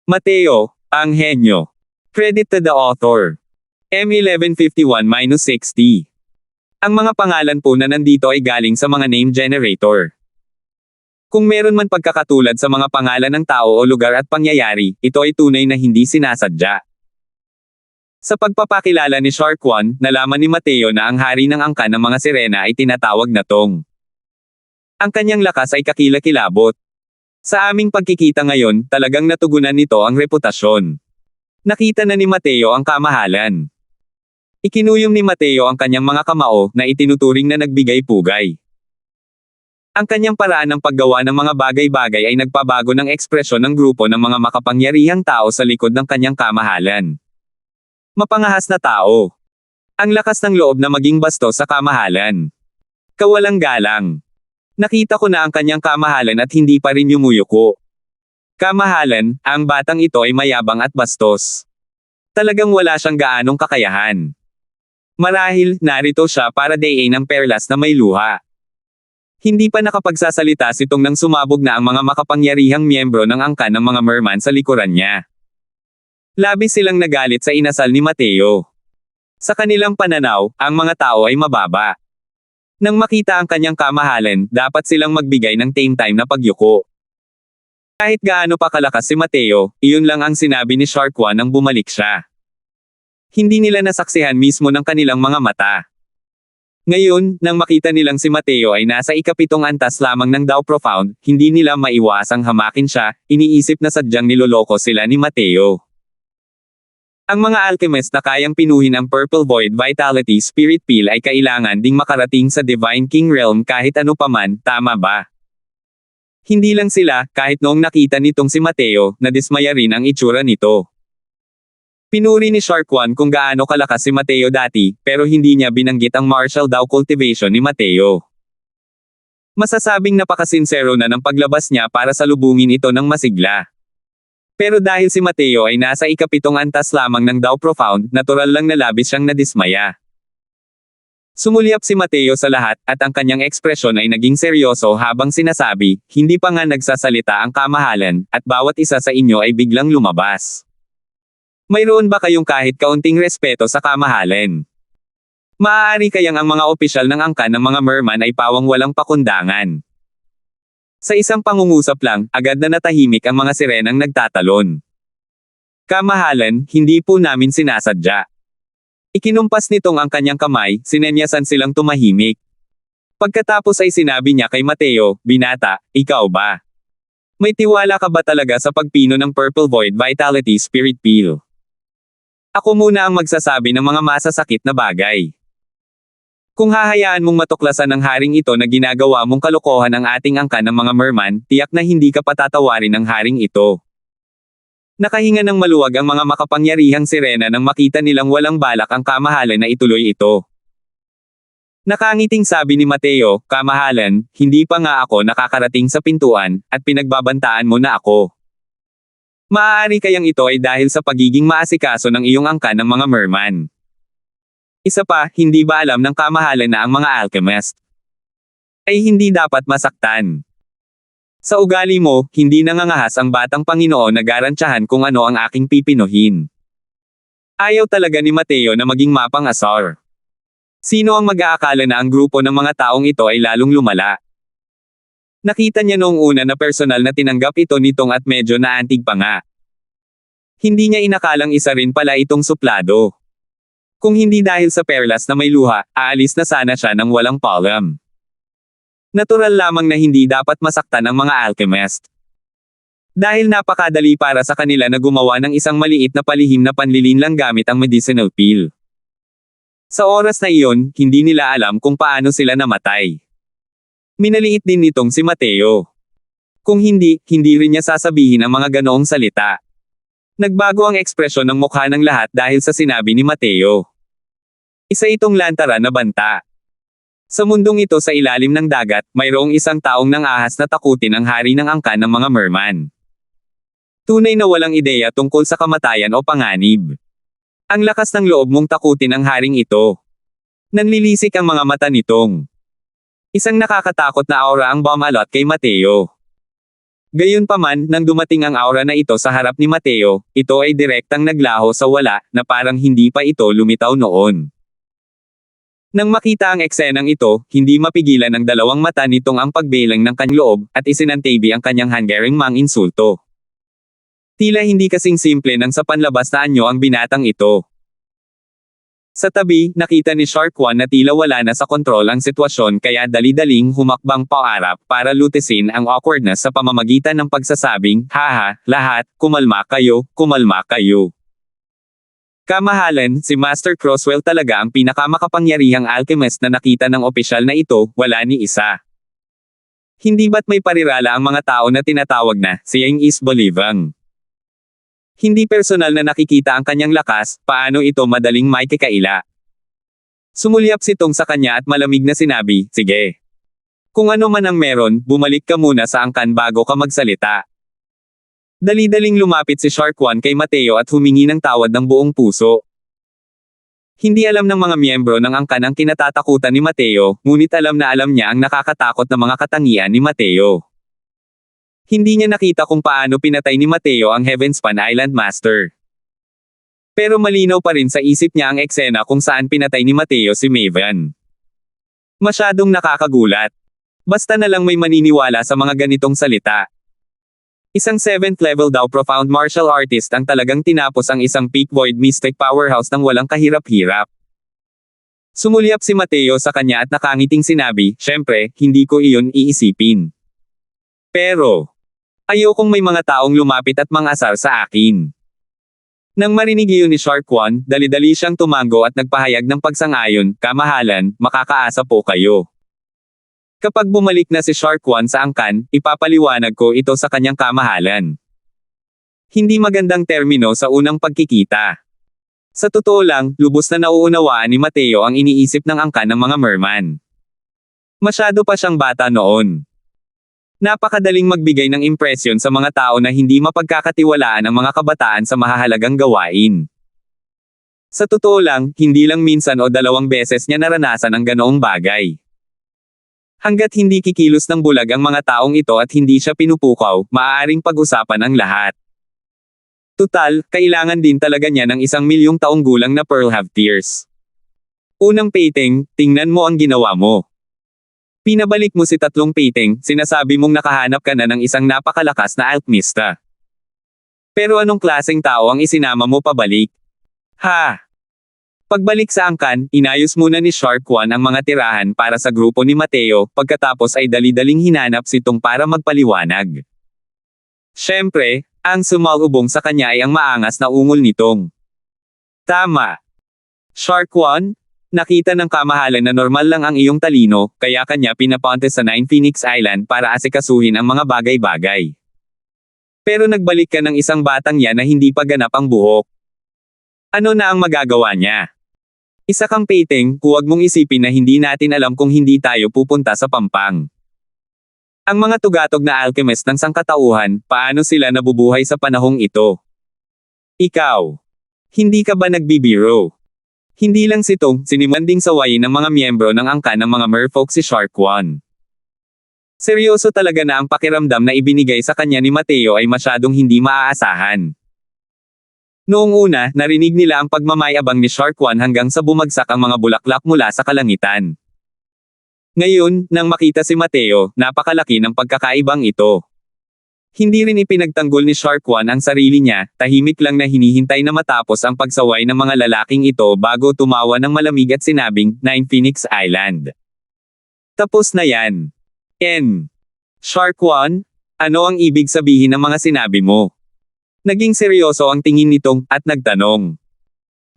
Mateo, ang henyo. Credit to the author. M1151-60. Ang mga pangalan po na nandito ay galing sa mga name generator. Kung meron man pagkakatulad sa mga pangalan ng tao o lugar at pangyayari, ito ay tunay na hindi sinasadya. Sa pagpapakilala ni Shark One, nalaman ni Mateo na ang hari ng angkan ng mga sirena ay tinatawag na Tong. Ang kanyang lakas ay kakilakilabot. Sa aming pagkikita ngayon, talagang natugunan nito ang reputasyon. Nakita na ni Mateo ang kamahalan. Ikinuyom ni Mateo ang kanyang mga kamao na itinuturing na nagbigay-pugay. Ang kanyang paraan ng paggawa ng mga bagay-bagay ay nagpabago ng ekspresyon ng grupo ng mga makapangyarihang tao sa likod ng kanyang kamahalan. Mapangahas na tao. Ang lakas ng loob na maging bastos sa kamahalan. Kawalang galang. Nakita ko na ang kanyang kamahalan at hindi pa rin yumuyuko. Kamahalan, ang batang ito ay mayabang at bastos. Talagang wala siyang gaanong kakayahan. Marahil, narito siya para dayain ang perlas na may luha. Hindi pa nakapagsasalita si Tong nang sumabog na ang mga makapangyarihang miyembro ng angkan ng mga merman sa likuran niya. Labis silang nagalit sa inasal ni Mateo. Sa kanilang pananaw, ang mga tao ay mababa. Nang makita ang kanyang kamahalan, dapat silang magbigay ng tame time na pagyuko. Kahit gaano pa kalakas si Mateo, iyon lang ang sinabi ni Shark One nang bumalik siya. Hindi nila nasaksihan mismo ng kanilang mga mata. Ngayon, nang makita nilang si Mateo ay nasa ikapitong antas lamang ng Dao Profound, hindi nila maiwasang hamakin siya, iniisip na sadyang niloloko sila ni Mateo. Ang mga alchemist na kayang pinuhin ang Purple Void Vitality Spirit Pill ay kailangan ding makarating sa Divine King Realm kahit ano paman, tama ba? Hindi lang sila, kahit noong nakita nitong si Mateo, nadismaya rin ang itsura nito. Pinuri ni Shark One kung gaano kalakas si Mateo dati, pero hindi niya binanggit ang martial Dao cultivation ni Mateo. Masasabing napakasinsero na ng paglabas niya para salubungin ito ng masigla. Pero dahil si Mateo ay nasa ikapitong antas lamang ng Dao Profound, natural lang na labis siyang nadismaya. Sumulyap si Mateo sa lahat, at ang kanyang ekspresyon ay naging seryoso habang sinasabi, hindi pa nga nagsasalita ang kamahalan, at bawat isa sa inyo ay biglang lumabas. Mayroon ba kayong kahit kaunting respeto sa kamahalan? Maaari kayang ang mga opisyal ng angkan ng mga merman ay pawang walang pakundangan. Sa isang pangungusap lang, agad na natahimik ang mga sirenang nagtatalon. Kamahalan, hindi po namin sinasadya. Ikinumpas nitong ang kanyang kamay, sinenyasan silang tumahimik. Pagkatapos ay sinabi niya kay Mateo, "Binata, ikaw ba? May tiwala ka ba talaga sa pagpino ng Purple Void Vitality Spirit Pill? Ako muna ang magsasabi ng mga masasakit na bagay. Kung hahayaan mong matuklasan ng haring ito na ginagawa mong kalokohan ng ating angkan ng mga merman, tiyak na hindi ka patatawarin ng haring ito." Nakahinga ng maluwag ang mga makapangyarihang sirena nang makita nilang walang balak ang kamahalan na ituloy ito. Nakangiting sabi ni Mateo, "Kamahalan, hindi pa nga ako nakakarating sa pintuan, at pinagbabantaan mo na ako. Maaari kayang ito ay dahil sa pagiging maasikaso ng iyong angkan ng mga merman. Isa pa, hindi ba alam ng kamahalan na ang mga alchemist ay hindi dapat masaktan? Sa ugali mo, hindi nangangahas ang batang Panginoon na garantyahan kung ano ang aking pipinuhin." Ayaw talaga ni Mateo na maging mapang-asar. Sino ang mag-aakala na ang grupo ng mga taong ito ay lalong lumala? Nakita niya noong una na personal na tinanggap ito nitong at medyo naantig pa nga. Hindi niya inakalang isa rin pala itong suplado. Kung hindi dahil sa perlas na may luha, aalis na sana siya ng walang palm. Natural lamang na hindi dapat masaktan ang mga alchemist. Dahil napakadali para sa kanila na gumawa ng isang maliit na palihim na panlilinlang gamit ang medicinal pill. Sa oras na iyon, hindi nila alam kung paano sila namatay. Minaliit din nitong si Mateo. Kung hindi, hindi rin niya sasabihin ang mga ganoong salita. Nagbago ang ekspresyon ng mukha ng lahat dahil sa sinabi ni Mateo. Isa itong lantara na banta. Sa mundong ito sa ilalim ng dagat, mayroong isang taong nang-ahas na takutin ang hari ng angkan ng mga merman. Tunay na walang ideya tungkol sa kamatayan o panganib. Ang lakas ng loob mong takutin ang haring ito. Nanlilisik ang mga mata nitong. Isang nakakatakot na aura ang bumalot kay Mateo. Gayunpaman, nang dumating ang aura na ito sa harap ni Mateo, ito ay direktang naglaho sa wala, na parang hindi pa ito lumitaw noon. Nang makita ang eksenang ito, hindi mapigilan ng dalawang mata nitong ang pagbelang ng kanyang loob, at isinantabi ang kanyang hanggaring mang insulto. Tila hindi kasing simple nang sa panlabas na anyo ang binatang ito. Sa tabi, nakita ni Shark One na tila wala na sa kontrol ang sitwasyon kaya dali-daling humakbang paarap para lutesin ang awkwardness sa pamamagitan ng pagsasabing, haha, lahat, kumalma kayo, kumalma kayo. Kamahalan, si Master Crosswell talaga ang pinakamakapangyarihang alchemist na nakita ng opisyal na ito, wala ni isa. Hindi ba't may parirala ang mga tao na tinatawag na, siyang is Bolivang? Hindi personal na nakikita ang kanyang lakas, paano ito madaling may kikaila. Sumulyap si Tong sa kanya at malamig na sinabi, sige. Kung ano man ang meron, bumalik ka muna sa angkan bago ka magsalita. Dali-daling lumapit si Shark One kay Mateo at humingi ng tawad ng buong puso. Hindi alam ng mga miyembro ng angkan ang kinatatakutan ni Mateo, ngunit alam niya ang nakakatakot na mga katangian ni Mateo. Hindi niya nakita kung paano pinatay ni Mateo ang Heavenspan Island Master. Pero malinaw pa rin sa isip niya ang eksena kung saan pinatay ni Mateo si Maven. Masyadong nakakagulat. Basta na lang may maniniwala sa mga ganitong salita. Isang 7th level daw profound martial artist ang talagang tinapos ang isang peak void mystic powerhouse ng walang kahirap-hirap. Sumulyap si Mateo sa kanya at nakangiting sinabi, syempre, hindi ko iyon iisipin. Pero, ayokong may mga taong lumapit at mangasar sa akin. Nang marinig iyon ni Shark One, dali-dali siyang tumango at nagpahayag ng pagsang-ayon, kamahalan, makakaasa po kayo. Kapag bumalik na si Shark One sa angkan, ipapaliwanag ko ito sa kanyang kamahalan. Hindi magandang termino sa unang pagkikita. Sa totoo lang, lubos na nauunawaan ni Mateo ang iniisip ng angkan ng mga merman. Masyado pa siyang bata noon. Napakadaling magbigay ng impresyon sa mga tao na hindi mapagkakatiwalaan ang mga kabataan sa mahahalagang gawain. Sa totoo lang, hindi lang minsan o dalawang beses niya naranasan ang ganoong bagay. Hanggat hindi kikilos ng bulag ang mga taong ito at hindi siya pinupukaw, maaaring pag-usapan ang lahat. Tutal, kailangan din talaga niya ng 1,000,000 taong gulang na Pearl Have Tears. Unang painting, tingnan mo ang ginawa mo. Pinabalik mo si tatlong painting, sinasabi mong nakahanap ka na ng isang napakalakas na alchemista. Pero anong klaseng tao ang isinama mo pabalik? Ha! Pagbalik sa angkan, inayos muna ni Shark One ang mga tirahan para sa grupo ni Mateo, pagkatapos ay dali-daling hinanap si Tong para magpaliwanag. Siyempre, ang sumalubong sa kanya ay ang maangas na ungol ni Tong. Tama. Shark One? Nakita ng kamahalan na normal lang ang iyong talino, kaya kanya pinapunta sa Nine Phoenix Island para asikasuhin ang mga bagay-bagay. Pero nagbalik ka ng isang batang yan na hindi pa ganap ang buhok. Ano na ang magagawa niya? Isa kang painting, huwag mong isipin na hindi natin alam kung hindi tayo pupunta sa Pampang. Ang mga tugatog na alchemist ng sangkatauhan, paano sila nabubuhay sa panahong ito? Ikaw. Hindi ka ba nagbibiro? Hindi lang si Tong, sinimulan ding sawayin ng mga miyembro ng angkan ng mga merfolk si Shark One. Seryoso talaga na ang pakiramdam na ibinigay sa kanya ni Mateo ay masyadong hindi maaasahan. Noong una, narinig nila ang pagmamayabang ni Shark One hanggang sa bumagsak ang mga bulaklak mula sa kalangitan. Ngayon, nang makita si Mateo, napakalaki ng pagkakaibang ito. Hindi rin ipinagtanggol ni Shark One ang sarili niya, tahimik lang na hinihintay na matapos ang pagsaway ng mga lalaking ito bago tumawa ng malamig at sinabing, Nine Phoenix Island. Tapos na yan. Shark One? Ano ang ibig sabihin ng mga sinabi mo? Naging seryoso ang tingin nitong, at nagtanong.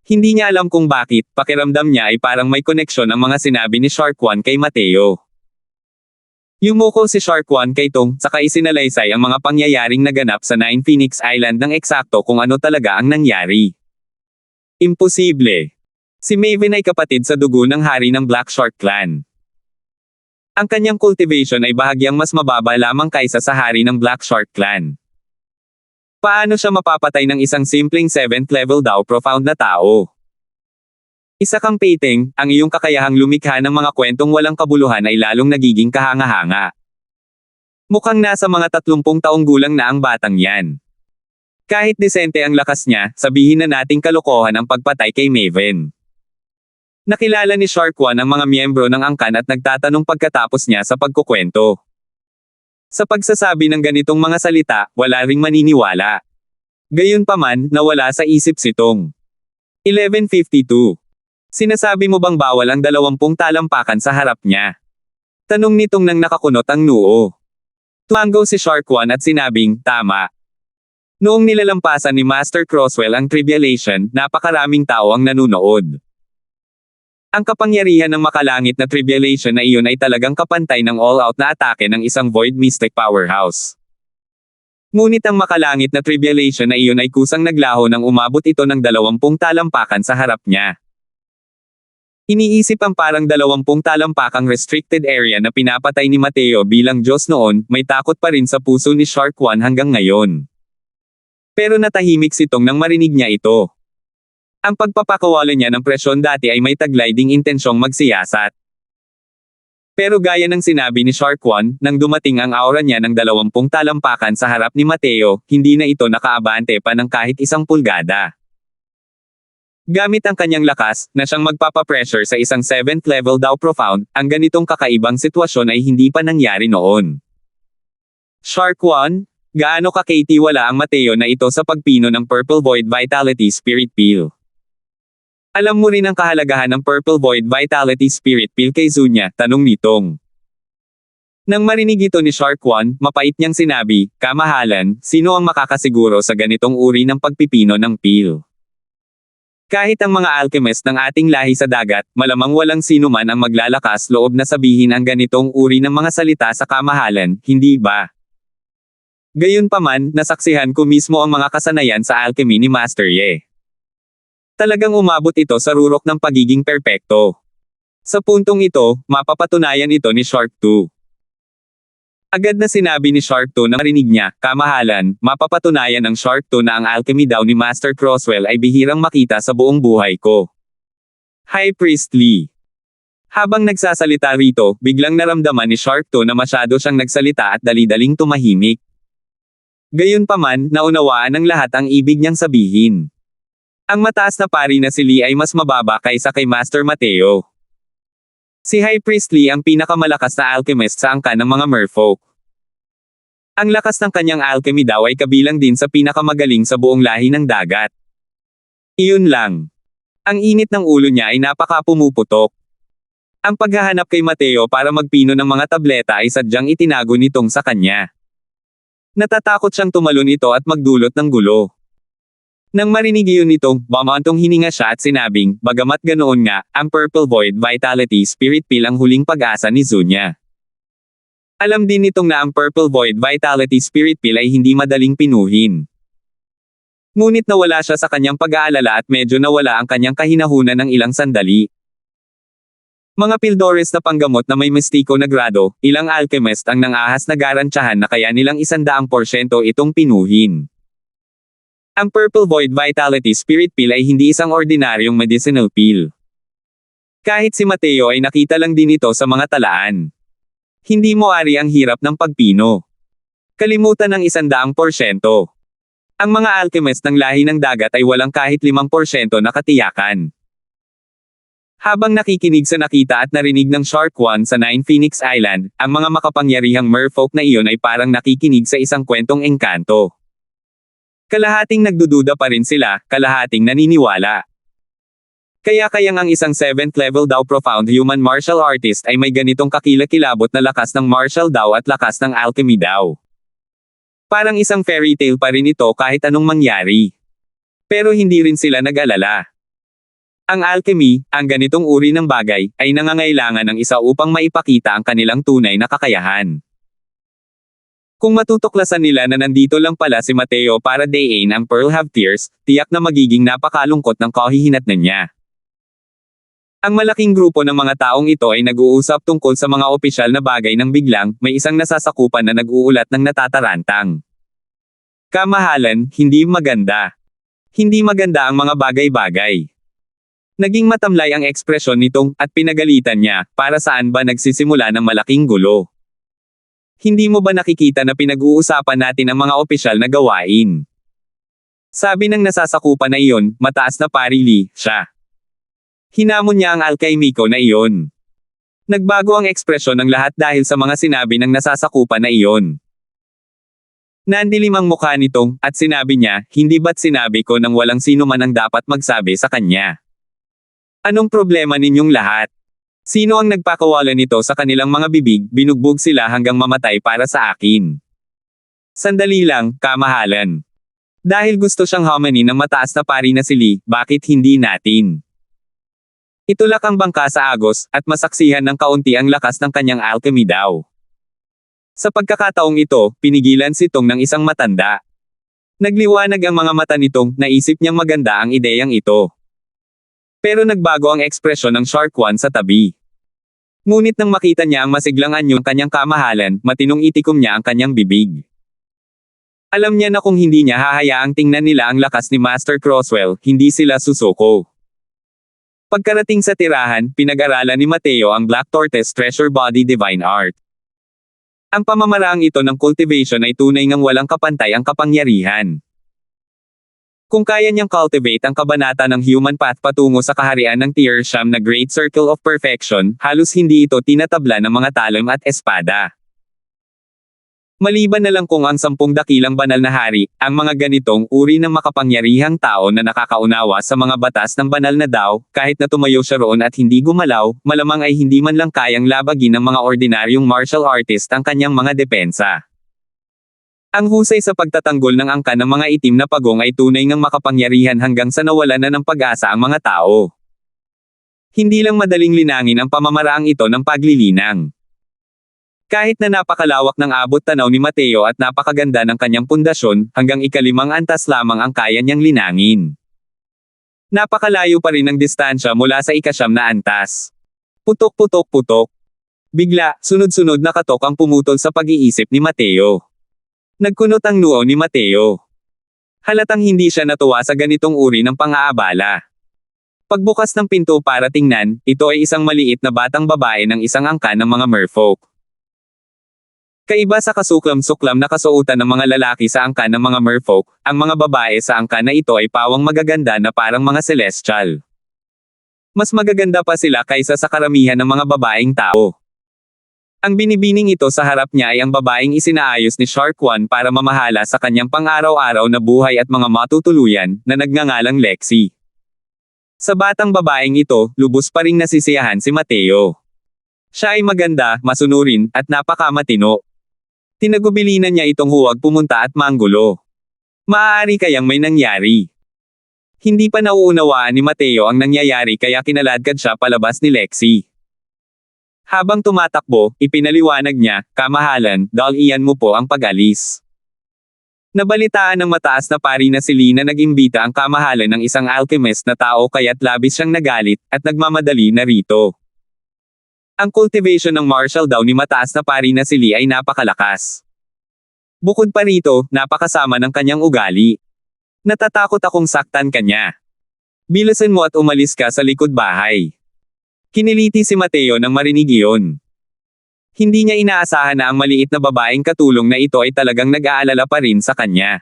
Hindi niya alam kung bakit, pakiramdam niya ay parang may koneksyon ang mga sinabi ni Shark One kay Mateo. Yumuko si Shark One kay Tong, saka isinalaysay ang mga pangyayaring naganap sa Nine Phoenix Island ng eksakto kung ano talaga ang nangyari. Imposible. Si Maven ay kapatid sa dugo ng hari ng Black Shark Clan. Ang kanyang cultivation ay bahagyang mas mababa lamang kaysa sa hari ng Black Shark Clan. Paano siya mapapatay ng isang simpleng 7th level daw profound na tao? Isa kang painting, ang iyong kakayahang lumikha ng mga kwentong walang kabuluhan ay lalong nagiging kahanga-hanga. Mukhang nasa mga 30 taong gulang na ang batang yan. Kahit disente ang lakas niya, sabihin na nating kalokohan ang pagpatay kay Maven. Nakilala ni Shark One ang mga miyembro ng angkan at nagtatanong pagkatapos niya sa pagkukwento. Sa pagsasabi ng ganitong mga salita, wala ring maniniwala. Gayunpaman, nawala sa isip si Tong. 11:52. Sinasabi mo bang bawal ang 20 talampakan sa harap niya? Tanong nitong nang nakakunot ang noo. Tumango si Shark One at sinabing, tama. Noong nilalampasan ni Master Crosswell ang Tribulation, napakaraming tao ang nanunood. Ang kapangyarihan ng makalangit na Tribulation na iyon ay talagang kapantay ng all-out na atake ng isang Void Mystic Powerhouse. Ngunit ang makalangit na Tribulation na iyon ay kusang naglaho nang umabot ito ng 20 talampakan sa harap niya. Iniisip ang parang 20 talampakang restricted area na pinapatay ni Mateo bilang Diyos noon, may takot pa rin sa puso ni Shark One hanggang ngayon. Pero natahimik si Tong nang marinig niya ito. Ang pagpapakawala niya ng presyon dati ay may taglay ding intensyong magsiyasat. Pero gaya ng sinabi ni Shark One, nang dumating ang aura niya ng 20 talampakan sa harap ni Mateo, hindi na ito nakaabante pa ng kahit 1 pulgada. Gamit ang kanyang lakas, na siyang magpapapressure sa isang 7th level daw profound, ang ganitong kakaibang sitwasyon ay hindi pa nangyari noon. Shark One, gaano kakitiwala ang Mateo na ito sa pagpino ng Purple Void Vitality Spirit Peel? Alam mo rin ang kahalagahan ng Purple Void Vitality Spirit Peel kay Zunya, tanong ni Tong. Nang marinig ito ni Shark One, mapait niyang sinabi, kamahalan, sino ang makakasiguro sa ganitong uri ng pagpipino ng peel? Kahit ang mga alchemist ng ating lahi sa dagat, malamang walang sino man ang maglalakas loob na sabihin ang ganitong uri ng mga salita sa kamahalan, hindi ba? Gayunpaman, nasaksihan ko mismo ang mga kasanayan sa alchemy ni Master Ye. Talagang umabot ito sa rurok ng pagiging perpekto. Sa puntong ito, mapapatunayan ito ni Shark 2. Agad na sinabi ni Shark 2 na marinig niya, kamahalan, mapapatunayan ng Shark 2 na ang alchemy daw ni Master Crosswell ay bihirang makita sa buong buhay ko. High Priest Lee. Habang nagsasalita rito, biglang naramdaman ni Shark 2 na masyado siyang nagsalita at dali-daling tumahimik. Gayunpaman, naunawaan ng lahat ang ibig niyang sabihin. Ang mataas na pari na si Lee ay mas mababa kaysa kay Master Mateo. Si High Priest Lee ang pinakamalakas na alchemist sa angkan ng mga merfolk. Ang lakas ng kanyang alchemy daw ay kabilang din sa pinakamagaling sa buong lahi ng dagat. Iyon lang. Ang init ng ulo niya ay napaka-pumuputok. Ang paghahanap kay Mateo para magpino ng mga tableta ay sadyang itinago nitong sa kanya. Natatakot siyang tumalon ito at magdulot ng gulo. Nang marinig iyon nitong, bumantong hininga siya at sinabing, bagamat ganoon nga, ang Purple Void Vitality Spirit Peel ang huling pag-asa ni Zunya. Alam din nitong na ang Purple Void Vitality Spirit Peel ay hindi madaling pinuhin. Ngunit nawala siya sa kanyang pag-aalala at medyo nawala ang kanyang kahinahunan ng ilang sandali. Mga pildores na panggamot na may mistiko na grado, ilang alchemist ang nangahas na garantyahan na kaya nilang 100% itong pinuhin. Ang Purple Void Vitality Spirit Peel ay hindi isang ordinaryong medicinal peel. Kahit si Mateo ay nakita lang din ito sa mga talaan. Hindi mo ari ang hirap ng pagpino. Kalimutan ng 100%. Ang mga alchemist ng lahi ng dagat ay walang kahit 5% na katiyakan. Habang nakikinig sa nakita at narinig ng Shark One sa Nine Phoenix Island, ang mga makapangyarihang merfolk na iyon ay parang nakikinig sa isang kwentong engkanto. Kalahating nagdududa pa rin sila, kalahating naniniwala. Kayang ang isang 7th level daw profound human martial artist ay may ganitong kakilakilabot na lakas ng martial daw at lakas ng alchemy daw. Parang isang fairy tale pa rin ito kahit anong mangyari. Pero hindi rin sila nag-alala. Ang alchemy, ang ganitong uri ng bagay, ay nangangailangan ng isa upang maipakita ang kanilang tunay na kakayahan. Kung matutuklasan nila na nandito lang pala si Mateo para dayin ang Pearl Have Tears, tiyak na magiging napakalungkot ng kahihinatnan niya. Ang malaking grupo ng mga taong ito ay nag-uusap tungkol sa mga opisyal na bagay nang biglang, may isang nasasakupan na nag-uulat ng natatarantang. Kamahalan, hindi maganda. Hindi maganda ang mga bagay-bagay. Naging matamlay ang ekspresyon nitong, at pinagalitan niya, para saan ba nagsisimula ng malaking gulo. Hindi mo ba nakikita na pinag-uusapan natin ang mga opisyal na gawain? Sabi ng nasasakupan na iyon, mataas na parili, siya. Hinamon niya ang alkaimiko na iyon. Nagbago ang ekspresyon ng lahat dahil sa mga sinabi ng nasasakupan na iyon. Nandilim ang mukha nito, at sinabi niya, hindi ba't sinabi ko nang walang sino man ang dapat magsabi sa kanya? Anong problema ninyong lahat? Sino ang nagpakawala nito sa kanilang mga bibig, binugbog sila hanggang mamatay para sa akin. Sandali lang, kamahalan. Dahil gusto siyang hamanin ng mataas na pari na si Lee, bakit hindi natin? Itulak ang bangka sa agos, at masaksihan ng kaunti ang lakas ng kanyang alchemy daw. Sa pagkakataong ito, pinigilan si Tong ng isang matanda. Nagliwanag ang mga mata nitong, naisip niyang maganda ang ideyang ito. Pero nagbago ang ekspresyon ng Shark One sa tabi. Ngunit nang makita niya ang masiglang anyo ng kanyang kamahalan, matinong itikom niya ang kanyang bibig. Alam niya na kung hindi niya hahayaang tingnan nila ang lakas ni Master Crosswell, hindi sila susuko. Pagkarating sa tirahan, pinag-aralan ni Mateo ang Black Tortoise Treasure Body Divine Art. Ang pamamaraang ito ng cultivation ay tunay ngang walang kapantay ang kapangyarihan. Kung kaya niyang cultivate ang kabanata ng human path patungo sa kaharian ng Tier Siyam na Great Circle of Perfection, halos hindi ito tinatabla ng mga talim at espada. Maliban na lang kung ang 10 dakilang banal na hari, ang mga ganitong uri ng makapangyarihang tao na nakakaunawa sa mga batas ng banal na Dao, kahit na tumayo siya roon at hindi gumalaw, malamang ay hindi man lang kayang labagin ng mga ordinaryong martial artist ang kanyang mga depensa. Ang husay sa pagtatanggol ng angkan ng mga itim na pagong ay tunay ngang makapangyarihan hanggang sa nawalan na ng pag-asa ang mga tao. Hindi lang madaling linangin ang pamamaraang ito ng paglilinang. Kahit na napakalawak ng abot tanaw ni Mateo at napakaganda ng kanyang pundasyon, hanggang ika-5 antas lamang ang kaya niyang linangin. Napakalayo pa rin ang distansya mula sa ika-9 na antas. Putok-putok-putok. Bigla, sunod-sunod na katok ang pumutol sa pag-iisip ni Mateo. Nagkunot ang noo ni Mateo. Halatang hindi siya natuwa sa ganitong uri ng pang-aabala. Pagbukas ng pinto para tingnan, ito ay isang maliit na batang babae ng isang angkan ng mga merfolk. Kaiba sa kasuklam-suklam na kasuotan ng mga lalaki sa angkan ng mga merfolk, ang mga babae sa angkan na ito ay pawang magaganda na parang mga celestial. Mas magaganda pa sila kaysa sa karamihan ng mga babaeng tao. Ang binibining ito sa harap niya ay ang babaeng isinaayos ni Shark One para mamahala sa kanyang pang-araw-araw na buhay at mga matutuluyan, na nagngangalang Lexi. Sa batang babaeng ito, lubos pa ring nasisiyahan si Mateo. Siya ay maganda, masunurin, at napakamatino. Tinagubilinan niya itong huwag pumunta at manggulo. Maaari kayang may nangyari. Hindi pa nauunawaan ni Mateo ang nangyayari kaya kinaladkad siya palabas ni Lexi. Habang tumatakbo, ipinaliwanag niya, kamahalan, dalian mo po ang pag-alis. Nabalitaan ng mataas na pari na si Lee na nag-imbita ang kamahalan ng isang alchemist na tao kaya't labis siyang nagalit, at nagmamadali na rito. Ang cultivation ng martial daw ni mataas na pari na si Lee ay napakalakas. Bukod pa rito, napakasama ng kanyang ugali. Natatakot akong saktan kanya. Bilasan mo at umalis ka sa likod bahay. Kiniliti si Mateo nang marinig iyon. Hindi niya inaasahan na ang maliit na babaeng katulong na ito ay talagang nag-aalala pa rin sa kanya.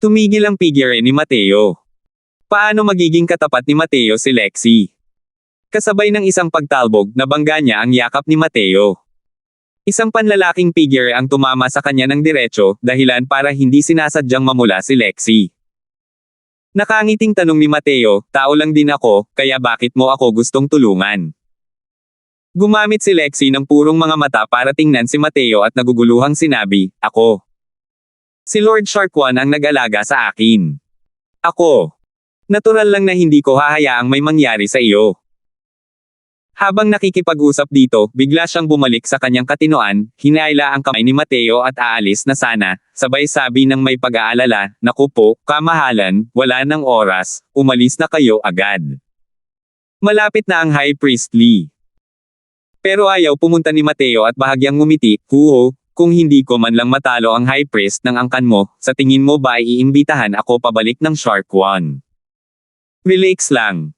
Tumigil ang figure ni Mateo. Paano magiging katapat ni Mateo si Lexi? Kasabay ng isang pagtalbog, nabangga niya ang yakap ni Mateo. Isang panlalaking figure ang tumama sa kanya ng diretso, dahilan para hindi sinasadyang mamula si Lexi. Nakangiting tanong ni Mateo, tao lang din ako, kaya bakit mo ako gustong tulungan? Gumamit si Lexi ng purong mga mata para tingnan si Mateo at naguguluhang sinabi, ako. Si Lord Shark One ang nag-alaga sa akin. Ako. Natural lang na hindi ko hahayaang may mangyari sa iyo. Habang nakikipag-usap dito, bigla siyang bumalik sa kanyang katinoan, hinayla ang kamay ni Mateo at aalis na sana, sabay sabi ng may pag-aalala, naku po, kamahalan, wala nang oras, umalis na kayo agad. Malapit na ang High Priest Lee. Pero ayaw pumunta ni Mateo at bahagyang ngumiti, huho, kung hindi ko man lang matalo ang High Priest ng angkan mo, sa tingin mo ba iimbitahan ako pabalik ng Shark One? Relax lang.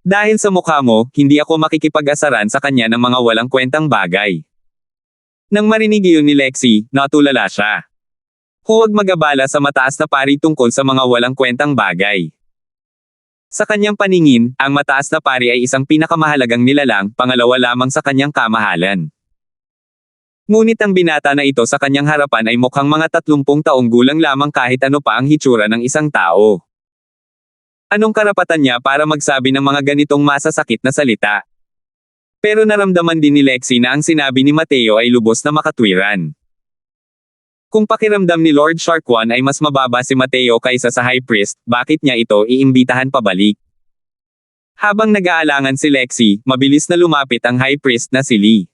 Dahil sa mukha mo, hindi ako makikipag-asaran sa kanya ng mga walang kwentang bagay. Nang marinig iyon ni Lexi, natulala siya. Huwag mag-abala sa mataas na pari tungkol sa mga walang kwentang bagay. Sa kanyang paningin, ang mataas na pari ay isang pinakamahalagang nilalang, pangalawa lamang sa kanyang kamahalan. Ngunit ang binata na ito sa kanyang harapan ay mukhang mga 30 taong gulang lamang kahit ano pa ang hitsura ng isang tao. Anong karapatan niya para magsabi ng mga ganitong masasakit na salita? Pero naramdaman din ni Lexi na ang sinabi ni Mateo ay lubos na makatwiran. Kung pakiramdam ni Lord Shark One ay mas mababa si Mateo kaysa sa High Priest, bakit niya ito iimbitahan pabalik? Habang nag-aalangan si Lexi, mabilis na lumapit ang High Priest na si Lee.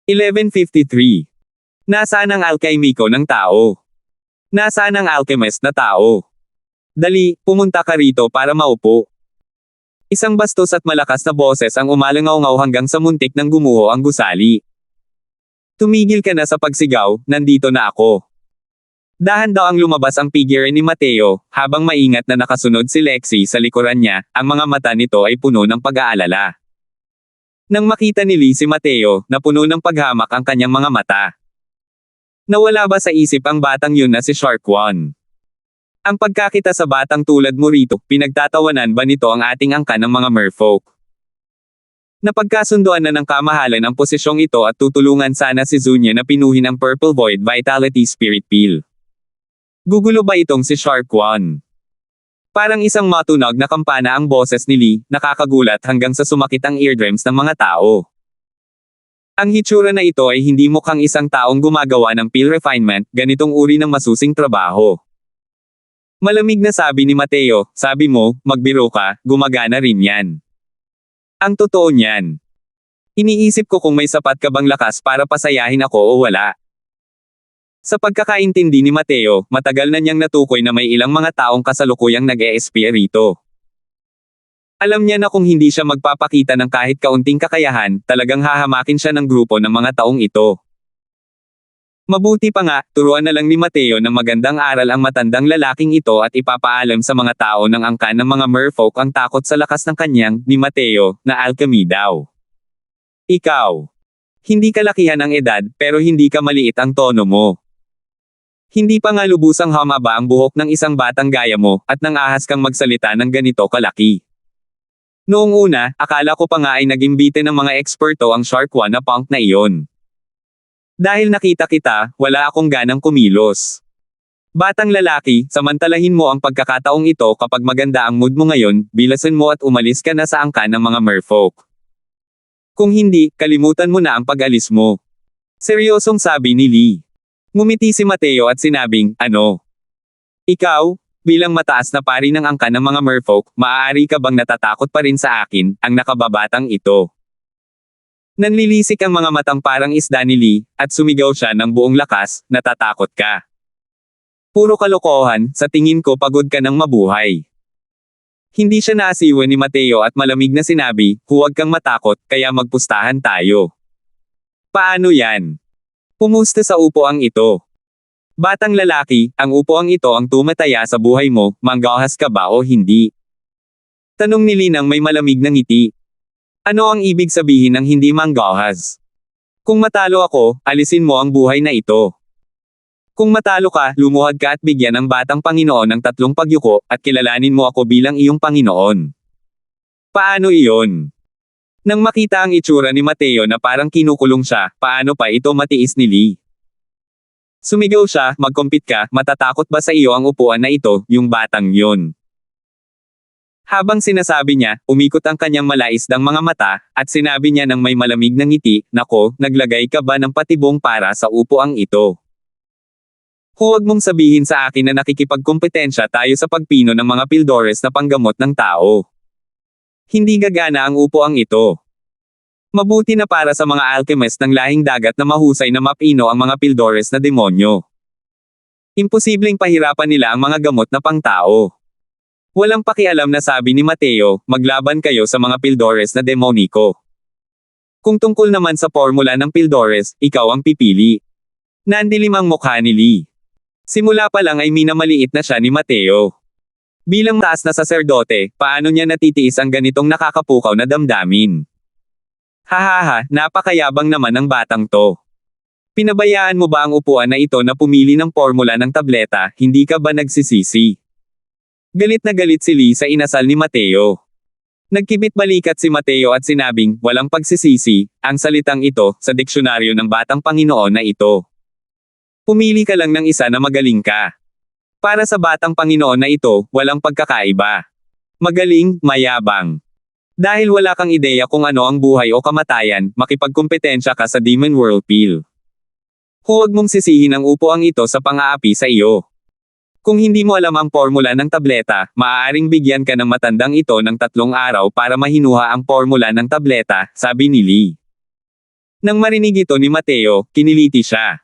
11:53. Nasaan ang alchemiko ng tao? Nasaan ang alchemist na tao? Dali, pumunta ka rito para maupo. Isang bastos at malakas na boses ang umalangaw-ngaw hanggang sa muntik nang gumuho ang gusali. Tumigil ka na sa pagsigaw, nandito na ako. Dahan-daang lumabas ang figure ni Mateo, habang maingat na nakasunod si Lexi sa likuran niya, ang mga mata nito ay puno ng pag-aalala. Nang makita ni Lee si Mateo, napuno ng paghamak ang kanyang mga mata. Nawala ba sa isip ang batang yun na si Shark One? Ang pagkakita sa batang tulad mo rito, pinagtatawanan ba nito ang ating angkan ng mga merfolk? Napagkasunduan na ng kamahalan ang posisyong ito at tutulungan sana si Zunya na pinuhin ang Purple Void Vitality Spirit Peel. Gugulo ba itong si Shark One? Parang isang matunog na kampana ang boses ni Lee, nakakagulat hanggang sa sumakit ang eardrums ng mga tao. Ang hitsura na ito ay hindi mukhang isang taong gumagawa ng peel refinement, ganitong uri ng masusing trabaho. Malamig na sabi ni Mateo, sabi mo, magbiro ka, gumagana rin yan. Ang totoo niyan. Iniisip ko kung may sapat ka bang lakas para pasayahin ako o wala. Sa pagkakaintindi ni Mateo, matagal na niyang natukoy na may ilang mga taong kasalukuyang nag-e-espia rito. Alam niya na kung hindi siya magpapakita ng kahit kaunting kakayahan, talagang hahamakin siya ng grupo ng mga taong ito. Mabuti pa nga, turuan na lang ni Mateo ng magandang aral ang matandang lalaking ito at ipapaalam sa mga tao ng angkan ng mga merfolk ang takot sa lakas ng kanyang, ni Mateo, na alchemy daw. Ikaw. Hindi kalakihan ang edad, pero hindi ka maliit ang tono mo. Hindi pa nga lubusang humaba ang buhok ng isang batang gaya mo, at nang ahas kang magsalita ng ganito kalaki. Noong una, akala ko pa nga ay nag-imbite ng mga eksperto ang Shark One na punk na iyon. Dahil nakita kita, wala akong ganang kumilos. Batang lalaki, samantalahin mo ang pagkakataong ito kapag maganda ang mood mo ngayon, bilasan mo at umalis ka na sa angkan ng mga merfolk. Kung hindi, kalimutan mo na ang pag-alis mo. Seryosong sabi ni Lee. Ngumiti si Mateo at sinabing, ano? Ikaw, bilang mataas na pari ng angkan ng mga merfolk, maaari ka bang natatakot pa rin sa akin, ang nakababatang ito? Nanlilisik ang mga matang parang isda ni Lee, at sumigaw siya ng buong lakas, natatakot ka. Puro kalokohan, sa tingin ko pagod ka ng mabuhay. Hindi siya naasiwa ni Mateo at malamig na sinabi, huwag kang matakot, kaya magpustahan tayo. Paano yan? Pumusta sa upuang ito. Batang lalaki, ang upuang ito ang tumataya sa buhay mo, manggahas ka ba o hindi? Tanong ni Lee nang may malamig na ngiti. Ano ang ibig sabihin ng hindi manggahas? Kung matalo ako, alisin mo ang buhay na ito. Kung matalo ka, lumuhad ka at bigyan ang batang Panginoon ng 3 pagyuko, at kilalanin mo ako bilang iyong Panginoon. Paano iyon? Nang makita ang itsura ni Mateo na parang kinukulong siya, paano pa ito matiis ni Lee? Sumigaw siya, magkumpit ka, matatakot ba sa iyo ang upuan na ito, yung batang yun? Habang sinasabi niya, umikot ang kanyang malaisdang mga mata, at sinabi niya ng may malamig na ngiti, nako, naglagay ka ba ng patibong para sa upuang ito? Huwag mong sabihin sa akin na nakikipagkompetensya tayo sa pagpino ng mga pildores na panggamot ng tao. Hindi gagana ang upuang ito. Mabuti na para sa mga alchemist ng lahing dagat na mahusay na mapino ang mga pildores na demonyo. Imposibleng pahirapan nila ang mga gamot na pangtao. Walang pakialam na sabi ni Mateo, maglaban kayo sa mga pildores na demoniko. Kung tungkol naman sa formula ng pildores, ikaw ang pipili. Nandilim ang mukha ni Lee. Simula pa lang ay minamaliit na siya ni Mateo. Bilang taas na saserdote, paano niya natitiis ang ganitong nakakapukaw na damdamin? Hahaha, napakayabang naman ng batang to. Pinabayaan mo ba ang upuan na ito na pumili ng formula ng tableta, hindi ka ba nagsisisi? Galit na galit si Lee sa inasal ni Mateo. Nagkibit balikat si Mateo at sinabing, walang pagsisisi, ang salitang ito, sa diksyonaryo ng Batang Panginoon na ito. Pumili ka lang ng isa na magaling ka. Para sa Batang Panginoon na ito, walang pagkakaiba. Magaling, mayabang. Dahil wala kang ideya kung ano ang buhay o kamatayan, makipagkumpetensya ka sa Demon Whirlpool. Huwag mong sisihin ang upuang ito sa pang-aapi sa iyo. Kung hindi mo alam ang formula ng tableta, maaaring bigyan ka ng matandang ito ng 3 araw para mahinuha ang formula ng tableta, sabi ni Lee. Nang marinig ito ni Mateo, kiniliti siya.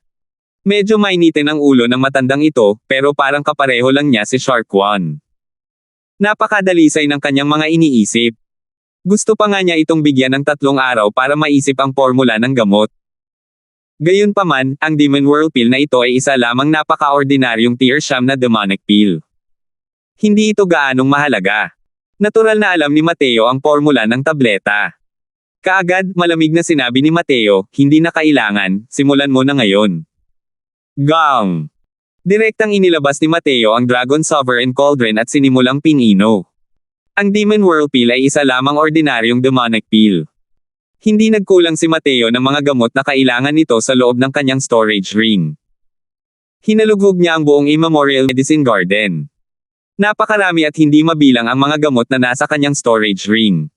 Medyo mainitin ang ulo ng matandang ito, pero parang kapareho lang niya si Shark One. Napakadalisay ng kanyang mga iniisip. Gusto pa nga niya itong bigyan ng 3 araw para maisip ang formula ng gamot. Gayunpaman, ang Demon Whirlpool na ito ay isa lamang napaka-ordinaryong tier 9 na demonic pill. Hindi ito gaanong mahalaga. Natural na alam ni Mateo ang formula ng tableta. Kaagad, malamig na sinabi ni Mateo, hindi na kailangan, simulan mo na ngayon. Gang! Direktang inilabas ni Mateo ang Dragon Sovereign Cauldron at sinimulang pinino. Ang Demon Whirlpool ay isa lamang ordinaryong demonic pill. Hindi nagkulang si Mateo ng mga gamot na kailangan nito sa loob ng kanyang storage ring. Hinalughog niya ang buong Immemorial Medicine Garden. Napakarami at hindi mabilang ang mga gamot na nasa kanyang storage ring.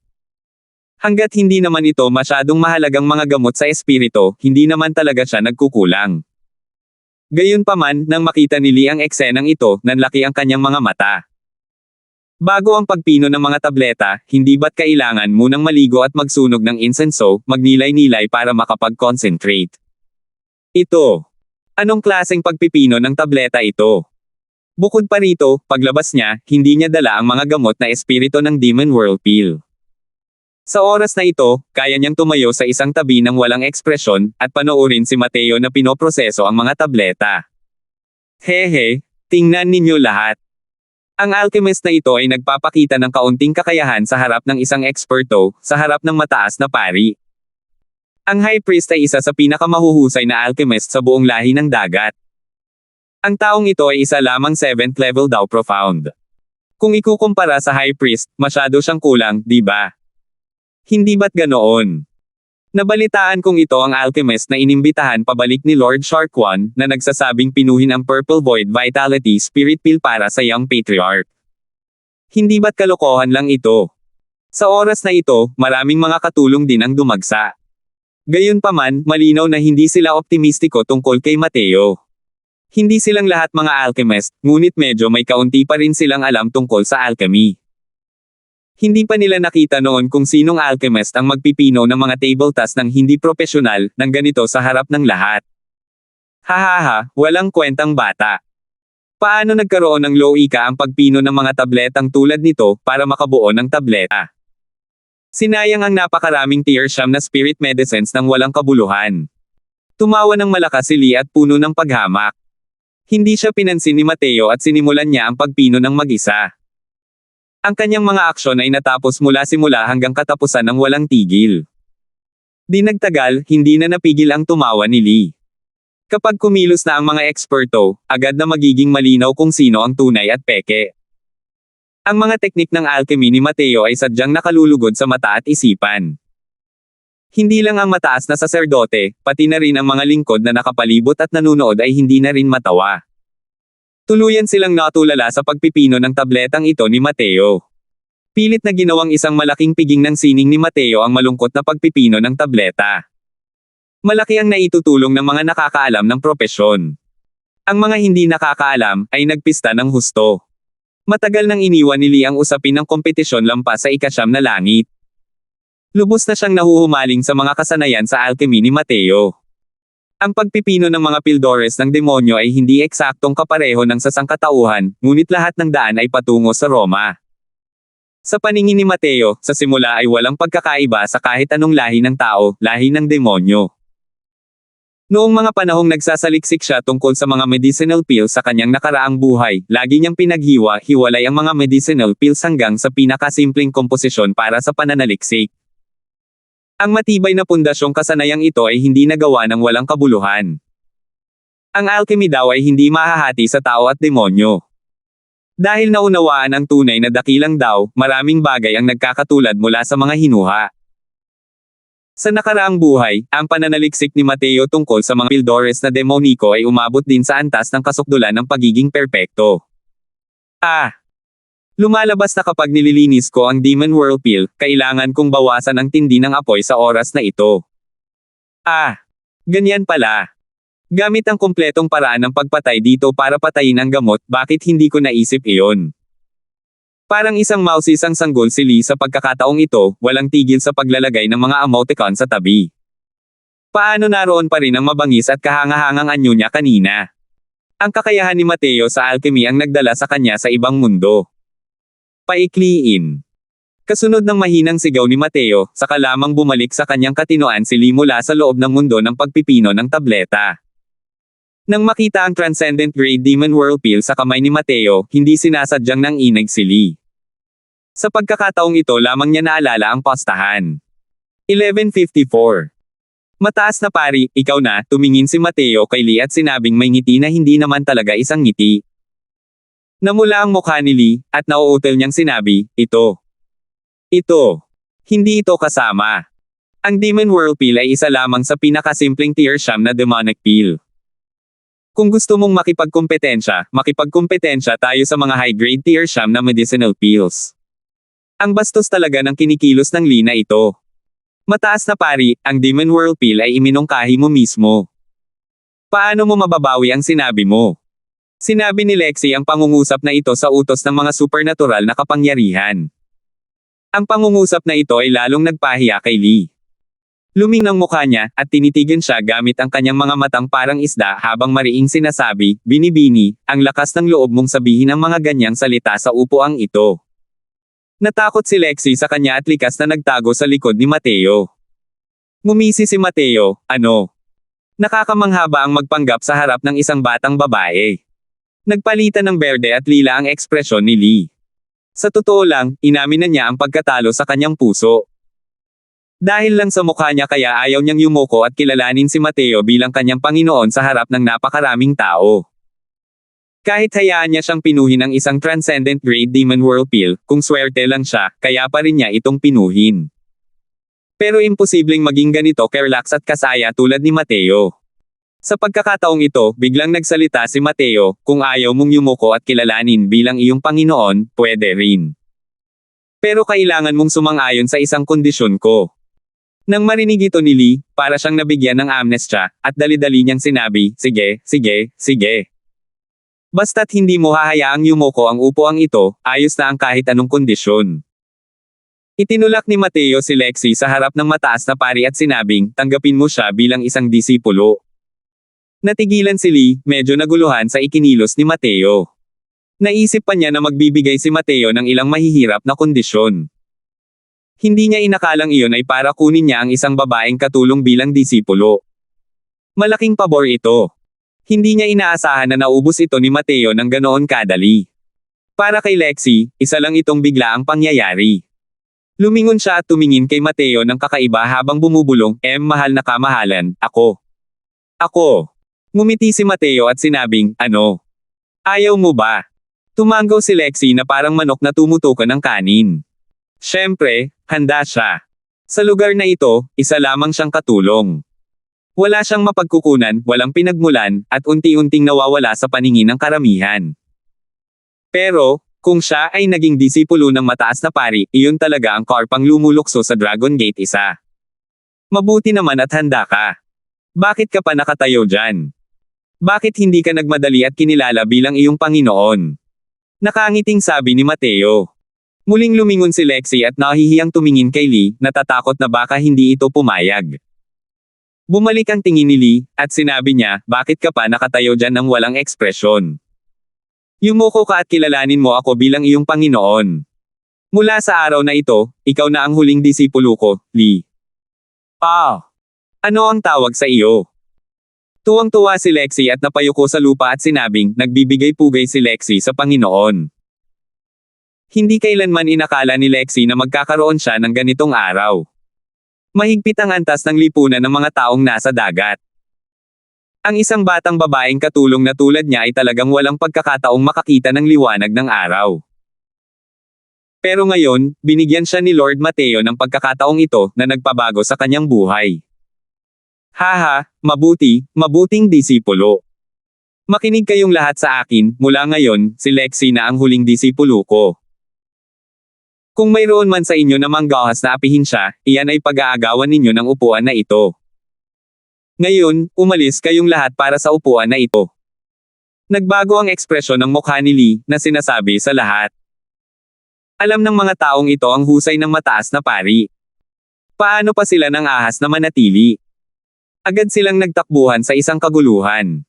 Hanggat hindi naman ito masyadong mahalagang mga gamot sa espiritu, hindi naman talaga siya nagkukulang. Gayunpaman, nang makita ni Lee ang eksenang ito, nanlaki ang kanyang mga mata. Bago ang pagpino ng mga tableta, hindi ba't kailangan munang maligo at magsunog ng insenso, magnilay-nilay para makapag-concentrate? Ito. Anong klaseng pagpipino ng tableta ito? Bukod pa rito, paglabas niya, hindi niya dala ang mga gamot na espiritu ng Demon Whirlpool. Sa oras na ito, kaya niyang tumayo sa isang tabi ng walang ekspresyon, at panoorin si Mateo na pinoproseso ang mga tableta. Hehe, tingnan ninyo lahat. Ang alchemist na ito ay nagpapakita ng kaunting kakayahan sa harap ng isang eksperto, sa harap ng mataas na pari. Ang high priest ay isa sa pinakamahuhusay na alchemist sa buong lahi ng dagat. Ang taong ito ay isa lamang 7th level daw profound. Kung ikukumpara sa high priest, masyado siyang kulang, di ba? Hindi ba't ganoon? Nabalitaan kong ito ang alchemist na inimbitahan pabalik ni Lord Shark One, na nagsasabing pinuhin ang Purple Void Vitality Spirit Pill para sa Young Patriarch. Hindi ba't kalokohan lang ito? Sa oras na ito, maraming mga katulong din ang dumagsa. Gayunpaman, malinaw na hindi sila optimistiko tungkol kay Mateo. Hindi silang lahat mga alchemist, ngunit medyo may kaunti pa rin silang alam tungkol sa alchemy. Hindi pa nila nakita noon kung sinong alchemist ang magpipino ng mga table task ng hindi propesyonal, ng ganito sa harap ng lahat. Hahaha, walang kwentang bata. Paano nagkaroon ng low ika ang pagpino ng mga tabletang tulad nito, para makabuo ng tableta? Sinayang ang napakaraming tier 9 na spirit medicines ng walang kabuluhan. Tumawa ng malakas si Lee at puno ng paghamak. Hindi siya pinansin ni Mateo at sinimulan niya ang pagpino ng mag-isa. Ang kanyang mga aksyon ay natapos mula simula hanggang katapusan ng walang tigil. Di nagtagal, hindi na napigil ang tumawa ni Lee. Kapag kumilos na ang mga eksperto, agad na magiging malinaw kung sino ang tunay at peke. Ang mga teknik ng alchemy ni Mateo ay sadyang nakalulugod sa mata at isipan. Hindi lang ang mataas na saserdote, pati na rin ang mga lingkod na nakapalibot at nanunood ay hindi na rin matawa. Tuluyan silang natulala sa pagpipino ng tabletang ito ni Mateo. Pilit na ginawang isang malaking piging ng sining ni Mateo ang malungkot na pagpipino ng tableta. Malaki ang naitutulong ng mga nakakaalam ng propesyon. Ang mga hindi nakakaalam ay nagpista ng husto. Matagal nang iniwan ni Lee ang usapin ng kompetisyon lampas sa ika-9 na langit. Lubos na siyang nahuhumaling sa mga kasanayan sa alchemy ni Mateo. Ang pagpipino ng mga pildores ng demonyo ay hindi eksaktong kapareho ng sa sangkatauhan, ngunit lahat ng daan ay patungo sa Roma. Sa paningin ni Mateo, sa simula ay walang pagkakaiba sa kahit anong lahi ng tao, lahi ng demonyo. Noong mga panahong nagsasaliksik siya tungkol sa mga medicinal pills sa kanyang nakaraang buhay, lagi niyang pinaghiwa-hiwalay ang mga medicinal pills hanggang sa pinakasimpleng komposisyon para sa pananaliksik. Ang matibay na pundasyong kasanayang ito ay hindi nagawa ng walang kabuluhan. Ang alchemy daw ay hindi mahahati sa tao at demonyo. Dahil naunawaan ang tunay na dakilang daw, maraming bagay ang nagkakatulad mula sa mga hinuha. Sa nakaraang buhay, ang pananaliksik ni Mateo tungkol sa mga Pildores na demoniko ay umabot din sa antas ng kasukdulan ng pagiging perpekto. Lumalabas na kapag nililinis ko ang Demon Whirlpool, kailangan kong bawasan ang tindi ng apoy sa oras na ito. Ganyan pala. Gamit ang kumpletong paraan ng pagpatay dito para patayin ang gamot, bakit hindi ko naisip iyon? Parang isang mausis ang sanggol si Lee sa pagkakataong ito, walang tigil sa paglalagay ng mga emoticon sa tabi. Paano naroon pa rin ang mabangis at kahangahangang anyo niya kanina? Ang kakayahan ni Mateo sa alchemy ang nagdala sa kanya sa ibang mundo. Paikliin. Kasunod ng mahinang sigaw ni Mateo, saka lamang bumalik sa kanyang katinoan si Lee mula sa loob ng mundo ng pagpipino ng tableta. Nang makita ang Transcendent Grade Demon Whirlpool sa kamay ni Mateo, hindi sinasadyang nanginig si Lee. Sa pagkakataong ito lamang niya naalala ang postahan. 11:54. Mataas na pari, ikaw na, tumingin si Mateo kay Lee at sinabing may ngiti na hindi naman talaga isang ngiti. Namula ang mukha ni Lee, at nauutal niyang sinabi, Ito. Hindi ito kasama. Ang Demon Whirlpool ay isa lamang sa pinakasimpleng tier siyam na demonic pill. Kung gusto mong makipagkompetensya tayo sa mga high-grade tier siyam na medicinal pills. Ang bastos talaga ng kinikilos ng Lee na ito. Mataas na pari, ang Demon Whirlpool ay iminungkahi mo mismo. Paano mo mababawi ang sinabi mo? Sinabi ni Lexi ang pangungusap na ito sa utos ng mga supernatural na kapangyarihan. Ang pangungusap na ito ay lalong nagpahiya kay Lee. Luming ng mukha niya, at tinitigan siya gamit ang kanyang mga matang parang isda habang mariing sinasabi, Binibini, ang lakas ng loob mong sabihin ang mga ganyang salita sa upuang ito. Natakot si Lexi sa kanya at likas na nagtago sa likod ni Mateo. Ngumisi si Mateo, Nakakamangha ba ang magpanggap sa harap ng isang batang babae? Nagpalitan ng berde at lila ang ekspresyon ni Lee. Sa totoo lang, inamin na niya ang pagkatalo sa kanyang puso. Dahil lang sa mukha niya kaya ayaw niyang yumuko at kilalanin si Mateo bilang kanyang Panginoon sa harap ng napakaraming tao. Kahit hayaan niya siyang pinuhin ng isang Transcendent Grade Demon Whirlpool, kung swerte lang siya, kaya pa rin niya itong pinuhin. Pero imposibleng maging ganito kerlax at kasaya tulad ni Mateo. Sa pagkakataong ito, biglang nagsalita si Mateo, kung ayaw mong yumuko at kilalanin bilang iyong Panginoon, pwede rin. Pero kailangan mong sumang-ayon sa isang kondisyon ko. Nang marinig ito ni Lee, para siyang nabigyan ng amnestia, at dali-dali niyang sinabi, sige. Basta't hindi mo hahayaang yumuko ang upuang ito, ayos na ang kahit anong kondisyon. Itinulak ni Mateo si Lexi sa harap ng mataas na pari at sinabing, tanggapin mo siya bilang isang disipulo. Natigilan si Lee, medyo naguluhan sa ikinilos ni Mateo. Naisip pa niya na magbibigay si Mateo ng ilang mahihirap na kondisyon. Hindi niya inakalang iyon ay para kunin niya ang isang babaeng katulong bilang disipulo. Malaking pabor ito. Hindi niya inaasahan na naubos ito ni Mateo ng ganoon kadali. Para kay Lexi, isa lang itong biglaang pangyayari. Lumingon siya at tumingin kay Mateo ng kakaiba habang bumubulong, mahal na kamahalan, ako. Ngumiti si Mateo at sinabing, Ayaw mo ba? Tumanggaw si Lexi na parang manok na tumutukan ng kanin. Siyempre, handa siya. Sa lugar na ito, isa lamang siyang katulong. Wala siyang mapagkukunan, walang pinagmulan, at unti-unting nawawala sa paningin ng karamihan. Pero, kung siya ay naging disipulo ng mataas na pari, iyon talaga ang karpang lumulukso sa Dragon Gate 1. Mabuti naman at handa ka. Bakit ka pa nakatayo dyan? Bakit hindi ka nagmadali at kinilala bilang iyong Panginoon? Nakangiting sabi ni Mateo. Muling lumingon si Lexi at nahihiyang tumingin kay Lee, natatakot na baka hindi ito pumayag. Bumalik ang tingin ni Lee, at sinabi niya, bakit ka pa nakatayo dyan ng walang ekspresyon? Yumuko ka at kilalanin mo ako bilang iyong Panginoon. Mula sa araw na ito, ikaw na ang huling disipulo ko, Lee. Ano ang tawag sa iyo? Tuwang-tuwa si Lexi at napayuko sa lupa at sinabing, nagbibigay pugay si Lexi sa Panginoon. Hindi kailanman inakala ni Lexi na magkakaroon siya ng ganitong araw. Mahigpit ang antas ng lipunan ng mga taong nasa dagat. Ang isang batang babaeng katulong na tulad niya ay talagang walang pagkakataong makakita ng liwanag ng araw. Pero ngayon, binigyan siya ni Lord Mateo ng pagkakataong ito na nagpabago sa kanyang buhay. Haha, mabuting disipulo. Makinig kayong lahat sa akin, mula ngayon, si Lexi na ang huling disipulo ko. Kung mayroon man sa inyo na manggahas na apihin siya, iyan ay pag-aagawan ninyo ng upuan na ito. Ngayon, umalis kayong lahat para sa upuan na ito. Nagbago ang ekspresyon ng mukha ni Lee, na sinasabi sa lahat. Alam ng mga taong ito ang husay ng mataas na pari. Paano pa sila ng ahas na manatili? Agad silang nagtakbuhan sa isang kaguluhan.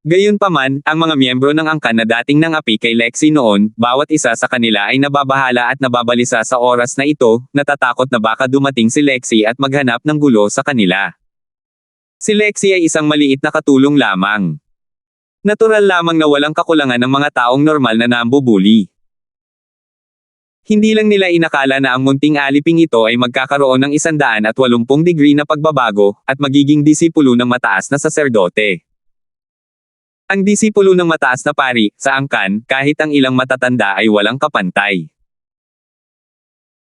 Gayunpaman, ang mga miyembro ng angkan na dating nangapi kay Lexi noon, bawat isa sa kanila ay nababahala at nababalisa sa oras na ito, natatakot na baka dumating si Lexi at maghanap ng gulo sa kanila. Si Lexi ay isang maliit na katulong lamang. Natural lamang na walang kakulangan ng mga taong normal na nambubuli. Hindi lang nila inakala na ang munting aliping ito ay magkakaroon ng 180 degree na pagbabago, at magiging disipulo ng mataas na saserdote. Ang disipulo ng mataas na pari, sa angkan, kahit ang ilang matatanda ay walang kapantay.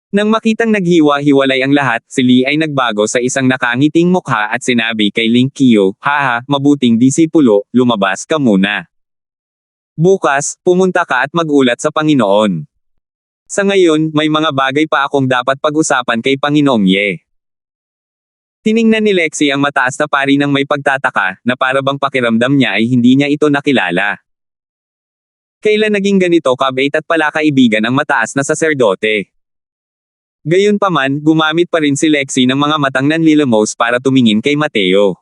Nang makitang naghiwa-hiwalay ang lahat, si Lee ay nagbago sa isang nakangiting mukha at sinabi kay Ling Qiu, haha, mabuting disipulo, lumabas ka muna. Bukas, pumunta ka at magulat sa Panginoon. Sa ngayon, may mga bagay pa akong dapat pag-usapan kay Panginoong Ye. Tiningnan ni Lexi ang mataas na pari ng may pagtataka, na para bang pakiramdam niya ay hindi niya ito nakilala. Kailan naging ganito kabait at pala kaibigan ang mataas na saserdote? Gayunpaman, gumamit pa rin si Lexi ng mga matang nanlilamos para tumingin kay Mateo.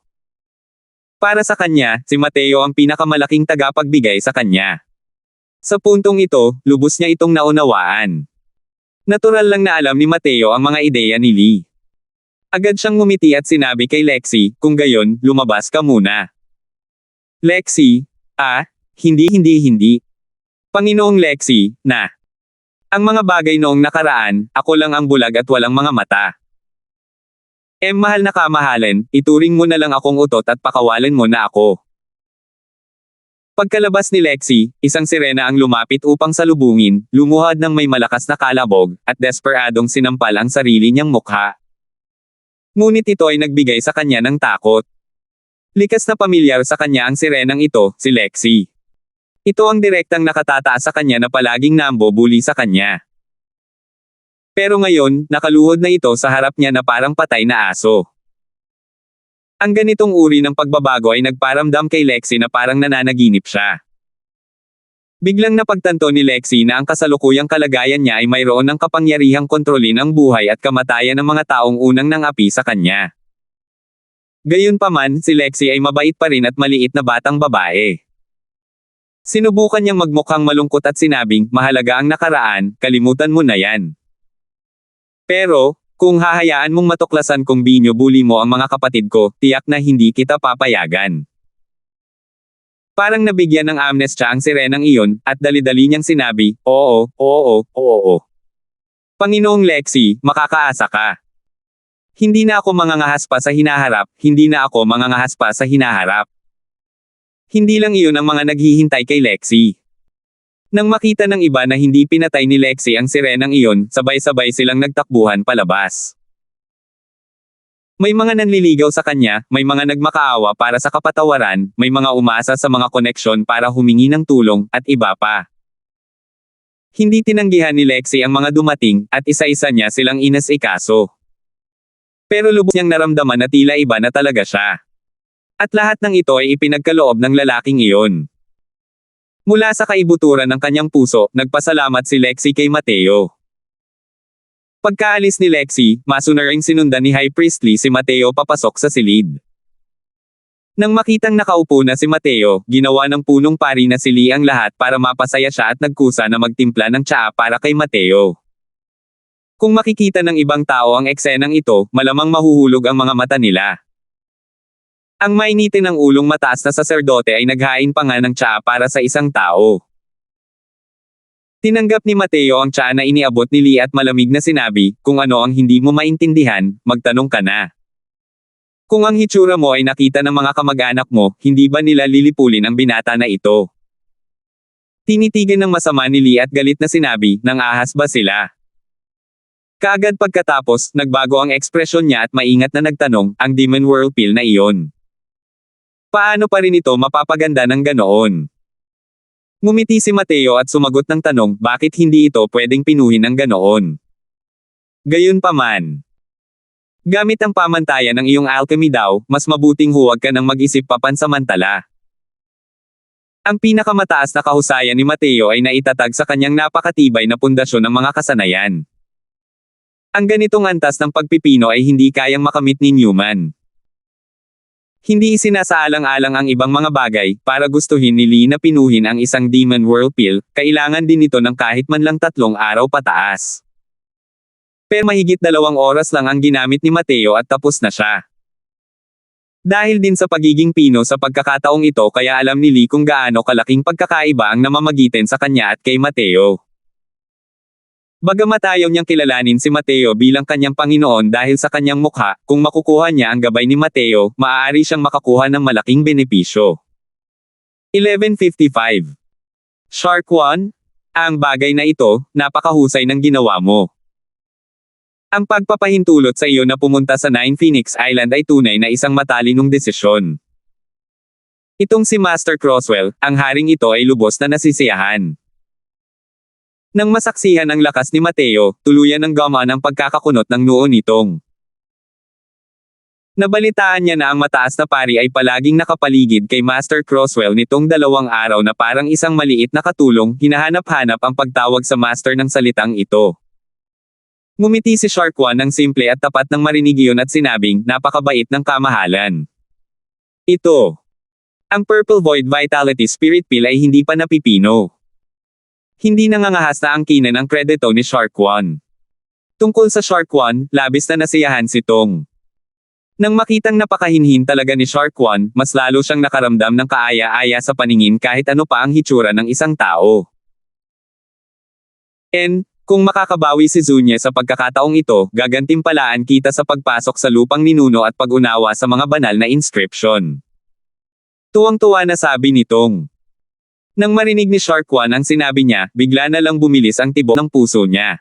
Para sa kanya, si Mateo ang pinakamalaking tagapagbigay sa kanya. Sa puntong ito, lubos niya itong naunawaan. Natural lang na alam ni Mateo ang mga ideya ni Lee. Agad siyang ngumiti at sinabi kay Lexi, kung gayon, lumabas ka muna. Lexi, hindi. Panginoong Lexi, na. Ang mga bagay noong nakaraan, ako lang ang bulag at walang mga mata. Mahal na kamahalan, ituring mo na lang akong utot at pakawalan mo na ako. Pagkalabas ni Lexi, isang sirena ang lumapit upang salubungin, lumuhad ng may malakas na kalabog, at desperadong sinampal ang sarili niyang mukha. Ngunit ito ay nagbigay sa kanya ng takot. Likas na pamilyar sa kanya ang sirenang ito, si Lexi. Ito ang direktang nakatataas sa kanya na palaging nambubuli sa kanya. Pero ngayon, nakaluhod na ito sa harap niya na parang patay na aso. Ang ganitong uri ng pagbabago ay nagparamdam kay Lexi na parang nananaginip siya. Biglang napagtanto ni Lexi na ang kasalukuyang kalagayan niya ay mayroon ng kapangyarihang kontrolin ang buhay at kamatayan ng mga taong unang nangapi sa kanya. Gayunpaman, si Lexi ay mabait pa rin at maliit na batang babae. Sinubukan niyang magmukhang malungkot at sinabing, mahalaga ang nakaraan, kalimutan mo na yan. Pero, kung hahayaan mong matuklasan kung binubuli mo ang mga kapatid ko, tiyak na hindi kita papayagan. Parang nabigyan ng amnestia ang sirenang iyon, at dali-dali niyang sinabi, oo. Panginoong Lexi, makakaasa ka. Hindi na ako mangangahas pa sa hinaharap, Hindi lang iyon ang mga naghihintay kay Lexi. Nang makita ng iba na hindi pinatay ni Lexi ang sirenang iyon, sabay-sabay silang nagtakbuhan palabas. May mga nanliligaw sa kanya, may mga nagmakaawa para sa kapatawaran, may mga umasa sa mga koneksyon para humingi ng tulong, at iba pa. Hindi tinanggihan ni Lexi ang mga dumating, at isa-isa niya silang inasikaso. Pero lubos niyang naramdaman na tila iba na talaga siya. At lahat ng ito ay ipinagkaloob ng lalaking iyon. Mula sa kaibuturan ng kanyang puso, nagpasalamat si Lexi kay Mateo. Pagkaalis ni Lexi, masunaring sinundan ni High Priest Lee si Mateo papasok sa silid. Nang makitang nakaupo na si Mateo, ginawa ng punong pari na si Lee ang lahat para mapasaya siya at nagkusa na magtimpla ng tsaa para kay Mateo. Kung makikita ng ibang tao ang eksenang ito, malamang mahuhulog ang mga mata nila. Ang mainitin ng ulong mataas na saserdote ay naghain pa nga ng tsaa para sa isang tao. Tinanggap ni Mateo ang tsaa na iniabot ni Lee at malamig na sinabi, kung ano ang hindi mo maintindihan, magtanong ka na. Kung ang hitsura mo ay nakita ng mga kamag-anak mo, hindi ba nila lilipulin ang binata na ito? Tinitigan ng masama ni Lee at galit na sinabi, nang ahas ba sila? Kaagad pagkatapos, nagbago ang ekspresyon niya at maingat na nagtanong, ang Demon Whirlpool na iyon. Paano pa rin ito mapapaganda ng ganoon? Ngumiti si Mateo at sumagot ng tanong, bakit hindi ito pwedeng pinuhin ng ganoon? Gayunpaman, gamit ang pamantayan ng iyong alchemy daw, mas mabuting huwag ka nang mag-isip papansamantala. Ang pinakamataas na kahusayan ni Mateo ay naitatag sa kanyang napakatibay na pundasyon ng mga kasanayan. Ang ganitong antas ng pagpipino ay hindi kayang makamit ni Newman. Hindi isinasaalang-alang ang ibang mga bagay, para gustuhin ni Lee na pinuhin ang isang Demon Whirlpool, kailangan din ito ng kahit man lang 3 araw pataas. Pero mahigit 2 oras lang ang ginamit ni Mateo at tapos na siya. Dahil din sa pagiging pino sa pagkakataong ito kaya alam ni Lee kung gaano kalaking pagkakaiba ang namamagitan sa kanya at kay Mateo. Bagamat ayaw niyang kilalanin si Mateo bilang kanyang Panginoon dahil sa kanyang mukha, kung makukuha niya ang gabay ni Mateo, maaari siyang makakuha ng malaking benepisyo. 11:55 Shark 1. Ang bagay na ito, napakahusay ng ginawa mo. Ang pagpapahintulot sa iyo na pumunta sa 9 Phoenix Island ay tunay na isang matalinong desisyon. Itong si Master Crosswell, ang haring ito ay lubos na nasisiyahan. Nang masaksihan ang lakas ni Mateo, tuluyan ng gumaan ang pagkakakunot ng noo nitong. Nabalitaan niya na ang mataas na pari ay palaging nakapaligid kay Master Crosswell nitong 2 araw na parang isang maliit na katulong, hinahanap-hanap ang pagtawag sa Master ng salitang ito. Ngumiti si Shark 1 ng simple at tapat ng marinig iyon at sinabing, napakabait ng kamahalan. Ito. Ang Purple Void Vitality Spirit Pill ay hindi pa napipino. Hindi nangangahas na angkinan ang kredito ni Shark 1. Tungkol sa Shark 1, labis na nasiyahan si Tong. Nang makitang napakahinhin talaga ni Shark 1, mas lalo siyang nakaramdam ng kaaya-aya sa paningin kahit ano pa ang hitsura ng isang tao. Kung makakabawi si Zunya sa pagkakataong ito, gagantimpalaan kita sa pagpasok sa lupang ninuno at pag-unawa sa mga banal na inscription. Tuwang-tuwa na sabi ni Tong. Nang marinig ni Shark 1 ang sinabi niya, bigla na lang bumilis ang tibok ng puso niya.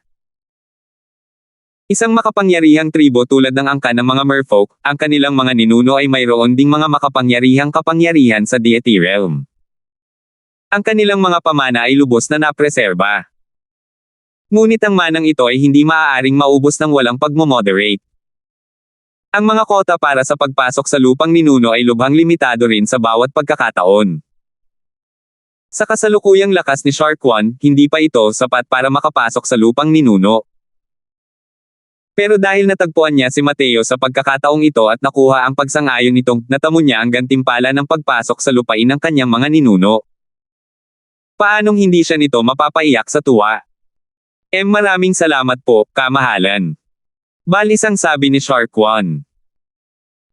Isang makapangyarihang tribo tulad ng angkan ng mga merfolk, ang kanilang mga ninuno ay mayroon ding mga makapangyarihang kapangyarihan sa deity realm. Ang kanilang mga pamana ay lubos na napreserba. Ngunit ang manang ito ay hindi maaaring maubos ng walang pagmomoderate. Ang mga kota para sa pagpasok sa lupang ninuno ay lubhang limitado rin sa bawat pagkakataon. Sa kasalukuyang lakas ni Shark 1, hindi pa ito sapat para makapasok sa lupang ninuno. Pero dahil natagpuan niya si Mateo sa pagkakataong ito at nakuha ang pagsang-ayon nitong, natamo niya ang gantimpala ng pagpasok sa lupain ng kanyang mga ninuno. Paanong hindi siya nito mapapaiyak sa tuwa? Maraming salamat po, kamahalan. Balisang sabi ni Shark 1.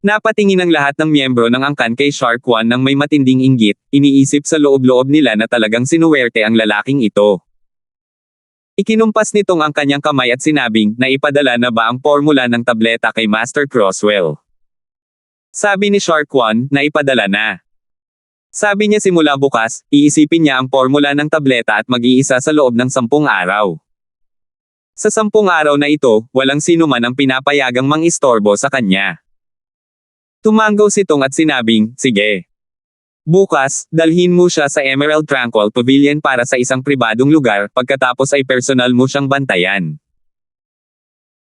Napatingin ang lahat ng miyembro ng angkan kay Shark 1 nang may matinding inggit, iniisip sa loob-loob nila na talagang sinuwerte ang lalaking ito. Ikinumpas nitong ang kanyang kamay at sinabing, naipadala na ba ang formula ng tableta kay Master Crosswell? Sabi ni Shark 1, naipadala na. Sabi niya simula bukas, iisipin niya ang formula ng tableta at mag-iisa sa loob ng 10 araw. Sa 10 araw na ito, walang sino man ang pinapayagang mang-istorbo sa kanya. Tumanggaw si Tong at sinabing, sige. Bukas, dalhin mo siya sa Emerald Tranquil Pavilion para sa isang pribadong lugar, pagkatapos ay personal mo siyang bantayan.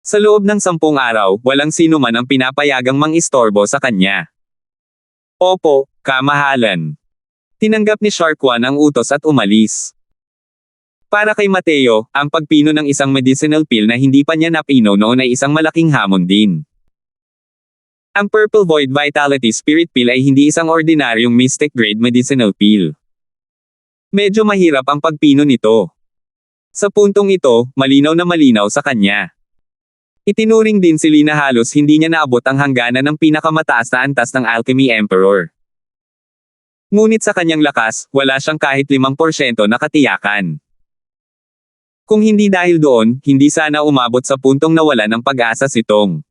Sa loob ng 10 araw, walang sino man ang pinapayagang mang-istorbo sa kanya. Opo, kamahalan. Tinanggap ni Shark 1 ang utos at umalis. Para kay Mateo, ang pagpino ng isang medicinal pill na hindi pa niya napino noon ay isang malaking hamon din. Ang Purple Void Vitality Spirit Pill ay hindi isang ordinaryong mystic grade medicinal pill. Medyo mahirap ang pagpino nito. Sa puntong ito, malinaw na malinaw sa kanya. Itinuring din si Lee na halos hindi niya naabot ang hangganan ng pinakamataas na antas ng Alchemy Emperor. Ngunit sa kanyang lakas, wala siyang kahit 5% na katiyakan. Kung hindi dahil doon, hindi sana umabot sa puntong nawala ng pag-asa si Tong.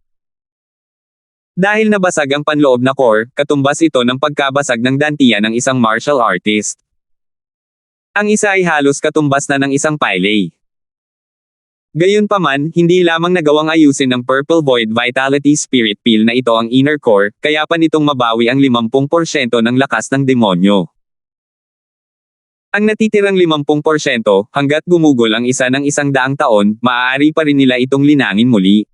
Dahil nabasag ang panloob na core, katumbas ito ng pagkabasag ng dantian ng isang martial artist. Ang isa ay halos katumbas na ng isang pile. Gayunpaman, hindi lamang nagawang ayusin ng Purple Void Vitality Spirit Pill na ito ang inner core, kaya pa nitong mabawi ang 50% ng lakas ng demonyo. Ang natitirang 50%, hanggat gumugol ang isa ng 100 taon, maaari pa rin nila itong linangin muli.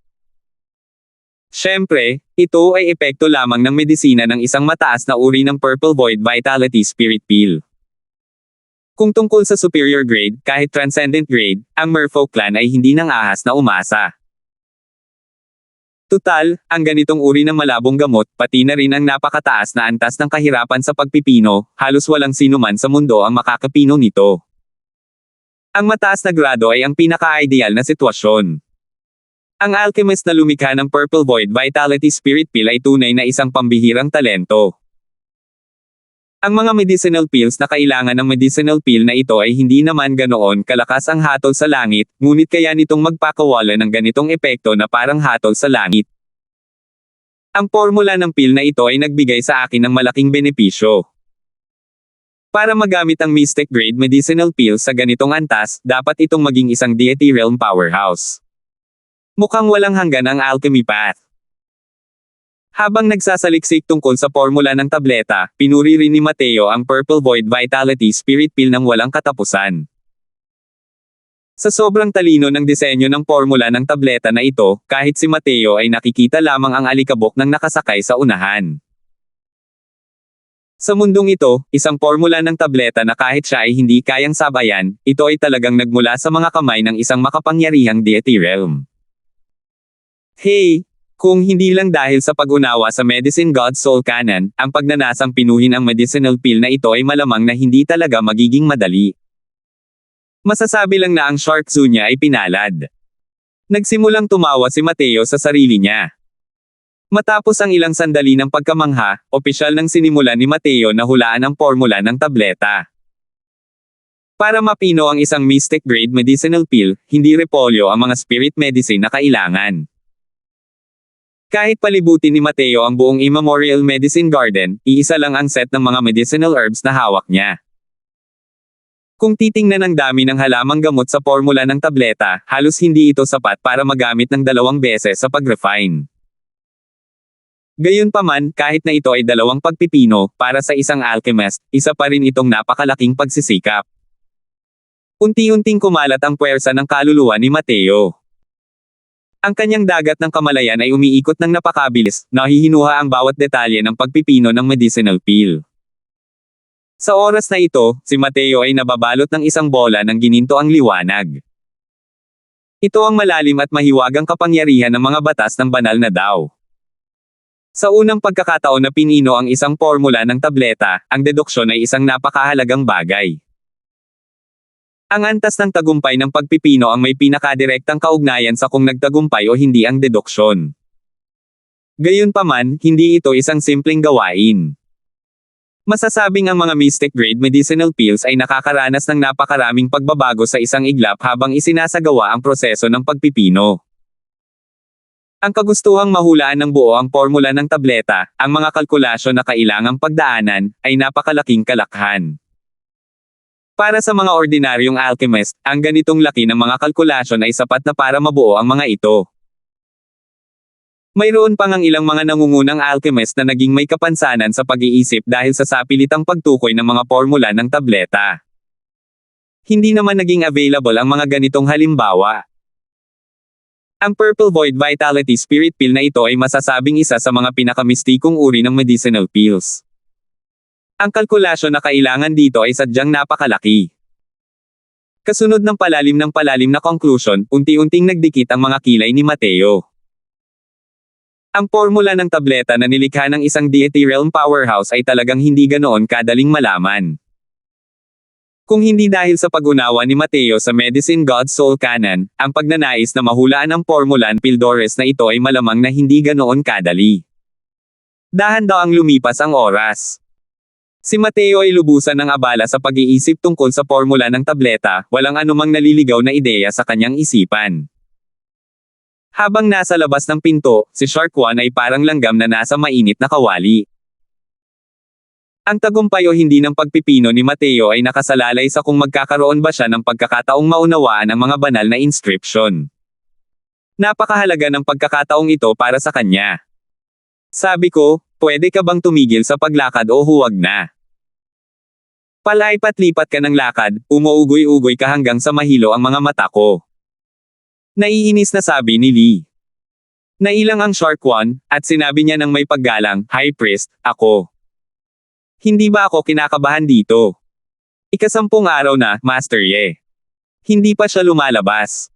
Siyempre, ito ay epekto lamang ng medisina ng isang mataas na uri ng Purple Void Vitality Spirit Pill. Kung tungkol sa superior grade, kahit transcendent grade, ang Merfolk clan ay hindi nang ahas na umasa. Tutal, ang ganitong uri ng malabong gamot, pati na rin ang napakataas na antas ng kahirapan sa pagpipino, halos walang sinuman sa mundo ang makakapino nito. Ang mataas na grado ay ang pinaka-ideal na sitwasyon. Ang alchemist na lumikha ng Purple Void Vitality Spirit Pill ay tunay na isang pambihirang talento. Ang mga medicinal pills na kailangan ng medicinal pill na ito ay hindi naman ganoon kalakas ang hatol sa langit, ngunit kaya nitong magpakawala ng ganitong epekto na parang hatol sa langit. Ang formula ng pill na ito ay nagbigay sa akin ng malaking benepisyo. Para magamit ang Mystic Grade Medicinal Pill sa ganitong antas, dapat itong maging isang deity realm powerhouse. Mukhang walang hanggan ang alchemy path. Habang nagsasaliksik tungkol sa formula ng tableta, pinuri rin ni Mateo ang Purple Void Vitality Spirit Pill ng walang katapusan. Sa sobrang talino ng disenyo ng formula ng tableta na ito, kahit si Mateo ay nakikita lamang ang alikabok ng nakasakay sa unahan. Sa mundong ito, isang formula ng tableta na kahit siya ay hindi kayang sabayan, ito ay talagang nagmula sa mga kamay ng isang makapangyarihang deity realm. Hey! Kung hindi lang dahil sa pag-unawa sa Medicine God Soul Canon, ang pagnanasang pinuhin ang medicinal pill na ito ay malamang na hindi talaga magiging madali. Masasabi lang na ang Shark Zoo niya ay pinalad. Nagsimulang tumawa si Mateo sa sarili niya. Matapos ang ilang sandali ng pagkamangha, opisyal nang sinimulan ni Mateo na hulaan ang formula ng tableta. Para mapino ang isang Mystic Grade Medicinal Pill, hindi repolyo ang mga spirit medicine na kailangan. Kahit palibutin ni Mateo ang buong Immemorial Medicine Garden, iisa lang ang set ng mga medicinal herbs na hawak niya. Kung titingnan ang dami ng halamang gamot sa formula ng tableta, halos hindi ito sapat para magamit ng 2 beses sa pag-refine. Gayunpaman, kahit na ito ay 2 pagpipino, para sa isang alchemist, isa pa rin itong napakalaking pagsisikap. Unti-unting kumalat ang puwersa ng kaluluwa ni Mateo. Ang kanyang dagat ng kamalayan ay umiikot ng napakabilis, nahihinuha ang bawat detalye ng pagpipino ng medicinal pill. Sa oras na ito, si Mateo ay nababalot ng isang bola ng gininto ang liwanag. Ito ang malalim at mahiwagang kapangyarihan ng mga batas ng banal na Dao. Sa unang pagkakataon na pinino ang isang formula ng tableta, ang deduksyon ay isang napakahalagang bagay. Ang antas ng tagumpay ng pagpipino ang may pinakadirektang kaugnayan sa kung nagtagumpay o hindi ang deduksyon. Gayunpaman, hindi ito isang simpleng gawain. Masasabing ang mga Mystic Grade Medicinal Pills ay nakakaranas ng napakaraming pagbabago sa isang iglap habang isinasagawa ang proseso ng pagpipino. Ang kagustuhang mahulaan ng buo ang formula ng tableta, ang mga kalkulasyon na kailangang pagdaanan, ay napakalaking kalakhan. Para sa mga ordinaryong alchemist, ang ganitong laki ng mga kalkulasyon ay sapat na para mabuo ang mga ito. Mayroon pang ang ilang mga nangungunang alchemist na naging may kapansanan sa pag-iisip dahil sa sapilitang pagtukoy ng mga formula ng tableta. Hindi naman naging available ang mga ganitong halimbawa. Ang Purple Void Vitality Spirit Pill na ito ay masasabing isa sa mga pinakamistikong uri ng medicinal pills. Ang kalkulasyon na kailangan dito ay sadyang napakalaki. Kasunod ng palalim na conclusion, unti-unting nagdikit ang mga kilay ni Mateo. Ang formula ng tableta na nilikha ng isang deity realm powerhouse ay talagang hindi ganoon kadaling malaman. Kung hindi dahil sa pag-unawa ni Mateo sa Medicine God Soul Canon, ang pagnanais na mahulaan ang formula ng Pildores na ito ay malamang na hindi ganoon kadali. Dahan-dahang lumipas ang oras. Si Mateo ay lubusan ng abala sa pag-iisip tungkol sa formula ng tableta, walang anumang naliligaw na ideya sa kanyang isipan. Habang nasa labas ng pinto, si Shark One ay parang langgam na nasa mainit na kawali. Ang tagumpay o hindi ng pagpipino ni Mateo ay nakasalalay sa kung magkakaroon ba siya ng pagkakataong maunawaan ang mga banal na inscription. Napakahalaga ng pagkakataong ito para sa kanya. Sabi ko, pwede ka bang tumigil sa paglakad o huwag na? Palaipat-lipat ka ng lakad, umuugoy-ugoy ka hanggang sa mahilo ang mga mata ko. Naiinis na sabi ni Lee. Nailang ang Shark One, at sinabi niya ng may paggalang, High Priest, ako. Hindi ba ako kinakabahan dito? Ika-10 araw na, Master Ye. Hindi pa siya lumalabas.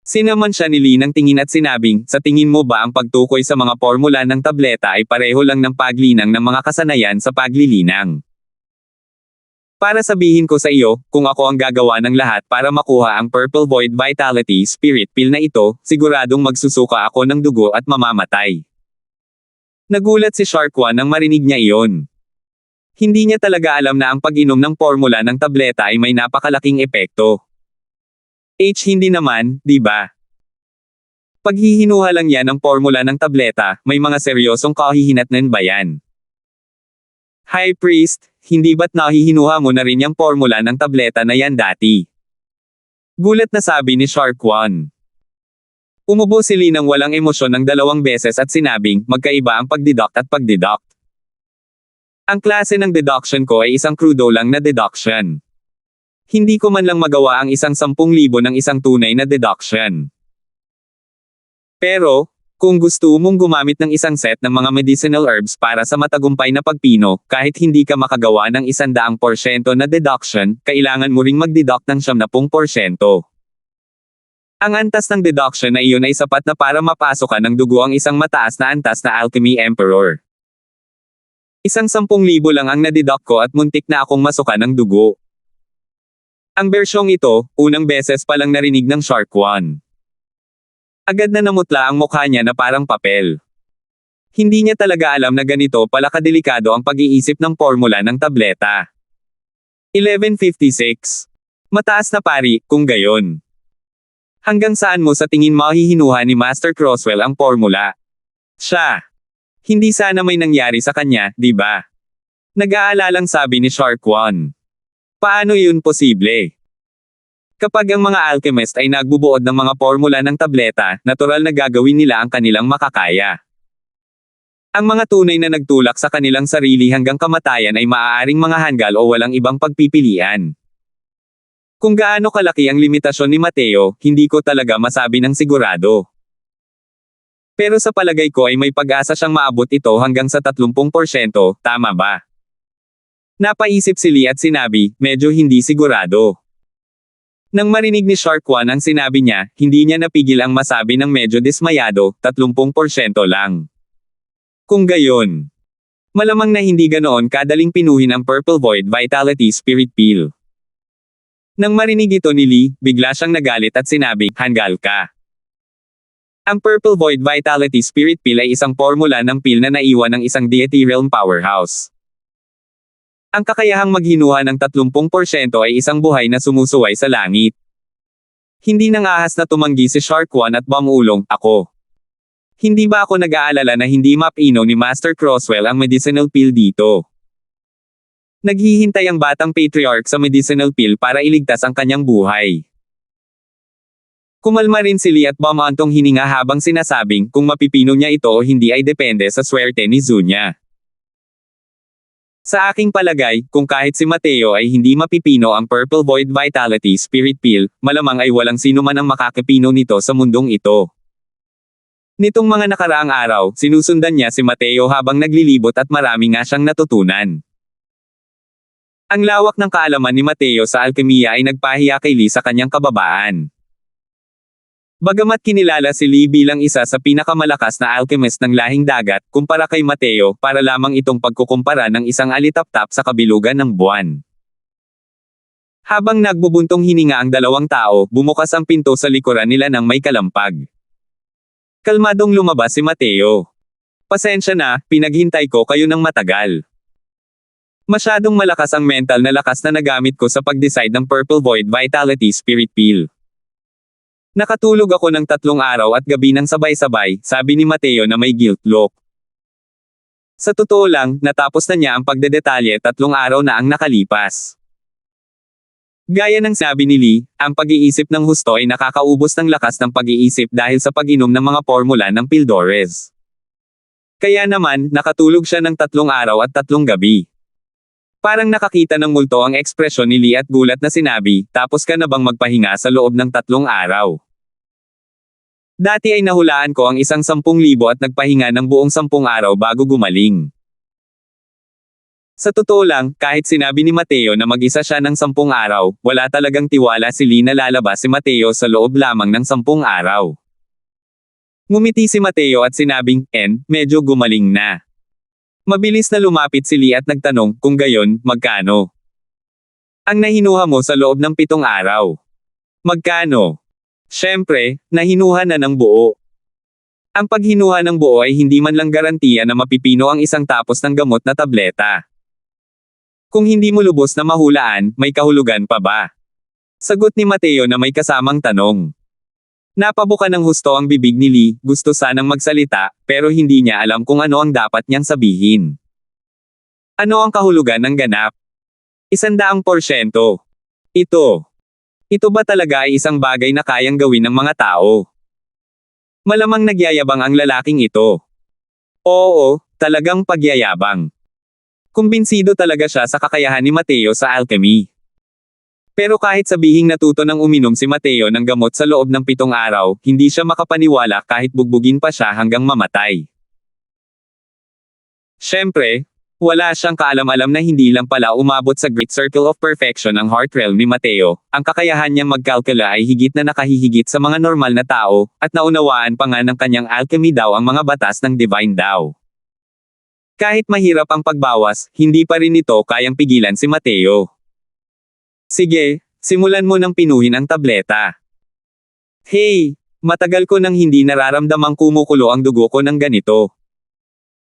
Sinaman siya ni Lee ng tingin at sinabing, sa tingin mo ba ang pagtukoy sa mga formula ng tableta ay pareho lang ng paglinang ng mga kasanayan sa paglilinang? Para sabihin ko sa iyo, kung ako ang gagawa ng lahat para makuha ang Purple Void Vitality Spirit Pill na ito, siguradong magsusuka ako ng dugo at mamamatay. Nagulat si Shark One nang marinig niya iyon. Hindi niya talaga alam na ang pag-inom ng formula ng tableta ay may napakalaking epekto. Hindi naman, di ba? Paghihinuha lang yan ng formula ng tableta, may mga seryosong kahihinatnan ba yan? High Priest, hindi ba't nahihinuha mo na rin yung formula ng tableta na yan dati? Gulat na sabi ni Shark One. Umubo si Lee ng walang emosyon ng 2 beses at sinabing, magkaiba ang pagdeduct at pagdeduct. Ang klase ng deduction ko ay isang crudo lang na deduction. Hindi ko man lang magawa ang isang 10,000 ng isang tunay na deduction. Pero, kung gusto mong gumamit ng isang set ng mga medicinal herbs para sa matagumpay na pagpino, kahit hindi ka makagawa ng 100% na deduction, kailangan mo ring mag-deduct ng 70%. Ang antas ng deduction na iyon ay sapat na para mapasok ng dugo ang isang mataas na antas na Alchemy Emperor. Isang 10,000 lang ang nadeduct ko at muntik na akong masuka ng dugo. Ang bersyong ito, unang beses pa lang narinig ng Shark One. Agad na namutla ang mukha niya na parang papel. Hindi niya talaga alam na ganito pala kadelikado ang pag-iisip ng formula ng tableta. 11:56. Mataas na pari, kung gayon. Hanggang saan mo sa tingin mahihinuha ni Master Crosswell ang formula? Siya. Hindi sana may nangyari sa kanya, di ba? Nag-aalalang sabi ni Shark One. Paano yun posible? Kapag ang mga alchemist ay nagbubuod ng mga formula ng tableta, natural na gagawin nila ang kanilang makakaya. Ang mga tunay na nagtulak sa kanilang sarili hanggang kamatayan ay maaaring mga hanggal o walang ibang pagpipilian. Kung gaano kalaki ang limitasyon ni Mateo, hindi ko talaga masabi ng sigurado. Pero sa palagay ko ay may pag-asa siyang maabot ito hanggang sa 30%, tama ba? Napaisip si Lee at sinabi, medyo hindi sigurado. Nang marinig ni Shark One ang sinabi niya, hindi niya napigil ang masabi ng medyo dismayado, 30% lang. Kung gayon, malamang na hindi ganoon kadaling pinuhin ang Purple Void Vitality Spirit Pill. Nang marinig ito ni Lee, bigla siyang nagalit at sinabi, hanggal ka. Ang Purple Void Vitality Spirit Pill ay isang formula ng pill na naiwan ng isang deity realm powerhouse. Ang kakayahang maghinuha ng 30% ay isang buhay na sumusuway sa langit. Hindi nang ahas na tumanggi si Shark One at bumulong, ako. Hindi ba ako nag-aalala na hindi mapino ni Master Crosswell ang medicinal pill dito? Naghihintay ang batang patriarch sa medicinal pill para iligtas ang kanyang buhay. Kumalma rin si Lee at bumantong hininga habang sinasabing kung mapipino niya ito o hindi ay depende sa swerte ni Zunya. Sa aking palagay, kung kahit si Mateo ay hindi mapipino ang Purple Void Vitality Spirit Pill, malamang ay walang sino man ang makakapino nito sa mundong ito. Nitong mga nakaraang araw, sinusundan niya si Mateo habang naglilibot at marami nga siyang natutunan. Ang lawak ng kaalaman ni Mateo sa alkemiya ay nagpahiya kay Lee sa kanyang kababaan. Bagamat kinilala si Lee bilang isa sa pinakamalakas na alchemist ng lahing dagat, kumpara kay Mateo, para lamang itong pagkukumpara ng isang alitaptap sa kabilugan ng buwan. Habang nagbubuntong hininga ang 2 tao, bumukas ang pinto sa likuran nila ng may kalampag. Kalmadong lumabas si Mateo. Pasensya na, pinaghintay ko kayo ng matagal. Masyadong malakas ang mental na lakas na nagamit ko sa pag-decide ng Purple Void Vitality Spirit Pill. Nakatulog ako ng 3 araw at gabi ng sabay-sabay, sabi ni Mateo na may guilt look. Sa totoo lang, natapos na niya ang pagdedetalye 3 araw na ang nakalipas. Gaya ng sabi ni Lee, ang pag-iisip ng husto ay nakakaubos ng lakas ng pag-iisip dahil sa pag-inom ng mga formula ng Pildores. Kaya naman, nakatulog siya ng 3 araw at 3 gabi. Parang nakakita ng multo ang ekspresyon ni Lee at gulat na sinabi, tapos ka na bang magpahinga sa loob ng 3 araw? Dati ay nahulaan ko ang isang 10,000 at nagpahinga ng buong 10 araw bago gumaling. Sa totoo lang, kahit sinabi ni Mateo na mag-isa siya ng 10 araw, wala talagang tiwala si Lee na lalabas si Mateo sa loob lamang ng 10 araw. Ngumiti si Mateo at sinabing, medyo gumaling na. Mabilis na lumapit si Lee at nagtanong, kung gayon, magkano? Ang nahinuha mo sa loob ng 7 araw. Magkano? Siyempre, nahinuha na ng buo. Ang paghinuha ng buo ay hindi man lang garantiya na mapipino ang isang tapos ng gamot na tableta. Kung hindi mo lubos na mahulaan, may kahulugan pa ba? Sagot ni Mateo na may kasamang tanong. Napabuka ng husto ang bibig ni Lee, gusto sanang magsalita, pero hindi niya alam kung ano ang dapat niyang sabihin. Ano ang kahulugan ng ganap? 100%. Ito ba talaga ay isang bagay na kayang gawin ng mga tao? Malamang nagyayabang ang lalaking ito. Oo, talagang pagyayabang. Kumbinsido talaga siya sa kakayahan ni Mateo sa alchemy. Pero kahit sabihing natuto ng uminom si Mateo ng gamot sa loob ng 7 araw, hindi siya makapaniwala kahit bugbugin pa siya hanggang mamatay. Siyempre, wala siyang kaalam-alam na hindi lang pala umabot sa Great Circle of Perfection ang heart realm ni Mateo, ang kakayahan niyang magkalkula ay higit na nakahihigit sa mga normal na tao, at naunawaan pa nga ng kanyang alchemy daw ang mga batas ng Divine Tao. Kahit mahirap ang pagbawas, hindi pa rin ito kayang pigilan si Mateo. Sige, simulan mo ng pinuhin ang tableta. Hey, matagal ko nang hindi nararamdamang kumukulo ang dugo ko ng ganito.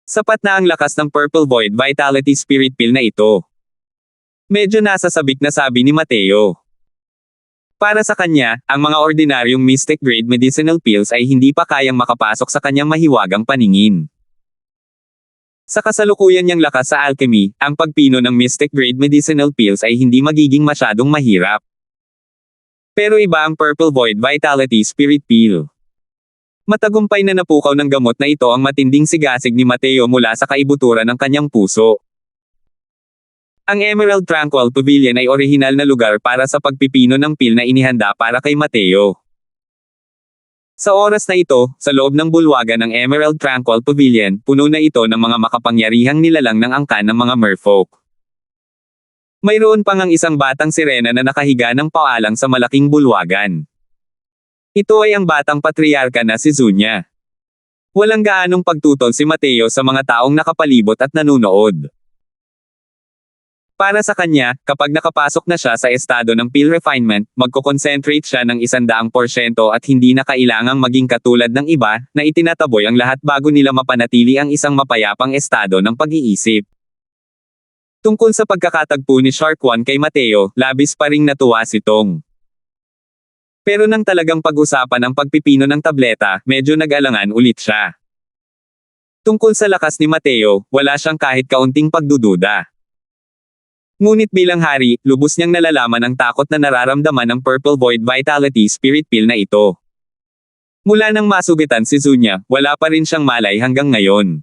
Sapat na ang lakas ng Purple Void Vitality Spirit Pill na ito. Medyo nasasabik na sabi ni Mateo. Para sa kanya, ang mga ordinaryong Mystic Grade Medicinal Pills ay hindi pa kayang makapasok sa kanyang mahiwagang paningin. Sa kasalukuyan niyang lakas sa alchemy, ang pagpino ng Mystic Grade Medicinal Pills ay hindi magiging masyadong mahirap. Pero iba ang Purple Void Vitality Spirit Pill. Matagumpay na napukaw ng gamot na ito ang matinding sigasig ni Mateo mula sa kaibuturan ng kanyang puso. Ang Emerald Tranquil Pavilion ay orihinal na lugar para sa pagpipino ng pill na inihanda para kay Mateo. Sa oras na ito, sa loob ng bulwagan ng Emerald Tranquil Pavilion, puno na ito ng mga makapangyarihang nilalang ng angkan ng mga merfolk. Mayroon pang ang isang batang sirena na nakahiga ng paalang sa malaking bulwagan. Ito ay ang batang patriarka na si Zunya. Walang gaanong pagtutol si Mateo sa mga taong nakapalibot at nanunood. Para sa kanya, kapag nakapasok na siya sa estado ng pill refinement, magko-concentrate siya ng 100% at hindi na kailangang maging katulad ng iba, na itinataboy ang lahat bago nila mapanatili ang isang mapayapang estado ng pag-iisip. Tungkol sa pagkakatagpo ni Shark One kay Mateo, labis pa ring natuwa si Tong. Pero nang talagang pag-usapan ang pagpipino ng tableta, medyo nag-alangan ulit siya. Tungkol sa lakas ni Mateo, wala siyang kahit kaunting pagdududa. Ngunit bilang hari, lubos niyang nalalaman ang takot na nararamdaman ng Purple Void Vitality Spirit Pill na ito. Mula nang masugitan si Zunya, wala pa rin siyang malay hanggang ngayon.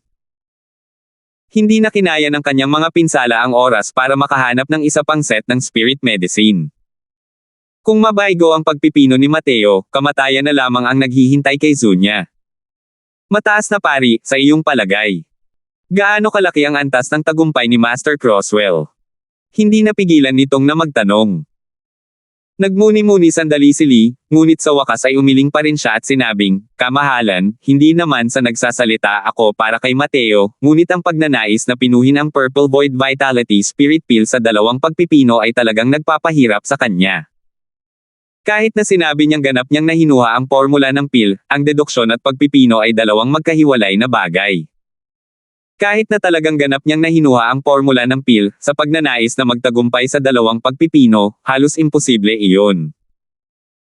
Hindi na kinaya ng kanyang mga pinsala ang oras para makahanap ng isa pang set ng spirit medicine. Kung mabaygo ang pagpipino ni Mateo, kamatayan na lamang ang naghihintay kay Zunya. Mataas na pari, sa iyong palagay. Gaano kalaki ang antas ng tagumpay ni Master Crosswell? Hindi napigilan nitong na magtanong. Nagmuni-muni sandali si Lee, ngunit sa wakas ay umiling pa rin siya at sinabing, kamahalan, hindi naman sa nagsasalita ako para kay Mateo, ngunit ang pagnanais na pinuhin ang Purple Void Vitality Spirit Pill sa dalawang pagpipino ay talagang nagpapahirap sa kanya. Kahit na sinabi niyang ganap niyang nahinuha ang formula ng pill, ang deduksyon at pagpipino ay dalawang magkahiwalay na bagay. Kahit na talagang ganap niyang nahinuha ang formula ng pill, sa pagnanais na magtagumpay sa dalawang pagpipino, halos imposible iyon.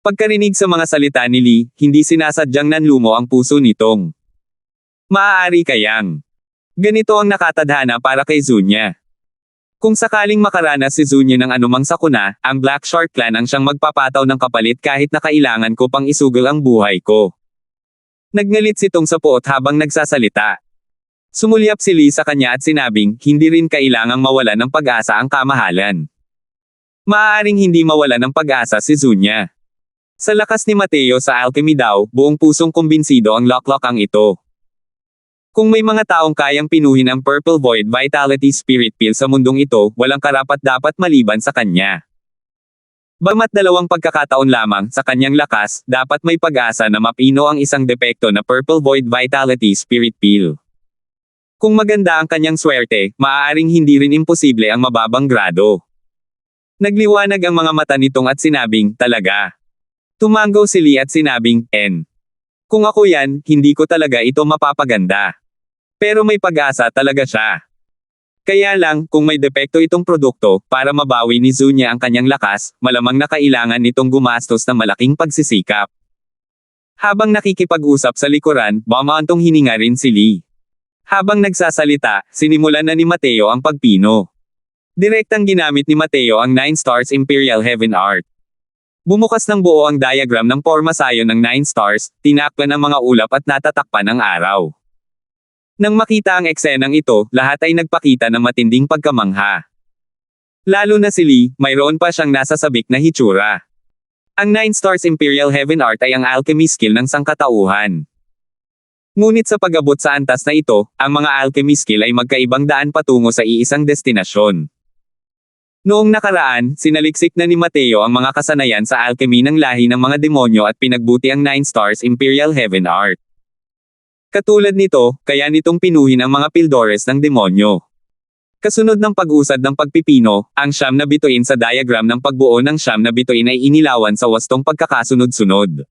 Pagkarinig sa mga salita ni Lee, hindi sinasadyang nanlumo ang puso nitong. Maaari kayang. Ganito ang nakatadhana para kay Zunya. Kung sakaling makaranas si Zunya ng anumang sakuna, ang Black Shark Clan ang siyang magpapataw ng kapalit kahit na kailangan ko pang isugol ang buhay ko. Nagngalit si Tong sa puot habang nagsasalita. Sumulyap si Lee sa kanya at sinabing, hindi rin kailangang mawala ng pag-asa ang kamahalan. Maaaring hindi mawala ng pag-asa si Zunya. Sa lakas ni Mateo sa alchemy daw, buong pusong kumbinsido ang Lock-Lock ito. Kung may mga taong kayang pinuhin ang Purple Void Vitality Spirit Pill sa mundong ito, walang karapat-dapat maliban sa kanya. Bagamat dalawang pagkakataon lamang sa kanyang lakas, dapat may pag-asa na mapino ang isang depekto na Purple Void Vitality Spirit Pill. Kung maganda ang kanyang swerte, maaaring hindi rin imposible ang mababang grado. Nagliwanag ang mga mata nitong at sinabing, talaga. Tumango si Lee at sinabing, kung ako yan, hindi ko talaga ito mapapaganda. Pero may pag-asa talaga siya. Kaya lang, kung may depekto itong produkto, para mabawi ni Zunya ang kanyang lakas, malamang na kailangan nitong gumastos ng malaking pagsisikap. Habang nakikipag-usap sa likuran, bumantong hininga rin si Lee. Habang nagsasalita, sinimulan na ni Mateo ang pagpino. Direktang ginamit ni Mateo ang 9 Stars Imperial Heaven Art. Bumukas ng buo ang diagram ng pormasayon ng 9 stars, tinakpan ang mga ulap at natatakpan ang araw. Nang makita ang eksenang ito, lahat ay nagpakita ng matinding pagkamangha. Lalo na si Lee, mayroon pa siyang nasasabik na hitsura. Ang 9 Stars Imperial Heaven Art ay ang alchemy skill ng sangkatauhan. Ngunit sa pag-abot sa antas na ito, ang mga alchemy skill ay magkaibang daan patungo sa iisang destinasyon. Noong nakaraan, sinaliksik na ni Mateo ang mga kasanayan sa alchemy ng lahi ng mga demonyo at pinagbuti ang 9 Stars Imperial Heaven Art. Katulad nito, kaya nitong pinuhin ang mga pildores ng demonyo. Kasunod ng pag-usad ng pagpipino, ang siyam na bituin sa diagram ng pagbuo ng siyam na bituin ay inilawan sa wastong pagkakasunod-sunod.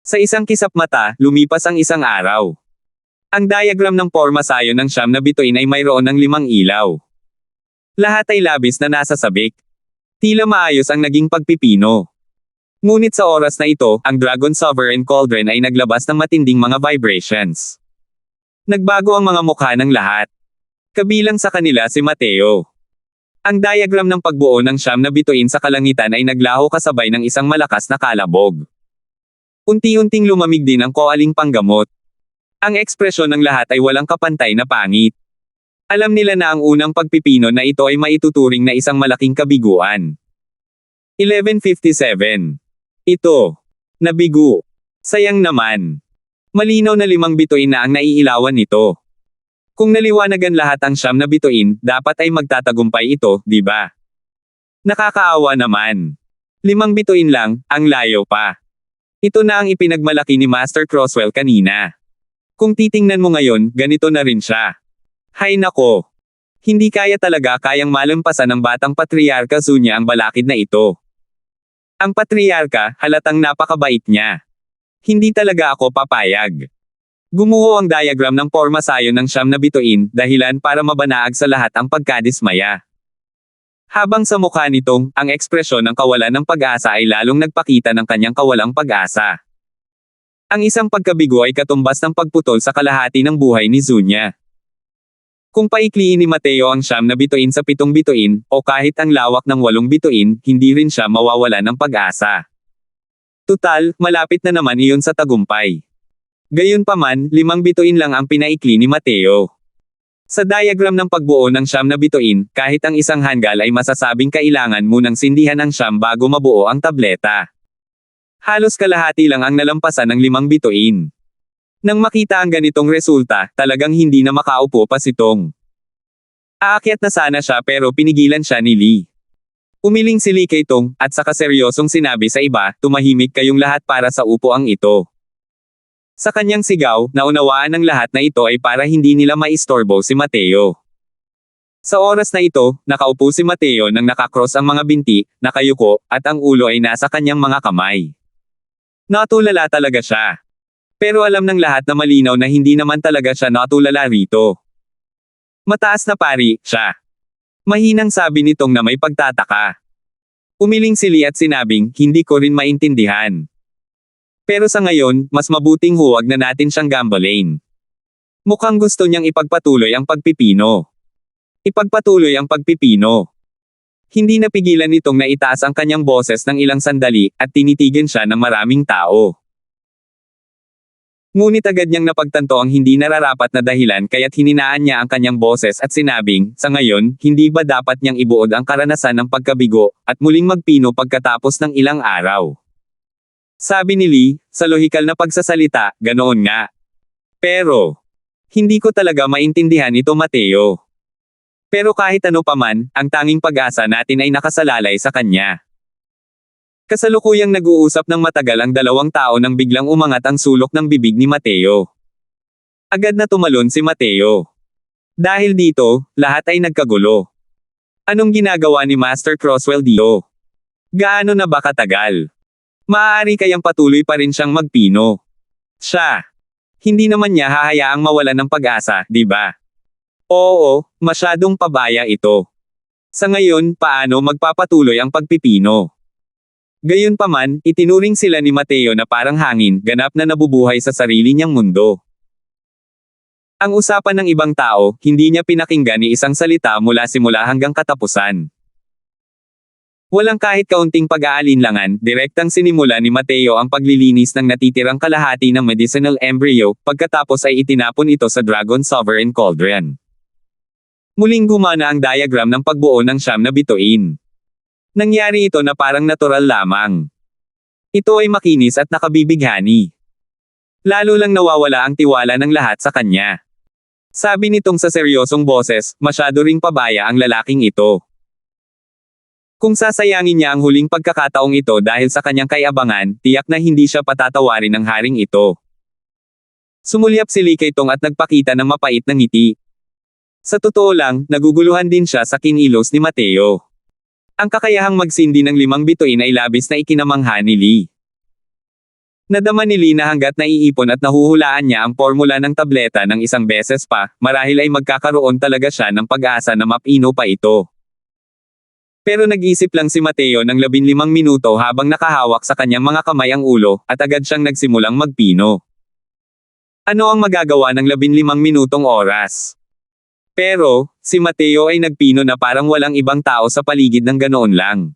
Sa isang kisap mata, lumipas ang isang araw. Ang diagram ng pormasayon ng siyam na bituin ay mayroon ng 5 ilaw. Lahat ay labis na nasasabik. Tila maayos ang naging pagpipino. Ngunit sa oras na ito, ang Dragon Sovereign Cauldron ay naglabas ng matinding mga vibrations. Nagbago ang mga mukha ng lahat. Kabilang sa kanila si Mateo. Ang diagram ng pagbuo ng siyam na bituin sa kalangitan ay naglaho kasabay ng isang malakas na kalabog. Unti-unting lumamig din ang koaling panggamot. Ang ekspresyon ng lahat ay walang kapantay na pangit. Alam nila na ang unang pagpipino na ito ay maituturing na isang malaking kabiguan. 1157. Ito. Nabigo. Sayang naman. Malinaw na 5 bituin na ang naiilawan nito. Kung naliwanagan lahat ang siyam na bituin, dapat ay magtatagumpay ito, di ba? Nakakaawa naman. 5 bituin lang, ang layo pa. Ito na ang ipinagmalaki ni Master Crosswell kanina. Kung titingnan mo ngayon, ganito na rin siya. Hay nako. Hindi kaya talaga kayang malampasan ng batang Patriarka Zunya ang balakid na ito. Ang Patriarka, halatang napakabait niya. Hindi talaga ako papayag. Gumuho ang diagram ng pormasayon ng siyam na bituin, dahilan para mabanaag sa lahat ang pagkadismaya. Habang sa mukha nitong, ang ekspresyon ng kawalan ng pag-asa ay lalong nagpakita ng kanyang kawalang pag-asa. Ang isang pagkabigo ay katumbas ng pagputol sa kalahati ng buhay ni Zunya. Kung paikliin ni Mateo ang siyam na bituin sa 7 bituin, o kahit ang lawak ng 8 bituin, hindi rin siya mawawala ng pag-asa. Tutal, malapit na naman iyon sa tagumpay. Gayunpaman, 5 bituin lang ang pinaikli ni Mateo. Sa diagram ng pagbuo ng siyam na bituin, kahit ang isang hanggal ay masasabing kailangan munang sindihan ang siyam bago mabuo ang tableta. Halos kalahati lang ang nalampasan ng 5 bituin. Nang makita ang ganitong resulta, talagang hindi na makaupo pa si Tong. Aakyat na sana siya pero pinigilan siya ni Lee. Umiling si Lee kay Tong, at saka seryosong sinabi sa iba, tumahimik kayong lahat para sa upuang ito. Sa kanyang sigaw, naunawaan ng lahat na ito ay para hindi nila maistorbo si Mateo. Sa oras na ito, nakaupo si Mateo nang nakakross ang mga binti, nakayuko, at ang ulo ay nasa kanyang mga kamay. Natulala talaga siya. Pero alam ng lahat na malinaw na hindi naman talaga siya natulala rito. Mataas na pari, siya. Mahinang sabi nitong na may pagtataka. Umiling si Lee at sinabing, hindi ko rin maintindihan. Pero sa ngayon, mas mabuting huwag na natin siyang gambalain. Mukhang gusto niyang ipagpatuloy ang pagpipino. Ipagpatuloy ang pagpipino. Hindi napigilan nitong naitaas ang kanyang boses ng ilang sandali, at tinitigan siya ng maraming tao. Ngunit agad niyang napagtanto ang hindi nararapat na dahilan kaya't hininaan niya ang kanyang boses at sinabing, sa ngayon, hindi ba dapat niyang ibuod ang karanasan ng pagkabigo, at muling magpino pagkatapos ng ilang araw? Sabi ni Lee, sa lohikal na pagsasalita, ganoon nga. Pero, hindi ko talaga maintindihan ito, Mateo. Pero kahit ano paman, ang tanging pag-asa natin ay nakasalalay sa kanya. Kasalukuyang nag-uusap ng matagal ang dalawang tao nang biglang umangat ang sulok ng bibig ni Mateo. Agad na tumalon si Mateo. Dahil dito, lahat ay nagkagulo. Anong ginagawa ni Master Crosswell dito? Gaano na ba katagal? Maaari kayang patuloy pa rin siyang magpino. Siya. Hindi naman niya hahayaang mawalan ng pag-asa, di ba? Oo, masyadong pabaya ito. Sa ngayon, paano magpapatuloy ang pagpipino? Gayunpaman, itinuring sila ni Mateo na parang hangin, ganap na nabubuhay sa sarili niyang mundo. Ang usapan ng ibang tao, hindi niya pinakinggan ni isang salita mula simula hanggang katapusan. Walang kahit kaunting pag-aalinlangan, direktang sinimula ni Mateo ang paglilinis ng natitirang kalahati ng medicinal embryo, pagkatapos ay itinapon ito sa Dragon Sovereign Cauldron. Muling gumana ang diagram ng pagbuo ng siyam na bituin. Nangyari ito na parang natural lamang. Ito ay makinis at nakabibighani. Lalo lang nawawala ang tiwala ng lahat sa kanya. Sabi nitong sa seryosong boses, masyado ring pabaya ang lalaking ito. Kung sasayangin niya ang huling pagkakataong ito dahil sa kanyang kayabangan, tiyak na hindi siya patatawarin ng haring ito. Sumulyap si Lee kay Tong at nagpakita ng mapait na ngiti. Sa totoo lang, naguguluhan din siya sa kinilos ni Mateo. Ang kakayahang magsindi ng 5 bituin ay labis na ikinamangha ni Lee. Nadama ni Lee na hanggat naiipon at nahuhulaan niya ang formula ng tableta ng isang beses pa, marahil ay magkakaroon talaga siya ng pag-asa na mapino pa ito. Pero nag-isip lang si Mateo ng 15 minuto habang nakahawak sa kanyang mga kamay ang ulo, at agad siyang nagsimulang magpino. Ano ang magagawa ng 15 minutong oras? Pero, si Mateo ay nagpino na parang walang ibang tao sa paligid ng ganoon lang.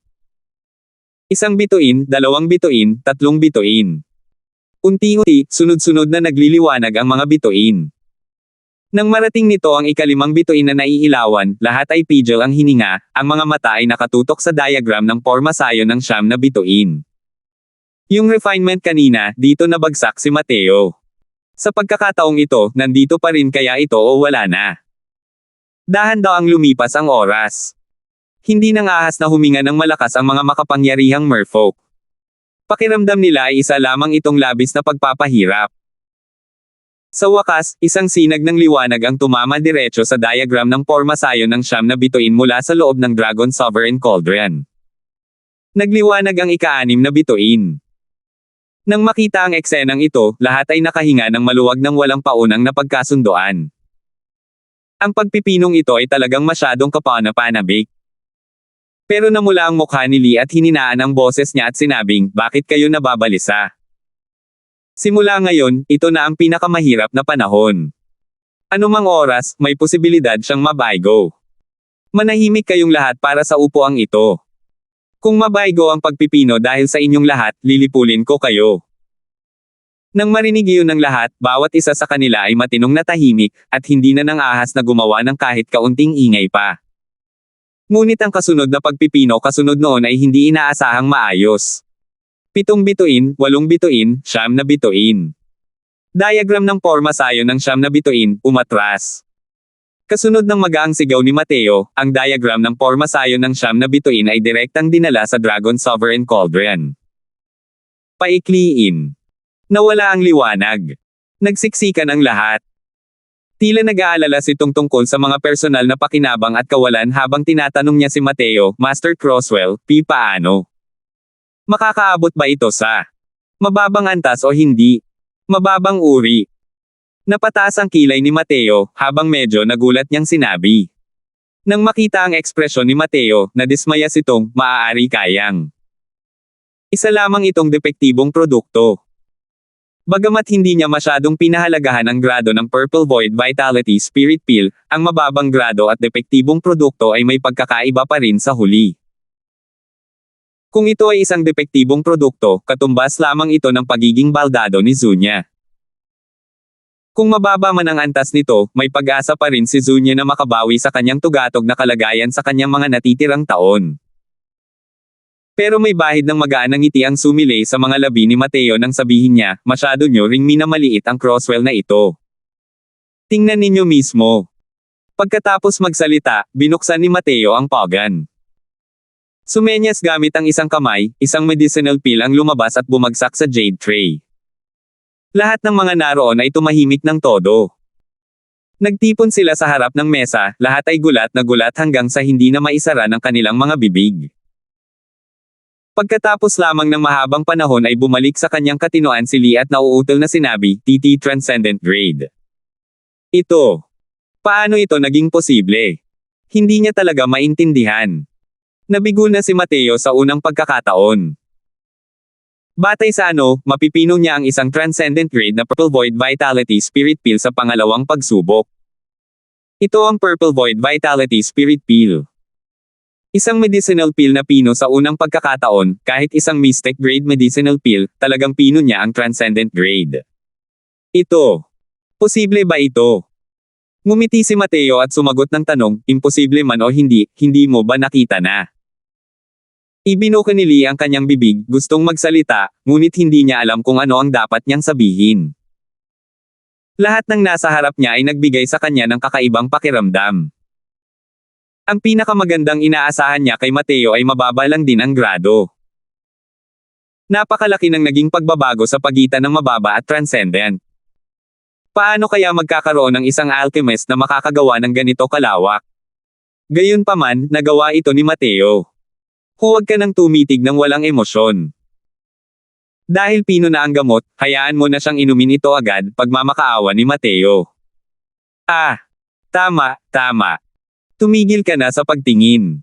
1 bituin, 2 bituin, 3 bituin. Unti-unti, sunod-sunod na nagliliwanag ang mga bituin. Nang marating nito ang ika-5 bituin na naiilawan, lahat ay pigil ang hininga, ang mga mata ay nakatutok sa diagram ng pormasayo ng siyam na bituin. Yung refinement kanina, dito nabagsak si Mateo. Sa pagkakataong ito, nandito pa rin kaya ito o wala na. Dahan-dahang lumipas ang oras. Hindi nang ahas na huminga ng malakas ang mga makapangyarihang merfolk. Pakiramdam nila ay isa lamang itong labis na pagpapahirap. Sa wakas, isang sinag ng liwanag ang tumama diretso sa diagram ng pormasayo ng siyam na bituin mula sa loob ng Dragon Sovereign Cauldron. Nagliwanag ang ika-6 na bituin. Nang makita ang eksenang ito, lahat ay nakahinga ng maluwag ng walang paunang napagkasundoan. Ang pagpipinong ito ay talagang masyadong kapanapanabik. Pero namula ang mukha ni Lee at hininaan ang boses niya at sinabing, bakit kayo nababalisa? Simula ngayon, ito na ang pinakamahirap na panahon. Anumang oras, may posibilidad siyang mabaygo. Manahimik kayong lahat para sa upuang ito. Kung mabaygo ang pagpipino dahil sa inyong lahat, lilipulin ko kayo. Nang marinig iyon ng lahat, bawat isa sa kanila ay matinong natahimik, at hindi na nang ahas na gumawa ng kahit kaunting ingay pa. Ngunit ang kasunod na pagpipino kasunod noon ay hindi inaasahang maayos. 7 bituin, 8 bituin, 9 na bituin. Diagram ng pormasayo ng 9 na bituin, umatras. Kasunod ng magaang sigaw ni Mateo, ang diagram ng pormasayo ng 9 na bituin ay direktang dinala sa Dragon Sovereign Cauldron. Paikliin. Nawala ang liwanag. Nagsiksikan ang lahat. Tila nag-aalala si Tong tungkol sa mga personal na pakinabang at kawalan habang tinatanong niya si Mateo, Master Crosswell, paano? Makakaabot ba ito sa mababang antas o hindi? Mababang uri. Napataas ang kilay ni Mateo, habang medyo nagulat niyang sinabi. Nang makita ang ekspresyon ni Mateo, nadismaya sitong, maaari kayang. Isa lamang itong depektibong produkto. Bagamat hindi niya masyadong pinahalagahan ang grado ng Purple Void Vitality Spirit Pill, ang mababang grado at depektibong produkto ay may pagkakaiba pa rin sa huli. Kung ito ay isang depektibong produkto, katumbas lamang ito ng pagiging baldado ni Zunya. Kung mababa man ang antas nito, may pag-asa pa rin si Zunya na makabawi sa kanyang tugatog na kalagayan sa kanyang mga natitirang taon. Pero may bahid ng magaan ng ngiti ang sumilay sa mga labi ni Mateo nang sabihin niya, masyado nyo ring minamaliit ang Crosswell na ito. Tingnan ninyo mismo. Pagkatapos magsalita, binuksan ni Mateo ang pagan. Sumenyas gamit ang isang kamay, isang medicinal pill ang lumabas at bumagsak sa jade tray. Lahat ng mga naroon ay tumahimik ng todo. Nagtipon sila sa harap ng mesa, lahat ay gulat na gulat hanggang sa hindi na maisara ng kanilang mga bibig. Pagkatapos lamang ng mahabang panahon ay bumalik sa kanyang katinoan si Lee at nauutol na sinabi, TT Transcendent Grade. Ito. Paano ito naging posible? Hindi niya talaga maintindihan. Nabigo na si Mateo sa unang pagkakataon. Batay sa mapipino niya ang isang Transcendent Grade na Purple Void Vitality Spirit Pill sa pangalawang pagsubok. Ito ang Purple Void Vitality Spirit Pill. Isang medicinal pill na pino sa unang pagkakataon, kahit isang Mystic Grade medicinal pill, talagang pino niya ang Transcendent Grade. Ito. Posible ba ito? Ngumiti si Mateo at sumagot ng tanong, imposible man o hindi mo ba nakita na? Ibinuka ni Lee ang kanyang bibig, gustong magsalita, ngunit hindi niya alam kung ano ang dapat niyang sabihin. Lahat ng nasa harap niya ay nagbigay sa kanya ng kakaibang pakiramdam. Ang pinakamagandang inaasahan niya kay Mateo ay mababa lang din ang grado. Napakalaki ng naging pagbabago sa pagitan ng mababa at transcendent. Paano kaya magkakaroon ng isang alchemist na makakagawa ng ganito kalawak? Gayunpaman, nagawa ito ni Mateo. Huwag ka nang tumitig ng walang emosyon. Dahil pino na ang gamot, hayaan mo na siyang inumin ito agad, pagmamakaawa ni Mateo. Tama. Tumigil ka na sa pagtingin.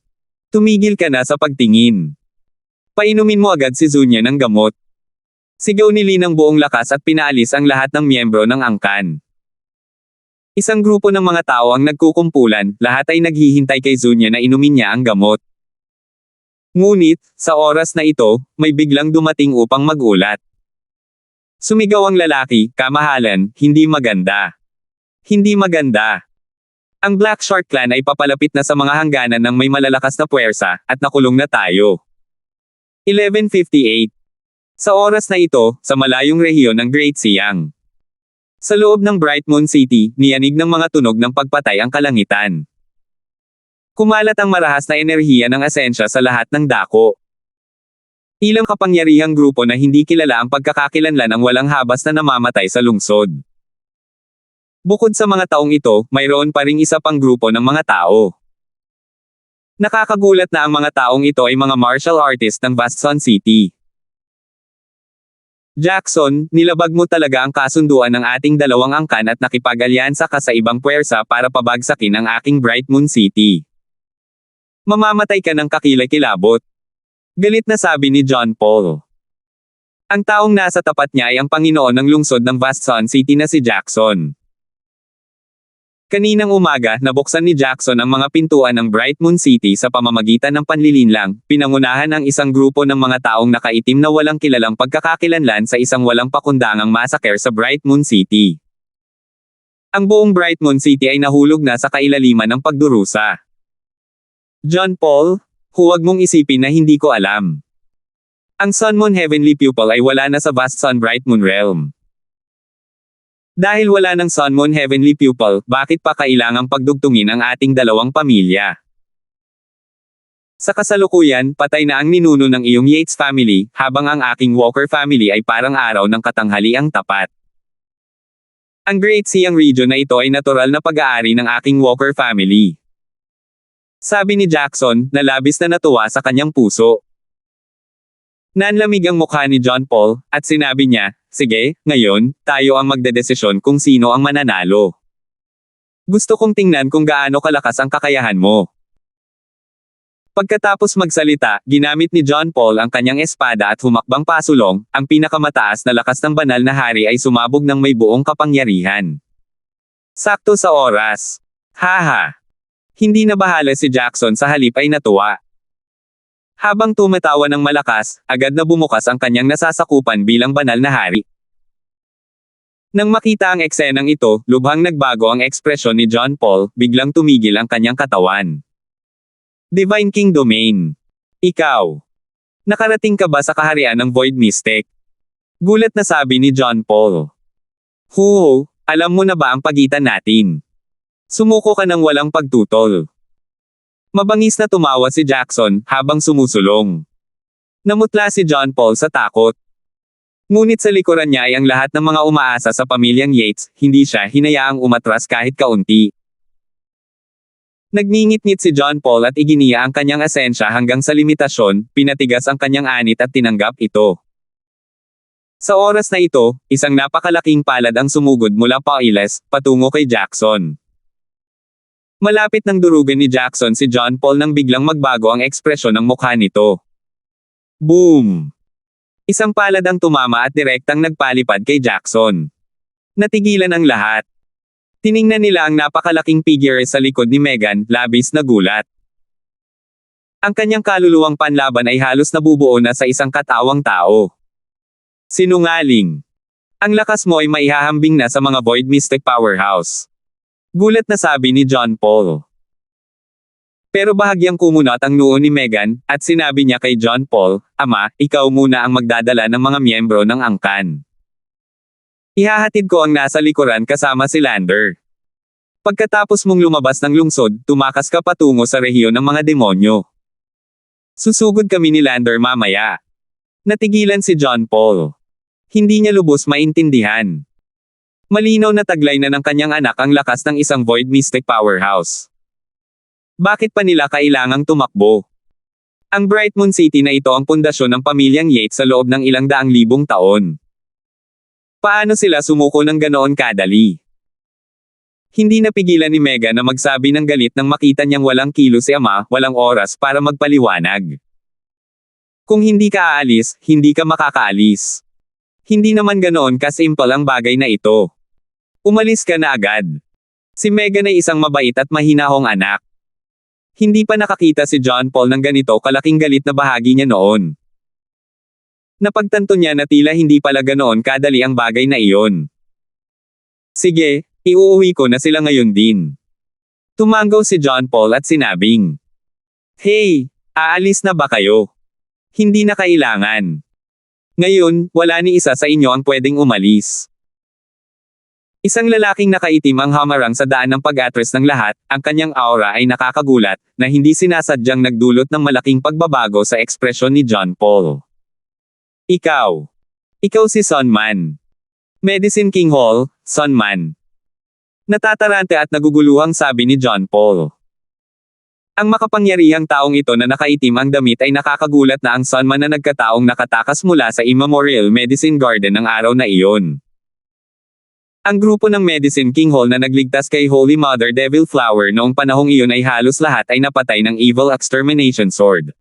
Painumin mo agad si Zunya ng gamot. Sigaw ni Lee ng buong lakas at pinaalis ang lahat ng miyembro ng angkan. Isang grupo ng mga tao ang nagkukumpulan, lahat ay naghihintay kay Zunya na inumin niya ang gamot. Ngunit, sa oras na ito, may biglang dumating upang magulat. Sumigaw ang lalaki, kamahalan, hindi maganda. Hindi maganda. Ang Black Shark Clan ay papalapit na sa mga hangganan ng may malalakas na puwersa, at nakulong na tayo. 11:58. Sa oras na ito, sa malayong rehiyon ng Great Siang. Sa loob ng Bright Moon City, niyanig ng mga tunog ng pagpatay ang kalangitan. Kumalat ang marahas na enerhiya ng asensya sa lahat ng dako. Ilang kapangyarihang grupo na hindi kilala ang pagkakakilanlan ang walang habas na namamatay sa lungsod. Bukod sa mga taong ito, mayroon pa ring isa pang grupo ng mga tao. Nakakagulat na ang mga taong ito ay mga martial artist ng Bastion City. Jackson, nilabag mo talaga ang kasunduan ng ating dalawang angkan at nakipag-alyansa ka sa ibang puwersa para pabagsakin ang aking Bright Moon City. Mamamatay ka ng kakilay-kilabot. Galit na sabi ni John Paul. Ang taong nasa tapat niya ay ang Panginoon ng lungsod ng Bastion City na si Jackson. Kaninang umaga, nabuksan ni Jackson ang mga pintuan ng Bright Moon City sa pamamagitan ng panlilinlang, pinangunahan ang isang grupo ng mga taong nakaitim na walang kilalang pagkakakilanlan sa isang walang pakundangang massacre sa Bright Moon City. Ang buong Bright Moon City ay nahulog na sa kailaliman ng pagdurusa. John Paul, huwag mong isipin na hindi ko alam. Ang Sun Moon Heavenly Pupil ay wala na sa Vast Sun Bright Moon Realm. Dahil wala ng Sun Moon Heavenly Pupil, bakit pa kailangang pagdugtungin ang ating dalawang pamilya? Sa kasalukuyan, patay na ang ninuno ng iyong Yates family, habang ang aking Walker family ay parang araw ng katanghaliang tapat. Ang Great Siang region na ito ay natural na pag-aari ng aking Walker family. Sabi ni Jackson, na labis na natuwa sa kanyang puso. Nanlamig ang mukha ni John Paul, at sinabi niya, sige, ngayon, tayo ang magdedesisyon kung sino ang mananalo. Gusto kong tingnan kung gaano kalakas ang kakayahan mo. Pagkatapos magsalita, ginamit ni John Paul ang kanyang espada at humakbang pasulong, ang pinakamataas na lakas ng banal na hari ay sumabog ng may buong kapangyarihan. Sakto sa oras. Haha. Hindi na bahala si Jackson, sa halip ay natuwa. Habang tumatawa ng malakas, agad na bumukas ang kanyang nasasakupan bilang banal na hari. Nang makita ang eksenang ito, lubhang nagbago ang ekspresyon ni John Paul, biglang tumigil ang kanyang katawan. Divine King Domain. Ikaw. Nakarating ka ba sa kaharian ng Void Mystic? Gulat na sabi ni John Paul. Huho, alam mo na ba ang pagitan natin? Sumuko ka ng walang pagtutol. Mabangis na tumawa si Jackson, habang sumusulong. Namutla si John Paul sa takot. Ngunit sa likuran niya ay ang lahat ng mga umaasa sa pamilyang Yates, hindi siya hinayaang umatras kahit kaunti. Nagngingit-ngit si John Paul at iginiya ang kanyang asensya hanggang sa limitasyon, pinatigas ang kanyang anit at tinanggap ito. Sa oras na ito, isang napakalaking palad ang sumugod mula Pailes, patungo kay Jackson. Malapit nang durugan ni Jackson si John Paul nang biglang magbago ang ekspresyon ng mukha nito. Boom! Isang palad ang tumama at direktang nagpalipad kay Jackson. Natigilan ang lahat. Tiningnan nila ang napakalaking figure sa likod ni Megan, labis na gulat. Ang kanyang kaluluwang panlaban ay halos nabubuo na sa isang katawang tao. Sinungaling. Ang lakas mo ay maihahambing na sa mga Void Mystic Powerhouse. Gulat na sabi ni John Paul. Pero bahagyang kumunot ang noo ni Megan, at sinabi niya kay John Paul, Ama, ikaw muna ang magdadala ng mga miyembro ng angkan. Ihahatid ko ang nasa likuran kasama si Lander. Pagkatapos mong lumabas ng lungsod, tumakas ka patungo sa rehiyon ng mga demonyo. Susugod kami ni Lander mamaya. Natigilan si John Paul. Hindi niya lubos maintindihan. Malinaw na taglay na ng kanyang anak ang lakas ng isang Void Mystic Powerhouse. Bakit pa nila kailangang tumakbo? Ang Bright Moon City na ito ang pundasyon ng pamilyang Yates sa loob ng ilang daang libong taon. Paano sila sumuko ng ganoon kadali? Hindi napigilan ni Megan na magsabi ng galit nang makita niyang walang kilo si Ama, walang oras para magpaliwanag. Kung hindi ka aalis, hindi ka makakaalis. Hindi naman ganoon kasimple ang bagay na ito. Umalis ka na agad. Si Megan ay isang mabait at mahinahong anak. Hindi pa nakakita si John Paul ng ganito kalaking galit na bahagi niya noon. Napagtanto niya na tila hindi pala ganoon kadali ang bagay na iyon. Sige, iuuwi ko na sila ngayon din. Tumanggaw si John Paul at sinabing, Hey, aalis na ba kayo? Hindi na kailangan. Ngayon, wala ni isa sa inyo ang pwedeng umalis. Isang lalaking nakaitim ang hamarang sa daan ng pag-atres ng lahat, ang kanyang aura ay nakakagulat, na hindi sinasadyang nagdulot ng malaking pagbabago sa ekspresyon ni John Paul. Ikaw. Ikaw si Sunman. Medicine King Hall, Sunman. Natatarante at naguguluhang sabi ni John Paul. Ang makapangyarihang taong ito na nakaitim ang damit ay nakakagulat na ang Sunman na nagkataong nakatakas mula sa Immemorial Medicine Garden ng araw na iyon. Ang grupo ng Medicine King Hall na nagligtas kay Holy Mother Devil Flower noong panahong iyon ay halos lahat ay napatay ng Evil Extermination Sword.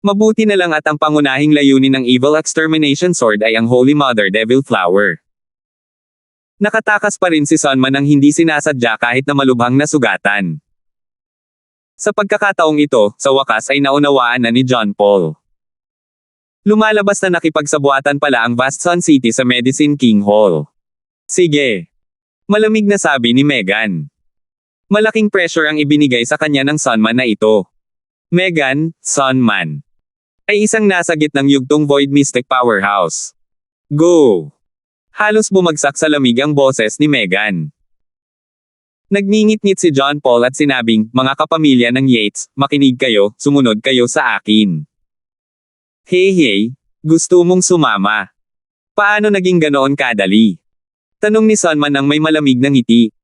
Mabuti na lang at ang pangunahing layunin ng Evil Extermination Sword ay ang Holy Mother Devil Flower. Nakatakas pa rin si Sunman ng hindi sinasadya kahit na malubhang nasugatan. Sa pagkakataong ito, sa wakas ay naunawaan na ni John Paul. Lumalabas na nakipagsabuatan pala ang Vast Sun City sa Medicine King Hall. Sige. Malamig na sabi ni Megan. Malaking pressure ang ibinigay sa kanya ng Sunman na ito. Megan, Sunman. Ay isang nasa gitnang yugtong Void Mystic Powerhouse. Go! Halos bumagsak sa lamig ang boses ni Megan. Nagngingit-ngit si John Paul at sinabing, mga kapamilya ng Yates, makinig kayo, sumunod kayo sa akin. Hey, gusto mong sumama? Paano naging ganoon kadali? Tanong ni Sunman nang may malamig na ngiti.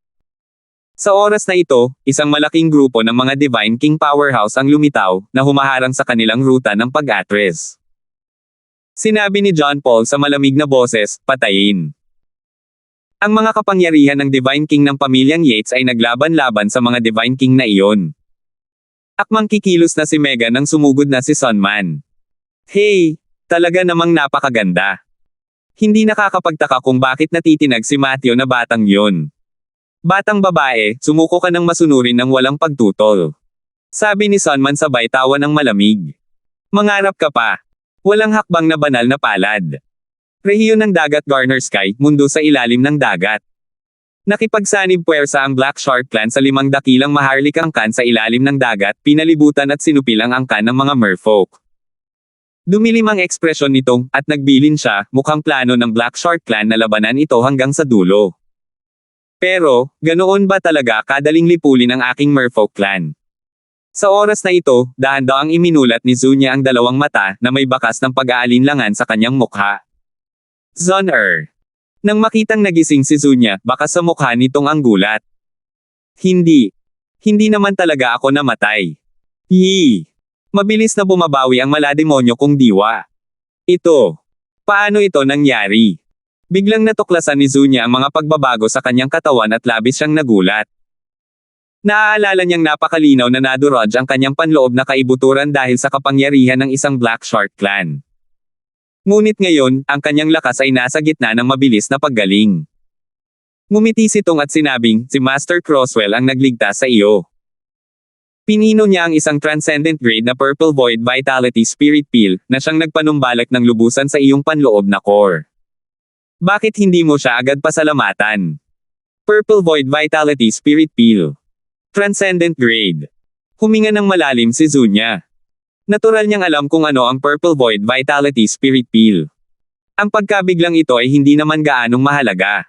Sa oras na ito, isang malaking grupo ng mga Divine King Powerhouse ang lumitaw, na humaharang sa kanilang ruta ng pag-atres. Sinabi ni John Paul sa malamig na boses, patayin. Ang mga kapangyarihan ng Divine King ng pamilyang Yates ay naglaban-laban sa mga Divine King na iyon. Akmang kikilos na si Megan nang sumugod na si Sunman. Hey! Talaga namang napakaganda. Hindi nakakapagtaka kung bakit natitinag si Matthew na batang yun. Batang babae, sumuko ka ng masunurin ng walang pagtutol. Sabi ni Sunman sabay tawa ng malamig. Mangarap ka pa. Walang hakbang na banal na palad. Rehiyon ng dagat Garner Sky, mundo sa ilalim ng dagat. Nakipagsanib puwersa ang Black Shark Clan sa 5 dakilang maharlikang angkan sa ilalim ng dagat, pinalibutan at sinupil ang angkan ng mga merfolk. Dumilim ang ekspresyon nito, at nagbilin siya, mukhang plano ng Black Shark Clan na labanan ito hanggang sa dulo. Pero, ganoon ba talaga kadaling lipulin ang aking merfolk clan? Sa oras na ito, dahan-daang iminulat ni Zunya ang 2 mata na may bakas ng pag-aalinlangan sa kanyang mukha. Zon-er. Nang makitang nagising si Zunya, baka sa mukha nitong ang gulat. Hindi. Hindi naman talaga ako namatay. Yee. Mabilis na bumabawi ang malademonyo kong diwa. Ito. Paano ito nangyari? Biglang natuklasan ni Zunya ang mga pagbabago sa kanyang katawan at labis siyang nagulat. Naaalala niyang napakalinaw na nadurog ang kanyang panloob na kaibuturan dahil sa kapangyarihan ng isang Black Shark Clan. Ngunit ngayon, ang kanyang lakas ay nasa gitna ng mabilis na paggaling. Ngumiti si Tong at sinabing, si Master Crosswell ang nagligtas sa iyo. Pinino niya ang isang transcendent grade na Purple Void Vitality Spirit Peel, na siyang nagpanumbalak ng lubusan sa iyong panloob na core. Bakit hindi mo siya agad pasalamatan? Purple Void Vitality Spirit Peel. Transcendent grade. Huminga ng malalim si Zunya. Natural niyang alam kung ano ang Purple Void Vitality Spirit Peel. Ang pagkabiglang ito ay hindi naman gaanong mahalaga.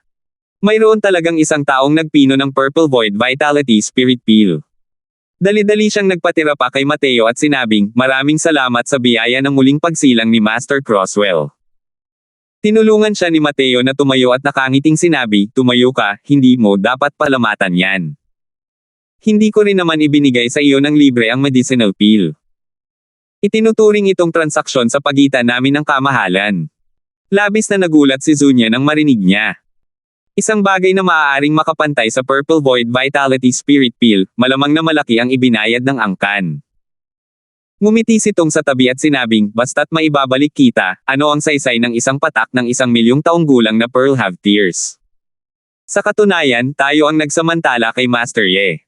Mayroon talagang isang taong nagpino ng Purple Void Vitality Spirit Peel. Dali-dali siyang nagpatira pa kay Mateo at sinabing, maraming salamat sa biyaya ng muling pagsilang ni Master Crosswell. Tinulungan siya ni Mateo na tumayo at nakangiting sinabi, tumayo ka, hindi mo dapat palamatan yan. Hindi ko rin naman ibinigay sa iyo ng libre ang medicinal peel. Itinuturing itong transaksyon sa pagitan namin ng kamahalan. Labis na nagulat si Zunya nang marinig niya. Isang bagay na maaaring makapantay sa Purple Void Vitality Spirit Peel, malamang na malaki ang ibinayad ng angkan. Ngumiti si Tong sa tabi at sinabing, basta't maibabalik kita, ano ang saysay ng isang patak ng 1,000,000 taong gulang na Pearl Have Tears. Sa katunayan, tayo ang nagsamantala kay Master Ye.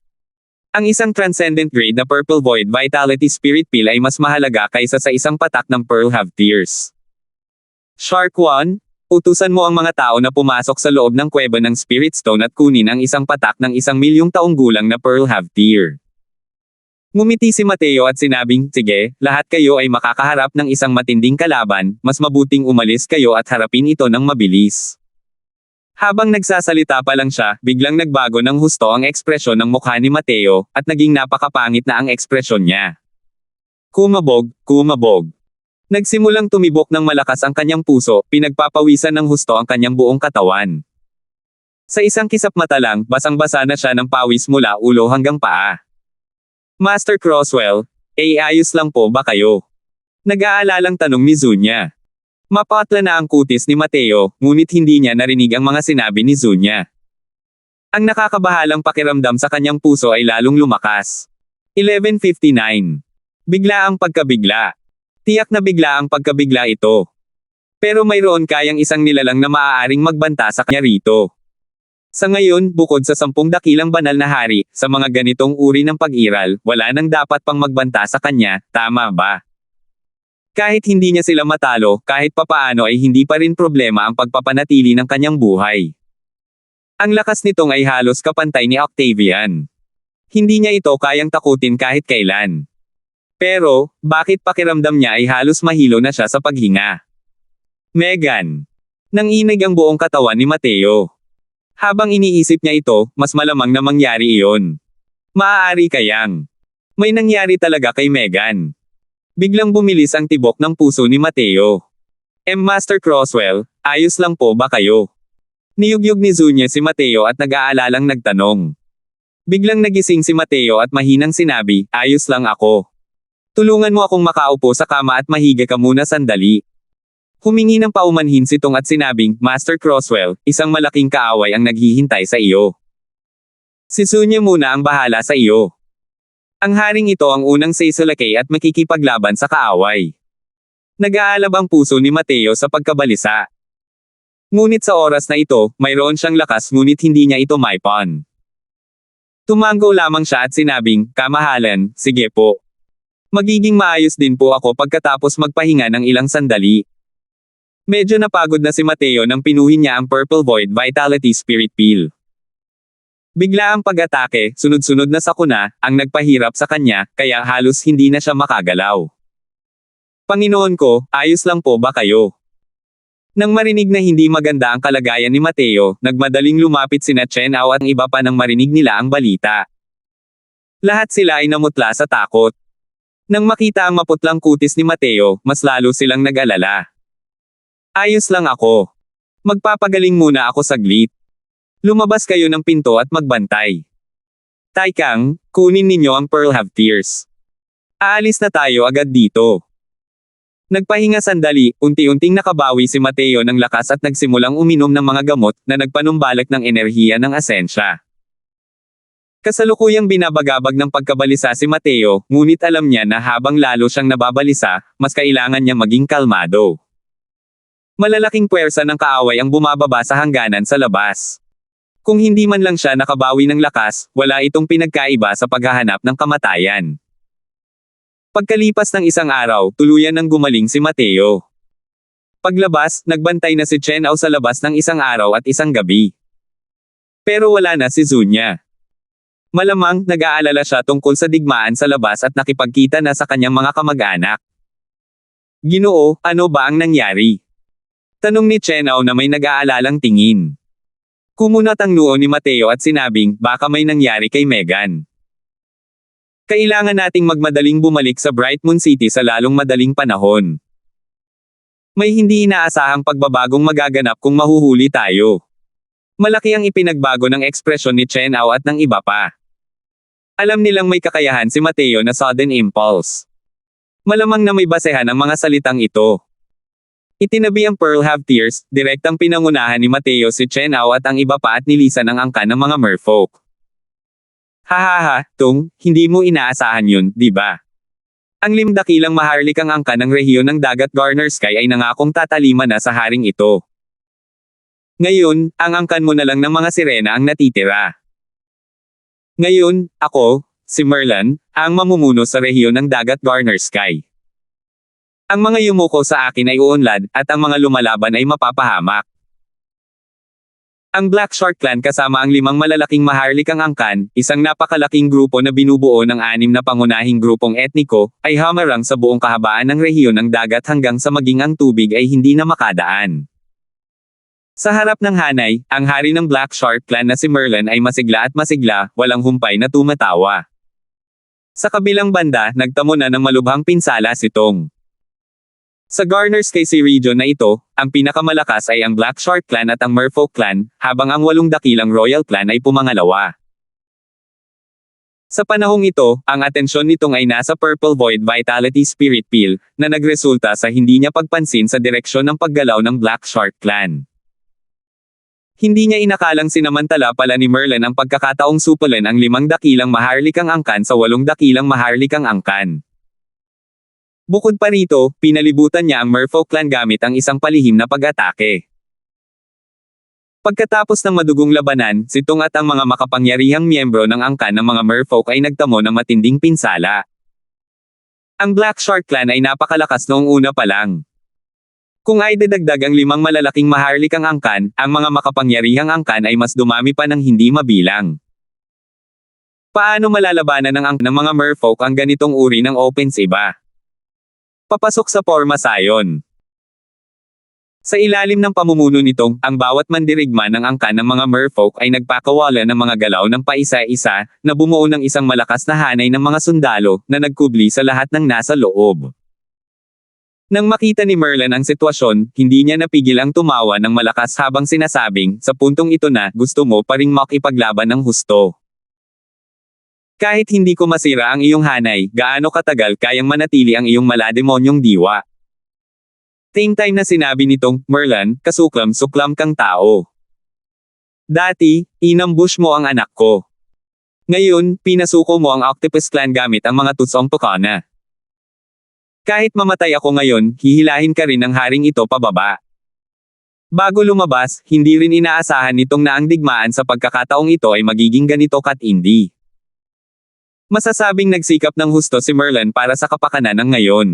Ang isang transcendent grade na Purple Void Vitality Spirit Peel ay mas mahalaga kaysa sa isang patak ng Pearl Have Tears. Shark 1, utusan mo ang mga tao na pumasok sa loob ng kuweba ng Spirit Stone at kunin ang isang patak ng 1,000,000 taong gulang na Pearl Have Tear. Ngumiti si Mateo at sinabing, sige, lahat kayo ay makakaharap ng isang matinding kalaban, mas mabuting umalis kayo at harapin ito ng mabilis. Habang nagsasalita pa lang siya, biglang nagbago ng husto ang ekspresyon ng mukha ni Mateo, at naging napakapangit na ang ekspresyon niya. Kumabog, kumabog. Nagsimulang tumibok ng malakas ang kanyang puso, pinagpapawisan ng husto ang kanyang buong katawan. Sa isang kisap mata lang, basang-basa na siya ng pawis mula ulo hanggang paa. Master Crosswell, ayos lang po ba kayo? Nag-aalalang tanong ni Zunya. Mapatla na ang kutis ni Mateo, ngunit hindi niya narinig ang mga sinabi ni Zunya. Ang nakakabahalang pakiramdam sa kanyang puso ay lalong lumakas. 11:59. Bigla ang pagkabigla. Tiyak na bigla ang pagkabigla ito. Pero mayroon kayang isang nilalang na maaaring magbanta sa kanya rito. Sa ngayon, bukod sa 10 dakilang banal na hari, sa mga ganitong uri ng pag-iral, wala nang dapat pang magbanta sa kanya, tama ba? Kahit hindi niya sila matalo, kahit papaano ay hindi pa rin problema ang pagpapanatili ng kanyang buhay. Ang lakas nitong ay halos kapantay ni Octavian. Hindi niya ito kayang takutin kahit kailan. Pero, bakit pakiramdam niya ay halos mahilo na siya sa paghinga? Megan. Nanginig ang buong katawan ni Mateo. Habang iniisip niya ito, mas malamang na mangyari iyon. Maaari kayang may nangyari talaga kay Megan. Biglang bumilis ang tibok ng puso ni Mateo. Master Crosswell, ayos lang po ba kayo? Niyugyug ni Zunya si Mateo at nag-aalalang nagtanong. Biglang nagising si Mateo at mahinang sinabi, ayos lang ako. Tulungan mo akong makaupo sa kama at mahiga ka muna sandali. Humingi ng paumanhin si Tong at sinabing, Master Crosswell, isang malaking kaaway ang naghihintay sa iyo. Si Sunya muna ang bahala sa iyo. Ang haring ito ang unang Seisulake at makikipaglaban sa kaaway. Nag-aalab ang puso ni Mateo sa pagkabalisa. Ngunit sa oras na ito, mayroon siyang lakas ngunit hindi niya ito maipon. Tumango lamang siya at sinabing, kamahalan, sige po. Magiging maayos din po ako pagkatapos magpahinga ng ilang sandali. Medyo napagod na si Mateo nang pinuhin niya ang Purple Void Vitality Spirit Peel. Bigla ang pag-atake, sunod-sunod na sakuna, ang nagpahirap sa kanya, kaya halos hindi na siya makagalaw. Panginoon ko, ayos lang po ba kayo? Nang marinig na hindi maganda ang kalagayan ni Mateo, nagmadaling lumapit sina Chen Ao at ang iba pa nang marinig nila ang balita. Lahat sila ay namutla sa takot. Nang makita ang maputlang kutis ni Mateo, mas lalo silang nag-alala. Ayos lang ako. Magpapagaling muna ako saglit. Lumabas kayo ng pinto at magbantay. Taikang, kunin ninyo ang Pearl Have Tears. Aalis na tayo agad dito. Nagpahinga sandali, unti-unting nakabawi si Mateo ng lakas at nagsimulang uminom ng mga gamot na nagpanumbalik ng enerhiya ng asensya. Kasalukuyang binabagabag ng pagkabalisa si Mateo, ngunit alam niya na habang lalo siyang nababalisa, mas kailangan niya maging kalmado. Malalaking puwersa ng kaaway ang bumababa sa hangganan sa labas. Kung hindi man lang siya nakabawi ng lakas, wala itong pinagkaiba sa paghahanap ng kamatayan. Pagkalipas ng isang araw, tuluyan ng gumaling si Mateo. Paglabas, nagbantay na si Chen Ao sa labas ng isang araw at isang gabi. Pero wala na si Zunya. Malamang, nag-aalala siya tungkol sa digmaan sa labas at nakipagkita na sa kanyang mga kamag-anak. Ginoo, ano ba ang nangyari? Tanong ni Chen Ao na may nag-aalalang tingin. Kumunat ang noo ni Mateo at sinabing, baka may nangyari kay Megan. Kailangan nating magmadaling bumalik sa Bright Moon City sa lalong madaling panahon. May hindi inaasahang pagbabagong magaganap kung mahuhuli tayo. Malaki ang ipinagbago ng ekspresyon ni Chen Ao at ng iba pa. Alam nilang may kakayahan si Mateo na sudden impulse. Malamang na may basehan ang mga salitang ito. Itinabi ang Pearl Have Tears, direktang pinangunahan ni Mateo si Chen Ao at ang iba pa at nilisan ang angkan ng mga merfolk. Hahaha, Tung, hindi mo inaasahan yun, di ba? Ang limdakilang maharlikang angkan ng rehiyon ng Dagat Garner Sky ay nangakong tatalima na sa haring ito. Ngayon, ang angkan mo na lang ng mga sirena ang natitira. Ngayon, ako, si Merlin, ang mamumuno sa rehiyon ng Dagat Garner Sky. Ang mga yumuko sa akin ay uunlad, at ang mga lumalaban ay mapapahamak. Ang Black Shark Clan kasama ang 5 malalaking maharlikang angkan, isang napakalaking grupo na binubuo ng 6 na pangunahing grupong etniko, ay hamarang sa buong kahabaan ng rehiyon ng dagat hanggang sa maging ang tubig ay hindi na makadaan. Sa harap ng hanay, ang hari ng Black Shark Clan na si Merlin ay masigla at masigla, walang humpay na tumatawa. Sa kabilang banda, nagtamo na ng malubhang pinsala si Tong. Sa Garner Sky region na ito, ang pinakamalakas ay ang Black Shark Clan at ang Merfolk Clan, habang ang 8 dakilang Royal Clan ay pumangalawa. Sa panahong ito, ang atensyon nitong ay nasa Purple Void Vitality Spirit Peel, na nagresulta sa hindi niya pagpansin sa direksyon ng paggalaw ng Black Shark Clan. Hindi niya inakalang sinamantala pala ni Merlin ang pagkakataong supulin ang 5 dakilang maharlikang angkan sa 8 dakilang maharlikang angkan. Bukod pa rito, pinalibutan niya ang Merfolk Clan gamit ang isang palihim na pag-atake. Pagkatapos ng madugong labanan, si Tong at ang mga makapangyarihang miyembro ng angkan ng mga Merfolk ay nagtamo ng matinding pinsala. Ang Black Shark Clan ay napakalakas noong una pa lang. Kung ay dadagdag ang 5 malalaking maharlikang angkan, ang mga makapangyarihang angkan ay mas dumami pa ng hindi mabilang. Paano malalabanan ng mga Merfolk ang ganitong uri ng offensiba? Papasok sa Porma Sayon. Sa ilalim ng pamumuno nitong, ang bawat mandirigma ng angkan ng mga Merfolk ay nagpakawala ng mga galaw ng paisa-isa, na bumuo ng isang malakas na hanay ng mga sundalo, na nagkubli sa lahat ng nasa loob. Nang makita ni Merlin ang sitwasyon, hindi niya napigil ang tumawa ng malakas habang sinasabing, sa puntong ito na, gusto mo pa ring makipaglaban ng husto. Kahit hindi ko masira ang iyong hanay, gaano katagal kayang manatili ang iyong malademonyong diwa? Same time na sinabi nitong, Merlin, kasuklam-suklam kang tao. Dati, inambush mo ang anak ko. Ngayon, pinasuko mo ang Octopus Clan gamit ang mga tutsong Pokona. Kahit mamatay ako ngayon, hihilahin ka rin ng haring ito pababa. Bago lumabas, hindi rin inaasahan nitong na ang digmaan sa pagkakataong ito ay magiging ganito katindi. Masasabing nagsikap ng husto si Merlin para sa kapakanan ng ngayon.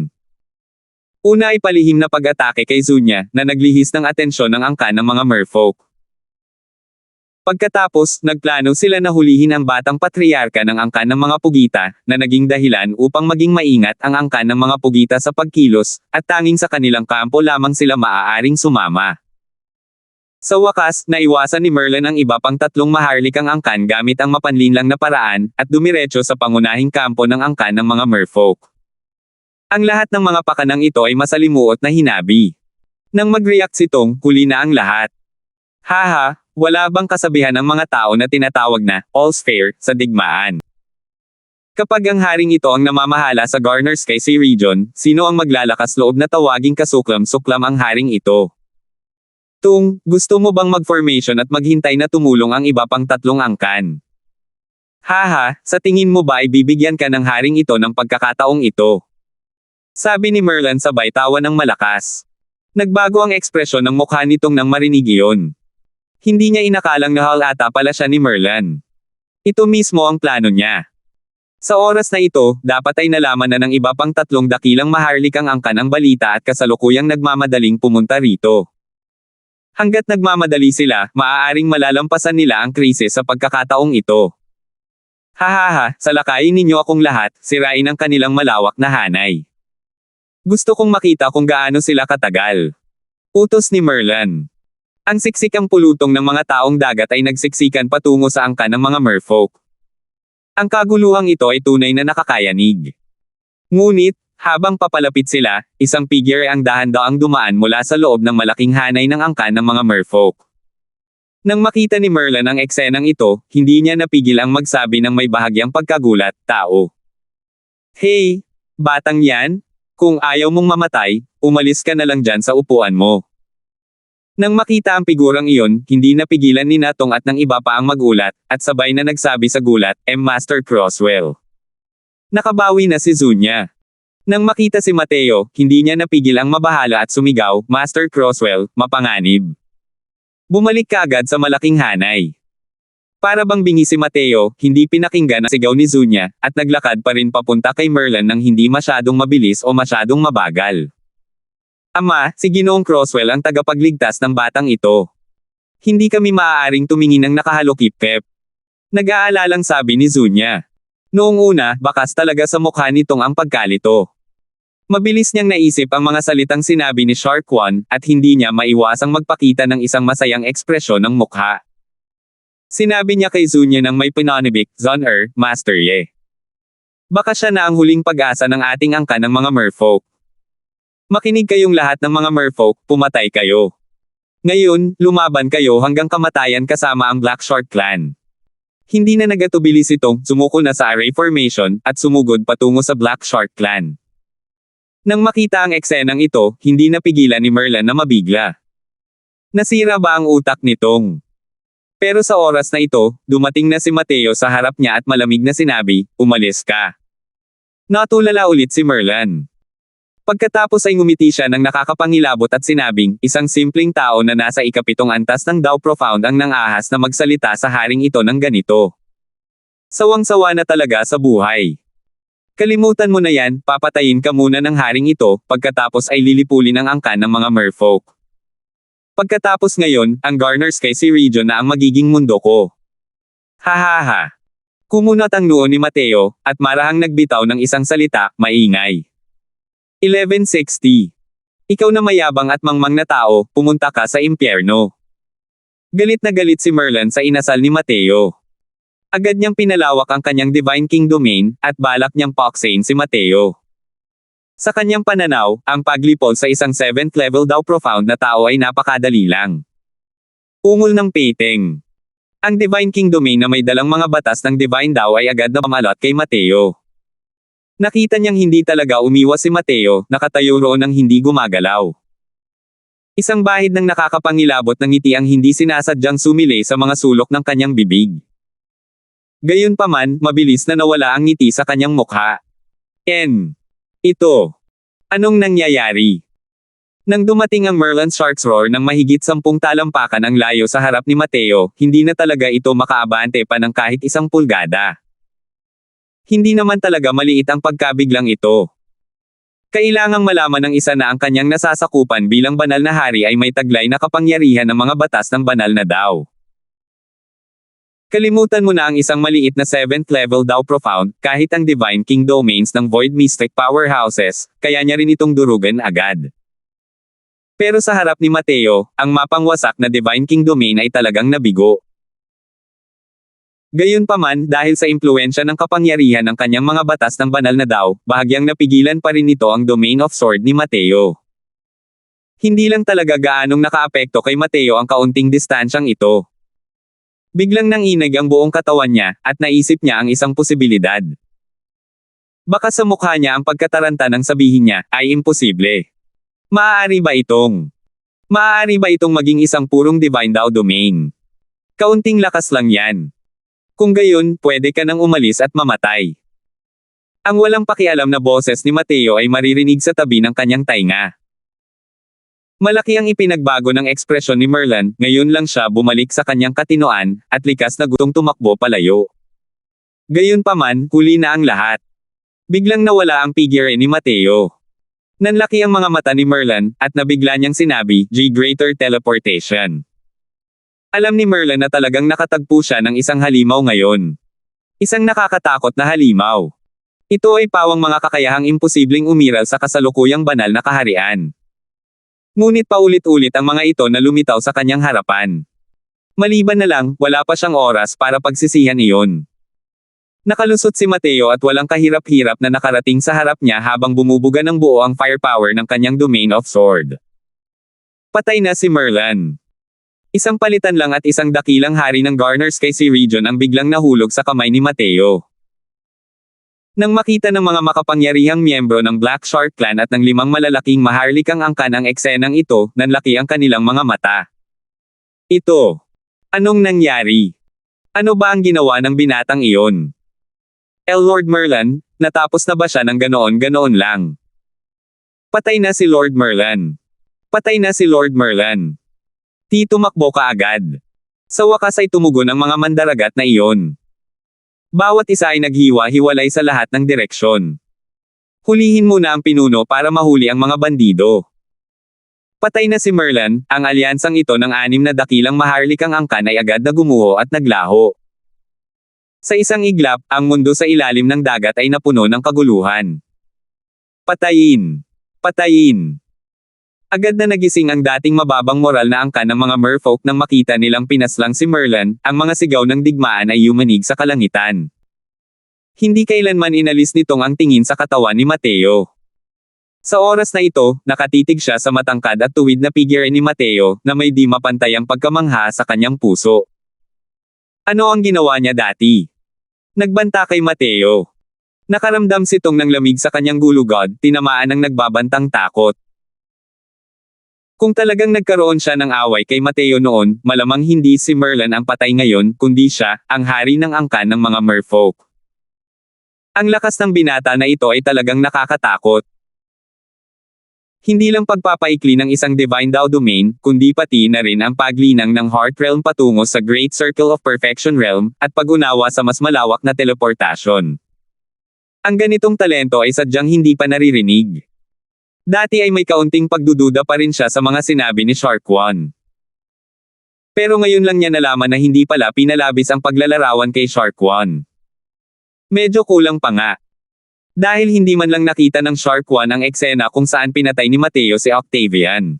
Una ay palihim na pag-atake kay Zunya, na naglihis ng atensyon ng angkan ng mga merfolk. Pagkatapos, nagplano sila na hulihin ang batang patriarka ng angkan ng mga pugita, na naging dahilan upang maging maingat ang angkan ng mga pugita sa pagkilos, at tanging sa kanilang kampo lamang sila maaaring sumama. Sa wakas, naiwasan ni Merlin ang iba pang tatlong maharlikang angkan gamit ang mapanlinlang na paraan, at dumiretso sa pangunahing kampo ng angkan ng mga merfolk. Ang lahat ng mga pakanang ito ay masalimuot na hinabi. Nang mag-react si Tong, huli na ang lahat. Haha, wala bang kasabihan ng mga tao na tinatawag na, all's fair, sa digmaan? Kapag ang haring ito ang namamahala sa Garner's Sky region, sino ang maglalakas loob na tawaging kasuklam-suklam ang haring ito? Tung, gusto mo bang mag-formation at maghintay na tumulong ang iba pang tatlong angkan? Haha, sa tingin mo ba ay bibigyan ka ng haring ito ng pagkakataong ito? Sabi ni Merlin sabay tawa ng malakas. Nagbago ang ekspresyon ng mukha nitong nang marinig iyon. Hindi niya inakalang nahal ata pala siya ni Merlin. Ito mismo ang plano niya. Sa oras na ito, dapat ay nalaman na ng iba pang tatlong dakilang maharlikang angkan ang balita at kasalukuyang nagmamadaling pumunta rito. Hanggat nagmamadali sila, maaaring malalampasan nila ang krisis sa pagkakataong ito. Hahaha, salakayin ninyo akong lahat, sirain ang kanilang malawak na hanay. Gusto kong makita kung gaano sila katagal. Utos ni Merlin. Ang siksikang pulutong ng mga taong dagat ay nagsiksikan patungo sa angkan ng mga merfolk. Ang kaguluhang ito ay tunay na nakakayanig. Ngunit, habang papalapit sila, isang figure ay ang dahan-daang dumaan mula sa loob ng malaking hanay ng angkan ng mga merfolk. Nang makita ni Merlin ang eksenang ito, hindi niya napigil ang magsabi ng may bahagyang pagkagulat, tao. Hey, batang yan? Kung ayaw mong mamatay, umalis ka na lang dyan sa upuan mo. Nang makita ang figurang iyon, hindi napigilan ni Natong at ng iba pa ang magulat, at sabay na nagsabi sa gulat, Master Crosswell. Nakabawi na si Zunya. Nang makita si Mateo, hindi niya napigil ang mabahala at sumigaw, Master Crosswell, mapanganib. Bumalik kaagad sa malaking hanay. Para bang bingi si Mateo, hindi pinakinggan ang sigaw ni Zunya, at naglakad pa rin papunta kay Merlin nang hindi masyadong mabilis o masyadong mabagal. Ama, si Ginoong Crosswell ang tagapagligtas ng batang ito. Hindi kami maaaring tumingin ng nakahalukip-pep. Nag-aalalang sabi ni Zunya. Noong una, bakas talaga sa mukha nitong ang pagkalito. Mabilis niyang naisip ang mga salitang sinabi ni Shark One, at hindi niya maiwasang magpakita ng isang masayang ekspresyon ng mukha. Sinabi niya kay Zunya nang may pinanibik, Zon Master Ye. Baka siya na ang huling pag-asa ng ating angkan ng mga merfolk. Makinig kayong lahat ng mga merfolk, pumatay kayo. Ngayon, lumaban kayo hanggang kamatayan kasama ang Black Shark Clan. Hindi na nagatubili si Tong, sumuko na sa array formation, at sumugod patungo sa Black Shark Clan. Nang makita ang eksenang ito, hindi napigilan ni Merlin na mabigla. Nasira ba ang utak ni Tong? Pero sa oras na ito, dumating na si Mateo sa harap niya at malamig na sinabi, umalis ka. Natulala ulit si Merlin. Pagkatapos ay ngumiti siya ng nakakapangilabot at sinabing, isang simpleng tao na nasa ikapitong antas ng Dao Profound ang nangahas na magsalita sa haring ito ng ganito. Sawang-sawa na talaga sa buhay. Kalimutan mo na yan, papatayin ka muna ng haring ito, pagkatapos ay lilipulin ang angkan ng mga merfolk. Pagkatapos ngayon, ang Garner's Sky region na ang magiging mundo ko. Hahaha. Kumunat ang noo ni Mateo, at marahang nagbitaw ng isang salita, maingay. 1160. Ikaw na mayabang at mangmang na tao, pumunta ka sa impyerno. Galit na galit si Merlin sa inasal ni Mateo. Agad niyang pinalawak ang kanyang Divine King Domain, at balak niyang paksain si Mateo. Sa kanyang pananaw, ang paglipol sa isang 7th level Dao Profound na tao ay napakadali lang. Ungol ng peteng. Ang Divine King Domain na may dalang mga batas ng Divine Dao ay agad na pamalot kay Mateo. Nakita niyang hindi talaga umiwas si Mateo, nakatayo roon ng hindi gumagalaw. Isang bahid ng nakakapangilabot ng ngiti ang hindi sinasadyang sumilay sa mga sulok ng kanyang bibig. Gayunpaman, mabilis na nawala ang ngiti sa kanyang mukha. Ito. Anong nangyayari? Nang dumating ang Merlin Shark's roar ng mahigit 10 talampakan ang layo sa harap ni Mateo, hindi na talaga ito makaabante pa ng kahit 1 pulgada. Hindi naman talaga maliit ang pagkabiglang ito. Kailangang malaman ng isa na ang kanyang nasasakupan bilang banal na hari ay may taglay na kapangyarihan ng mga batas ng banal na daw. Kalimutan mo na ang isang maliit na 7th level daw profound, kahit ang Divine King domains ng Void Mystic Powerhouses, kaya niya rin itong durugan agad. Pero sa harap ni Mateo, ang mapangwasak na Divine King domain ay talagang nabigo. Gayunpaman, dahil sa impluensya ng kapangyarihan ng kanyang mga batas ng banal na daw, bahagyang napigilan pa rin nito ang Domain of Sword ni Mateo. Hindi lang talaga gaanong nakaapekto kay Mateo ang kaunting distansyang ito. Biglang nanginig ang buong katawan niya, at naisip niya ang isang posibilidad. Baka sa mukha niya ang pagkataranta ng sabihin niya, ay imposible. Maaari ba itong maging isang purong divine daw domain? Kaunting lakas lang yan. Kung gayon, pwede ka nang umalis at mamatay. Ang walang pakialam na boses ni Mateo ay maririnig sa tabi ng kanyang tainga. Malaki ang ipinagbago ng ekspresyon ni Merlin, ngayon lang siya bumalik sa kanyang katinoan, at likas na gustong tumakbo palayo. Gayunpaman, huli na ang lahat. Biglang nawala ang figure ni Mateo. Nanlaki ang mga mata ni Merlin, at nabigla niyang sinabi, "G Greater Teleportation." Alam ni Merlin na talagang nakatagpo siya ng isang halimaw ngayon. Isang nakakatakot na halimaw. Ito ay pawang mga kakayahang imposibleng umiral sa kasalukuyang banal na kaharian. Ngunit paulit-ulit ang mga ito na lumitaw sa kanyang harapan. Maliban na lang, wala pa siyang oras para pagsisihan iyon. Nakalusot si Mateo at walang kahirap-hirap na nakarating sa harap niya habang bumubuga ng buo ang firepower ng kanyang Domain of Sword. Patay na si Merlin. Isang palitan lang at isang dakilang hari ng Garner's Sky region ang biglang nahulog sa kamay ni Mateo. Nang makita ng mga makapangyarihang miyembro ng Black Shark Clan at ng 5 malalaking maharlikang angkan ang eksenang ito, nanlaki ang kanilang mga mata. Ito. Anong nangyari? Ano ba ang ginawa ng binatang iyon? Lord Merlin, natapos na ba siya ng ganoon-ganoon lang? Patay na si Lord Merlin. Patay na si Lord Merlin. Tumakbo ka agad. Sa wakas ay tumugon ang mga mandaragat na iyon. Bawat isa ay naghiwa-hiwalay sa lahat ng direksyon. Hulihin muna ang pinuno para mahuli ang mga bandido. Patay na si Merlin, ang alyansang ito ng 6 na dakilang maharlikang angkan ay agad na gumuho at naglaho. Sa isang iglap, ang mundo sa ilalim ng dagat ay napuno ng kaguluhan. Patayin! Patayin! Agad na nagising ang dating mababang moral na angkan ng mga merfolk nang makita nilang pinaslang si Merlin, ang mga sigaw ng digmaan ay yumanig sa kalangitan. Hindi kailanman inalis nitong ang tingin sa katawan ni Mateo. Sa oras na ito, nakatitig siya sa matangkad at tuwid na figure ni Mateo, na may di mapantayang pagkamangha sa kanyang puso. Ano ang ginawa niya dati? Nagbanta kay Mateo. Nakaramdam sitong ng lamig sa kanyang gulugod, tinamaan ng nagbabantang takot. Kung talagang nagkaroon siya ng away kay Mateo noon, malamang hindi si Merlin ang patay ngayon, kundi siya, ang hari ng angkan ng mga merfolk. Ang lakas ng binata na ito ay talagang nakakatakot. Hindi lang pagpapaikli ng isang divine daw domain, kundi pati na rin ang paglinang ng Heart Realm patungo sa Great Circle of Perfection Realm, at pag-unawa sa mas malawak na teleportasyon. Ang ganitong talento ay sadyang hindi pa naririnig. Dati ay may kaunting pagdududa pa rin siya sa mga sinabi ni Shark One. Pero ngayon lang niya nalaman na hindi pala pinalabis ang paglalarawan kay Shark One. Medyo kulang pa nga. Dahil hindi man lang nakita ng Shark One ang eksena kung saan pinatay ni Mateo si Octavian.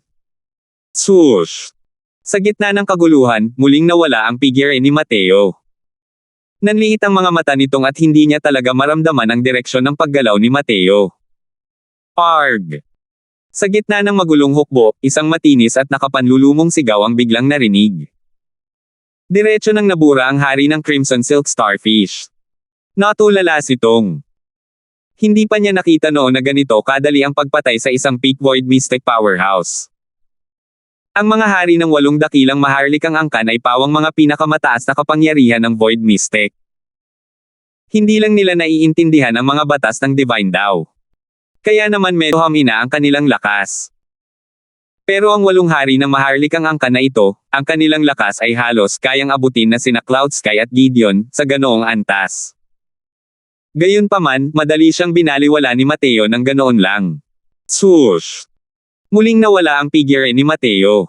Swoosh! Sa gitna ng kaguluhan, muling nawala ang figure ni Mateo. Nanliit ang mga mata nitong at hindi niya talaga maramdaman ang direksyon ng paggalaw ni Mateo. Arg! Sa gitna ng magulong hukbo, isang matinis at nakapanlulumong sigaw ang biglang narinig. Diretso nang nabura ang hari ng Crimson Silk Starfish. Natulala si Tong. Hindi pa niya nakita noon na ganito kadali ang pagpatay sa isang peak void mystic powerhouse. Ang mga hari ng 8 dakilang maharlikang angkan ay pawang mga pinakamataas na kapangyarihan ng Void Mystic. Hindi lang nila naiintindihan ang mga batas ng Divine Tao. Kaya naman medyo hamina ang kanilang lakas. Pero ang 8 hari ng maharlikang angkan na ito, ang kanilang lakas ay halos kayang abutin na sina Cloud Sky at Gideon, sa ganoong antas. Gayunpaman, madali siyang binaliwala ni Mateo ng ganoon lang. Swoosh! Muling nawala ang figure ni Mateo.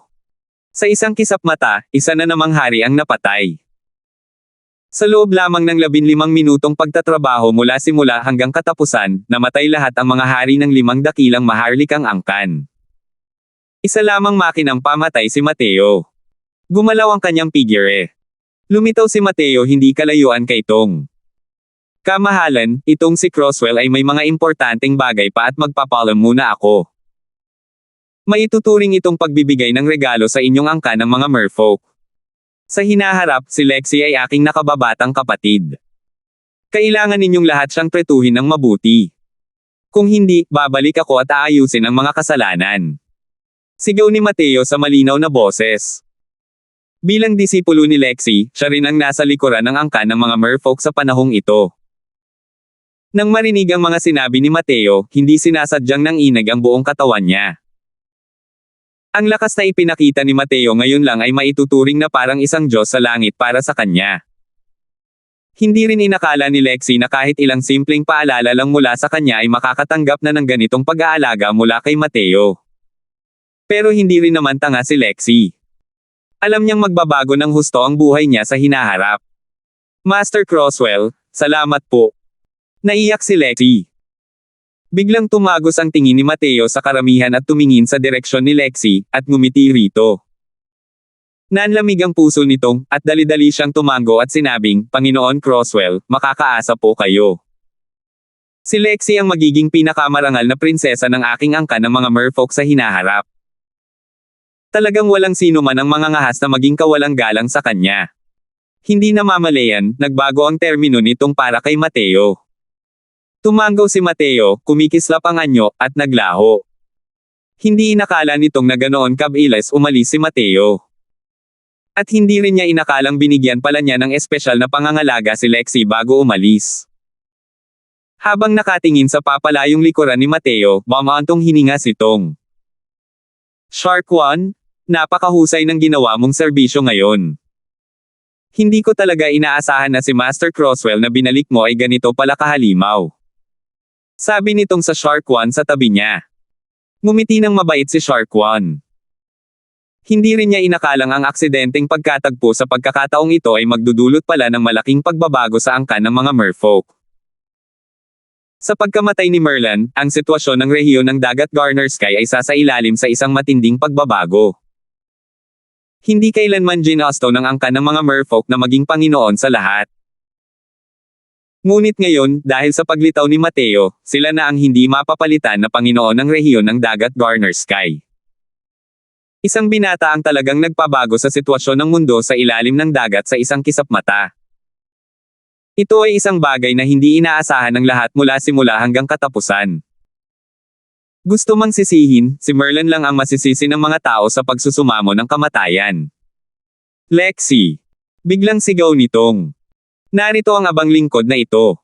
Sa isang kisap mata, isa na namang hari ang napatay. Sa loob lamang ng 15 minutong pagtatrabaho mula simula hanggang katapusan, namatay lahat ang mga hari ng 5 dakilang maharlikang angkan. Isa lamang makinang pamatay si Mateo. Gumalaw ang kanyang figure. Lumitaw si Mateo hindi kalayuan kay Tong. Kamahalan, itong si Crosswell ay may mga importanteng bagay pa at magpapalam muna ako. Maituturing itong pagbibigay ng regalo sa inyong angkan ng mga merfolk. Sa hinaharap, si Lexi ay aking nakababatang kapatid. Kailangan ninyong lahat siyang tretuhin ng mabuti. Kung hindi, babalik ako at aayusin ang mga kasalanan. Sigaw ni Mateo sa malinaw na boses. Bilang disipulo ni Lexi, siya rin ang nasa likuran ng angkan ng mga merfolk sa panahong ito. Nang marinig ang mga sinabi ni Mateo, hindi sinasadyang nanginig ang buong katawan niya. Ang lakas na ipinakita ni Mateo ngayon lang ay maituturing na parang isang Diyos sa langit para sa kanya. Hindi rin inakala ni Lexi na kahit ilang simpleng paalala lang mula sa kanya ay makakatanggap na ng ganitong pag-aalaga mula kay Mateo. Pero hindi rin naman tanga si Lexi. Alam niyang magbabago ng husto ang buhay niya sa hinaharap. Master Crosswell, salamat po. Naiyak si Lexi. Biglang tumagos ang tingin ni Mateo sa karamihan at tumingin sa direksyon ni Lexi, at ngumiti rito. Nanlamig ang puso nitong, at dali-dali siyang tumango at sinabing, Panginoon Crosswell, makakaasa po kayo. Si Lexi ang magiging pinakamarangal na prinsesa ng aking angkan ng mga merfolk sa hinaharap. Talagang walang sino man ang mangangahas na maging kawalang galang sa kanya. Hindi namamalayan, nagbago ang termino nitong para kay Mateo. Tumango si Mateo, kumikislap ang anyo, at naglaho. Hindi inakala nitong na ganoon kabilis umalis si Mateo. At hindi rin niya inakalang binigyan pala niya ng espesyal na pangangalaga si Lexi bago umalis. Habang nakatingin sa papalayong likuran ni Mateo, mamaantong hininga si Tong. Shark One, napakahusay ng ginawa mong serbisyo ngayon. Hindi ko talaga inaasahan na si Master Crosswell na binalik mo ay ganito pala kahalimaw. Sabi nitong sa Shark One sa tabi niya. Ngumiti ng mabait si Shark One. Hindi rin niya inakalang ang aksidenteng pagkatagpo sa pagkakataong ito ay magdudulot pala ng malaking pagbabago sa angkan ng mga merfolk. Sa pagkamatay ni Merlin, ang sitwasyon ng rehiyon ng Dagat Garner Sky ay sasailalim sa isang matinding pagbabago. Hindi kailanman ginusto ng angkan ng mga merfolk na maging Panginoon sa lahat. Ngunit ngayon, dahil sa paglitaw ni Mateo, sila na ang hindi mapapalitan na Panginoon ng rehiyon ng Dagat Garner Sky. Isang binata ang talagang nagpabago sa sitwasyon ng mundo sa ilalim ng dagat sa isang kisap mata. Ito ay isang bagay na hindi inaasahan ng lahat mula simula hanggang katapusan. Gusto mang sisihin, si Merlin lang ang masisisi ng mga tao sa pagsusumamo ng kamatayan. Lexi! Biglang sigaw nitong. Narito ang abang lingkod na ito.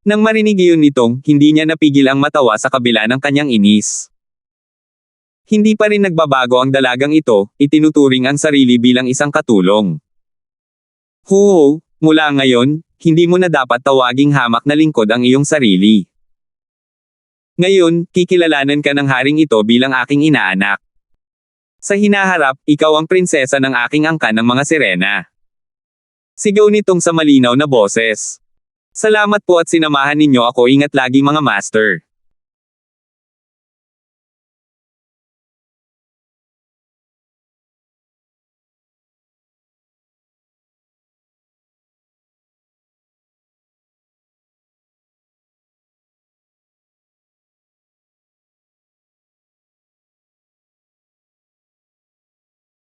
Nang marinig iyon nitong, hindi niya napigil ang matawa sa kabila ng kanyang inis. Hindi pa rin nagbabago ang dalagang ito, itinuturing ang sarili bilang isang katulong. Huho, mula ngayon, hindi mo na dapat tawaging hamak na lingkod ang iyong sarili. Ngayon, kikilalanan ka ng haring ito bilang aking inaanak. Sa hinaharap, ikaw ang prinsesa ng aking angkan ng mga sirena. Sigaw nitong sa malinaw na boses. Salamat po at sinamahan ninyo ako, ingat lagi mga master.